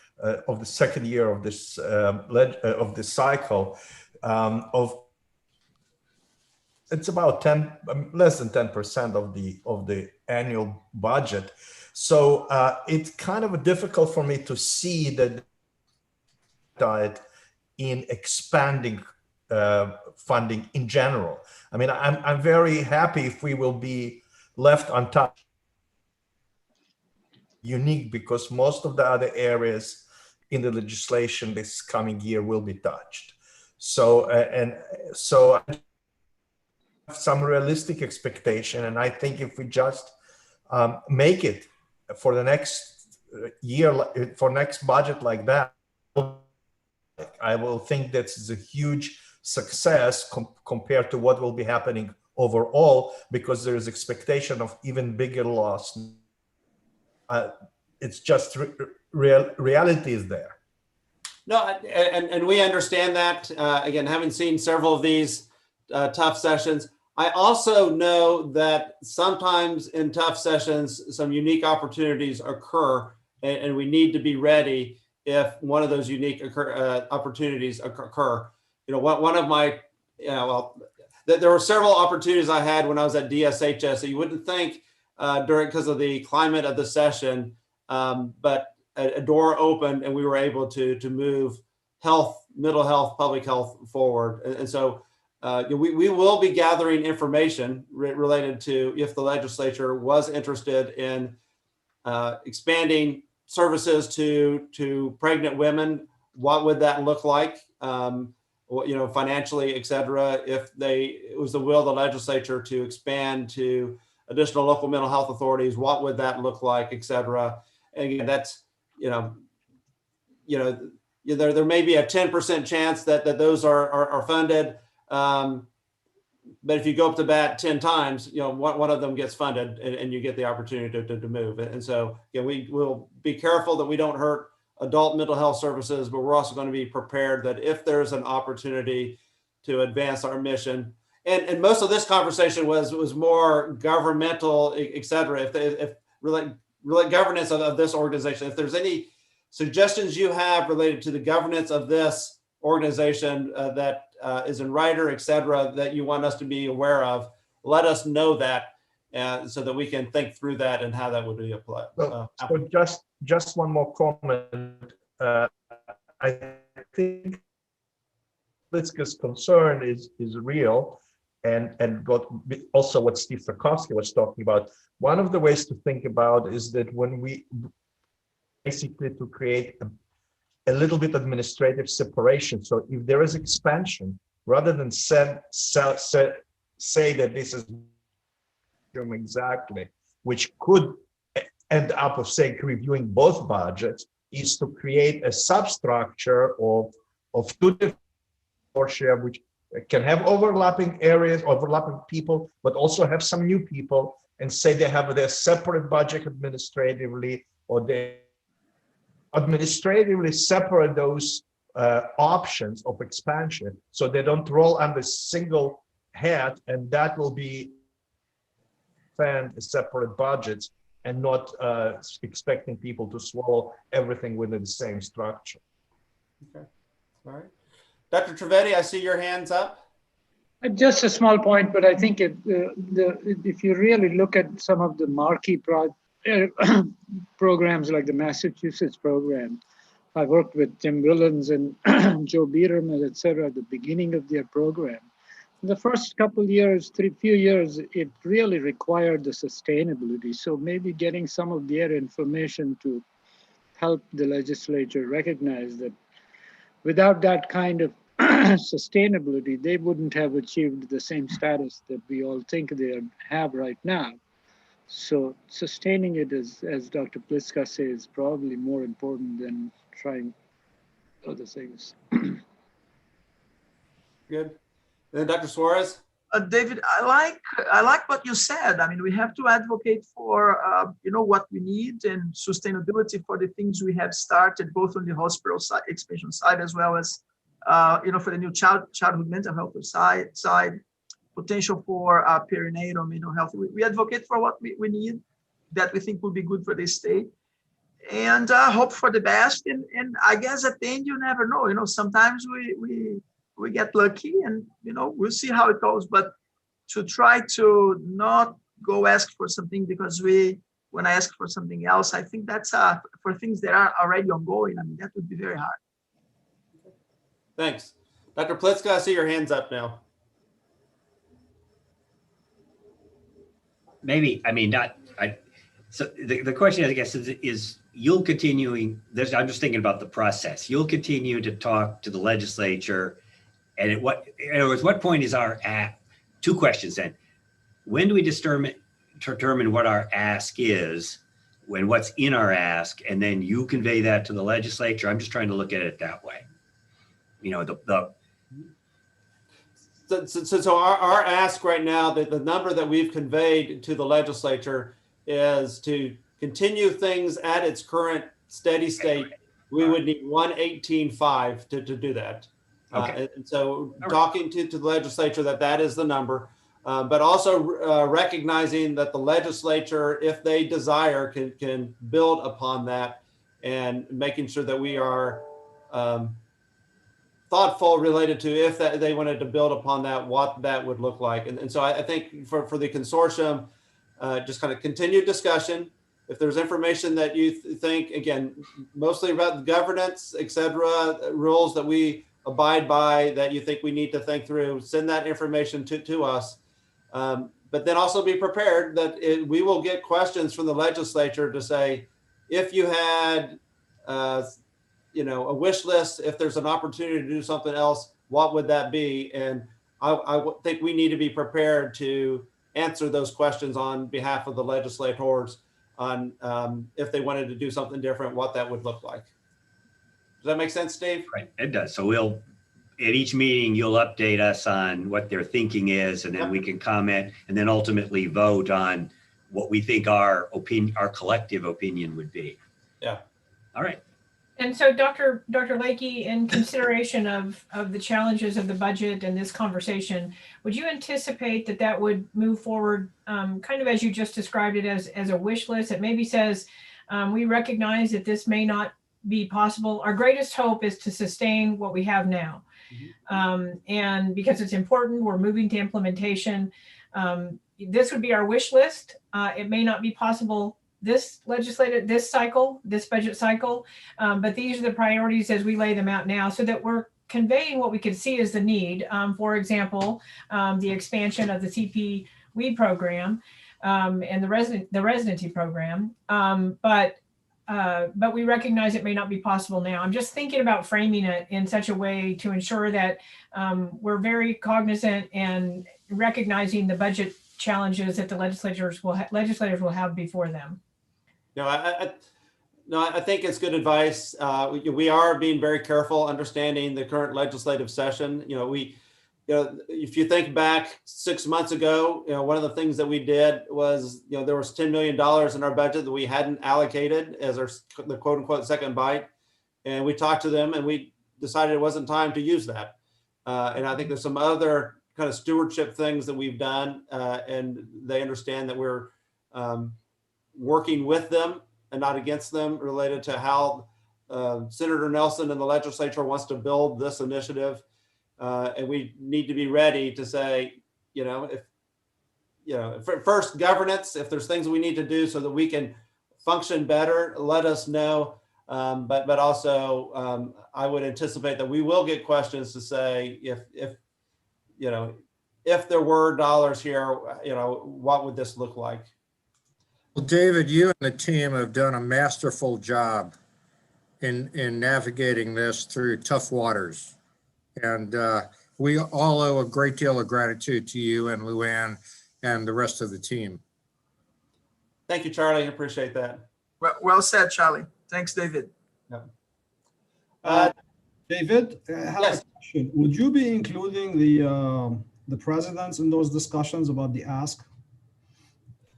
of the second year of this cycle. It's about less than 10% of the annual budget. So it's kind of difficult for me to see that in expanding funding in general. I mean, I'm very happy if we will be left untouched. Unique, because most of the other areas in the legislation this coming year will be touched. So so I have some realistic expectation, and I think if we just make it for the next year, for next budget like that, I will think that's a huge success compared to what will be happening overall, because there is expectation of even bigger loss. It's just reality is there. No, and we understand that. Again, having seen several of these tough sessions, I also know that sometimes in tough sessions, some unique opportunities occur, and we need to be ready if one of those unique opportunities occur. One of my, there were several opportunities I had when I was at DSHS. So you wouldn't think because of the climate of the session, but a door opened and we were able to move health, mental health, public health forward. And so we will be gathering information related to if the legislature was interested in expanding services to pregnant women. What would that look like? Financially, et cetera. If it was the will of the legislature to expand to additional local mental health authorities, what would that look like, et cetera? And again, that's, there may be a 10% chance that those are funded. But if you go up to bat 10 times, one of them gets funded and you get the opportunity to move. And so we will be careful that we don't hurt adult mental health services, but we're also going to be prepared that if there's an opportunity to advance our mission, and most of this conversation was more governmental, et cetera. If really governance of this organization, if there's any suggestions you have related to the governance of this organization that is in writer, et cetera, that you want us to be aware of, let us know that so that we can think through that and how that would be applied. So just one more comment. I think Pliska's concern is real. and what Steve Tarkovsky was talking about. One of the ways to think about is that when we basically to create a little bit administrative separation. So if there is expansion, rather than say that this is exactly, which could end up of saying reviewing both budgets, is to create a substructure of two different consortia, which can have overlapping areas, overlapping people, but also have some new people, and say they have their separate budget administratively, or they administratively separate those options of expansion so they don't roll under single head, and that will be separate budgets and not expecting people to swallow everything within the same structure. Okay, all right. Dr. Trivedi, I see your hands up. Just a small point, but I think if you really look at some of the marquee programs like the Massachusetts program, I worked with Tim Willens and Joe Biederman, et cetera, at the beginning of their program. The first couple years, few years, it really required the sustainability. So maybe getting some of their information to help the legislature recognize that without that kind of sustainability, they wouldn't have achieved the same status that we all think they have right now. So sustaining it, as Dr. Pliska says, is probably more important than trying other things. Good. And then Dr. Suarez? David, I like what you said. I mean, we have to advocate for what we need and sustainability for the things we have started, both on the hospital side, expansion side, as well as for the new childhood mental health side, potential for perinatal mental health. We advocate for what we need that we think will be good for the state, and hope for the best. And I guess at the end, you never know. Sometimes we get lucky, and we'll see how it goes. But to try to not go ask for something because when I ask for something else, I think that's for things that are already ongoing. I mean, that would be very hard. Thanks. Dr. Pliska, I see your hands up now. Maybe, I mean, so the question, I guess, is you'll continuing, I'm just thinking about the process. You'll continue to talk to the legislature, and in other words, what point is two questions then. When do we determine what our ask is, what's in our ask, and then you convey that to the legislature? I'm just trying to look at it that way. So our ask right now, the number that we've conveyed to the legislature is to continue things at its current steady state. We would need 118.5 to do that. Okay. And so talking to the legislature that is the number, but also recognizing that the legislature, if they desire, can build upon that, and making sure that we are thoughtful related to if they wanted to build upon that, what that would look like. And so I think for the consortium, just kind of continued discussion. If there's information that you think, again, mostly about the governance, et cetera, rules that we abide by, that you think we need to think through, send that information to us. But then also be prepared that we will get questions from the legislature to say, if you had a wish list, if there's an opportunity to do something else, what would that be? And I think we need to be prepared to answer those questions on behalf of the legislators on if they wanted to do something different, what that would look like. Does that make sense, Steve? Right, it does. So at each meeting, you'll update us on what their thinking is, and then we can comment, and then ultimately vote on what we think our collective opinion would be. Yeah. All right. And so Dr. Lakey, in consideration of the challenges of the budget and this conversation, would you anticipate that would move forward kind of as you just described it as a wish list that maybe says, we recognize that this may not be possible. Our greatest hope is to sustain what we have now. And because it's important, we're moving to implementation. This would be our wish list. It may not be possible this budget cycle, but these are the priorities as we lay them out now, so that we're conveying what we could see as the need. For example, the expansion of the CPWE program and the residency program. But we recognize it may not be possible now. I'm just thinking about framing it in such a way to ensure that we're very cognizant and recognizing the budget challenges that the legislators will have before them. No, I think it's good advice. We are being very careful, understanding the current legislative session. If you think back 6 months ago, one of the things that we did was, there was $10 million in our budget that we hadn't allocated as the quote unquote second bite. And we talked to them and we decided it wasn't time to use that. And I think there's some other kind of stewardship things that we've done, and they understand that we're working with them and not against them, related to how Senator Nelson and the legislature wants to build this initiative. And we need to be ready to say, first governance, if there's things we need to do so that we can function better, let us know. But also, I would anticipate that we will get questions to say, if there were dollars here, what would this look like? Well, David, you and the team have done a masterful job in navigating this through tough waters. And we all owe a great deal of gratitude to you and Luann and the rest of the team. Thank you, Charlie. I appreciate that. Well said, Charlie. Thanks, David. Yeah. David, I have a question. Would you be including the presidents in those discussions about the ask?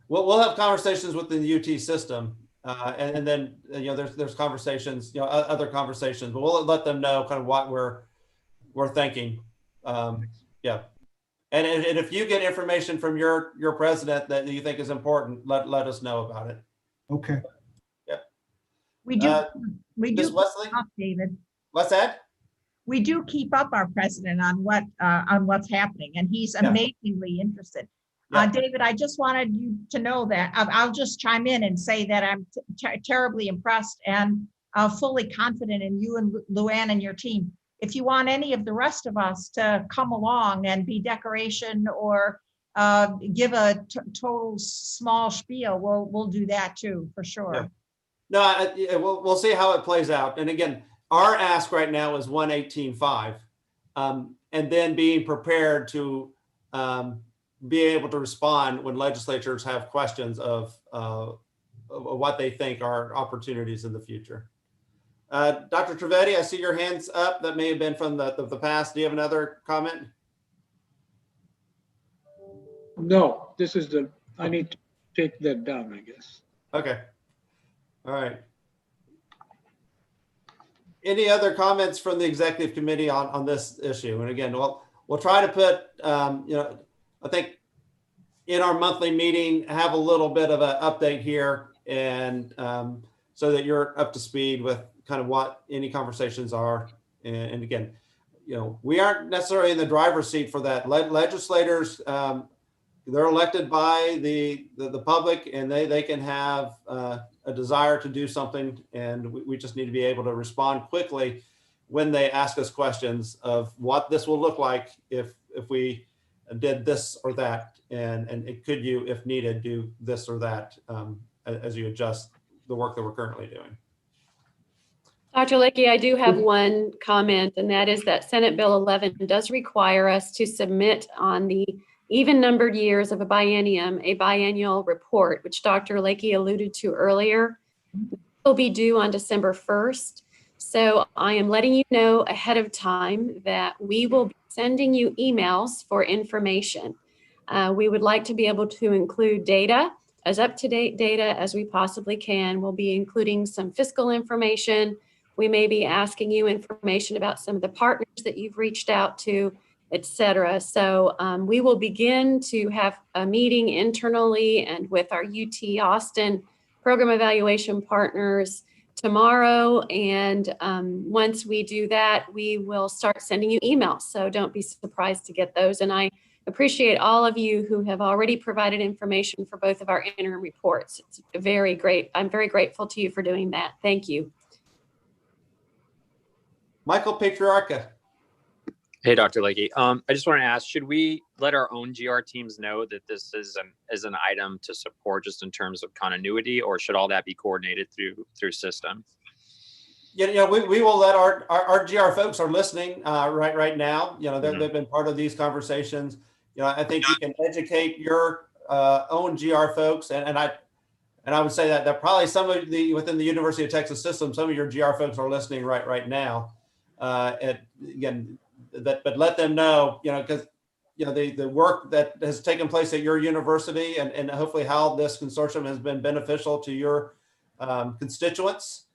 Well, we'll have conversations within the UT system, and then there's conversations, other conversations, but we'll let them know kind of what we're thinking. Yeah, and if you get information from your president that you think is important, let us know about it. Okay. Yeah. We do Wesley? up, David. What's that? We do keep up our president on what's happening, and he's amazingly interested. David, I just wanted you to know that I'll just chime in and say that I'm terribly impressed and fully confident in you and Luann and your team. If you want any of the rest of us to come along and be decoration or give a total small spiel, we'll do that too, for sure. Yeah. No, we'll see how it plays out. And again, our ask right now is 118.5, and then being prepared to be able to respond when legislatures have questions of what they think are opportunities in the future. Dr. Trivedi, I see your hands up. That may have been from the past. Do you have another comment? No, this is I need to take that down, I guess. Okay. All right. Any other comments from the executive committee on this issue? And again, we'll try to put, I think in our monthly meeting, have a little bit of an update here, and so that you're up to speed with kind of what any conversations are. And again, we aren't necessarily in the driver's seat for that. Legislators, they're elected by the public, and they can have a desire to do something, and we just need to be able to respond quickly when they ask us questions of what this will look like if we did this or that, and could you, if needed, do this or that as you adjust the work that we're currently doing. Dr. Leckie, I do have one comment, and that is that Senate Bill 11 does require us to submit on the even numbered years of a biennium, a biennial report, which Dr. Leckie alluded to earlier, will be due on December 1st. So I am letting you know ahead of time that we will be sending you emails for information. We would like to be able to include data, as up-to-date data as we possibly can. We'll be including some fiscal information. We may be asking you information about some of the partners that you've reached out to, et cetera. So we will begin to have a meeting internally and with our UT Austin program evaluation partners tomorrow. And once we do that, we will start sending you emails. So don't be surprised to get those. And I appreciate all of you who have already provided information for both of our interim reports. It's very great. I'm very grateful to you for doing that. Thank you. Michael Patriarca. Hey, Dr. Lakey. I just want to ask, should we let our own GR teams know that this is an item to support just in terms of continuity, or should all that be coordinated through system? Yeah, we will let our GR folks are listening right now. You know, they've been part of these conversations. You know, I think you can educate your own GR folks, and I would say that probably some of within the University of Texas system, some of your GR folks are listening right now. And again, but let them know, you know, because you know the work that has taken place at your university and hopefully how this consortium has been beneficial to your constituents.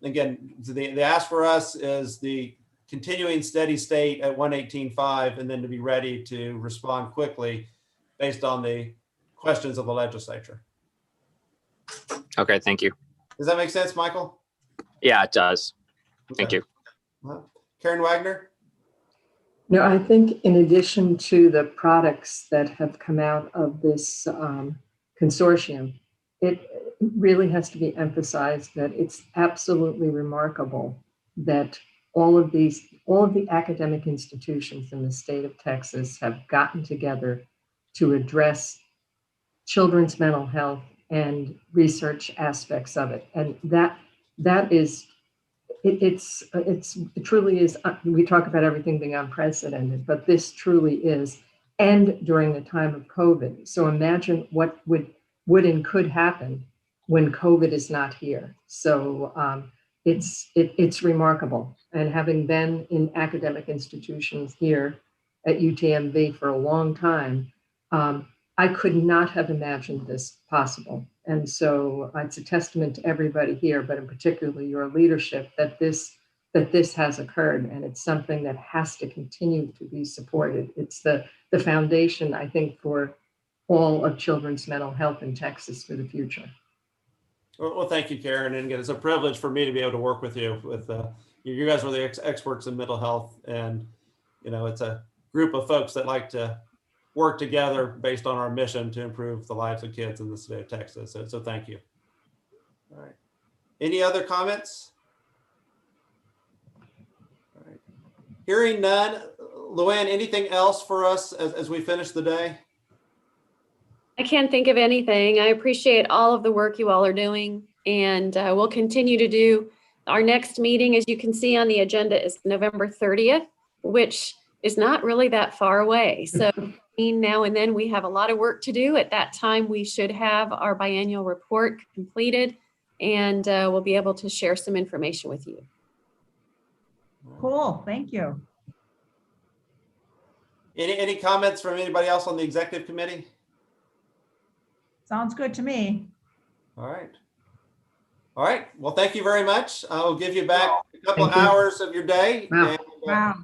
Again, the ask for us is the continuing steady state at 118.5, and then to be ready to respond quickly based on the questions of the legislature. Okay, thank you. Does that make sense, Michael? Yeah, it does. Thank you. Karen Wagner? No, I think in addition to the products that have come out of this consortium, it really has to be emphasized that it's absolutely remarkable that all of the academic institutions in the state of Texas have gotten together to address children's mental health and research aspects of it. And that is, it truly is, we talk about everything being unprecedented, but this truly is, and during the time of COVID. So imagine what would and could happen when COVID is not here. So it's remarkable. And having been in academic institutions here at UTMB for a long time, I could not have imagined this possible. And so it's a testament to everybody here, but in particular your leadership, that this has occurred, and it's something that has to continue to be supported. It's the foundation, I think, for all of children's mental health in Texas for the future. Well, thank you, Karen. And again, it's a privilege for me to be able to work with you. You guys are the experts in mental health, and you know, it's a group of folks that like to work together based on our mission to improve the lives of kids in the state of Texas. So thank you. All right. Any other comments? All right. Hearing none, Luann, anything else for us as we finish the day? I can't think of anything. I appreciate all of the work you all are doing, and we'll continue to do. Our next meeting, as you can see on the agenda, is November 30th, which is not really that far away. So between now and then, we have a lot of work to do. At that time, we should have our biannual report completed, and we'll be able to share some information with you. Cool, thank you. Any comments from anybody else on the executive committee? Sounds good to me. All right. All right. Well, thank you very much. I'll give you back a couple hours of your day. Wow. And,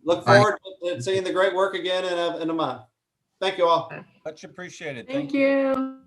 look forward to seeing the great work again in a month. Thank you all. Much appreciated. Thank you.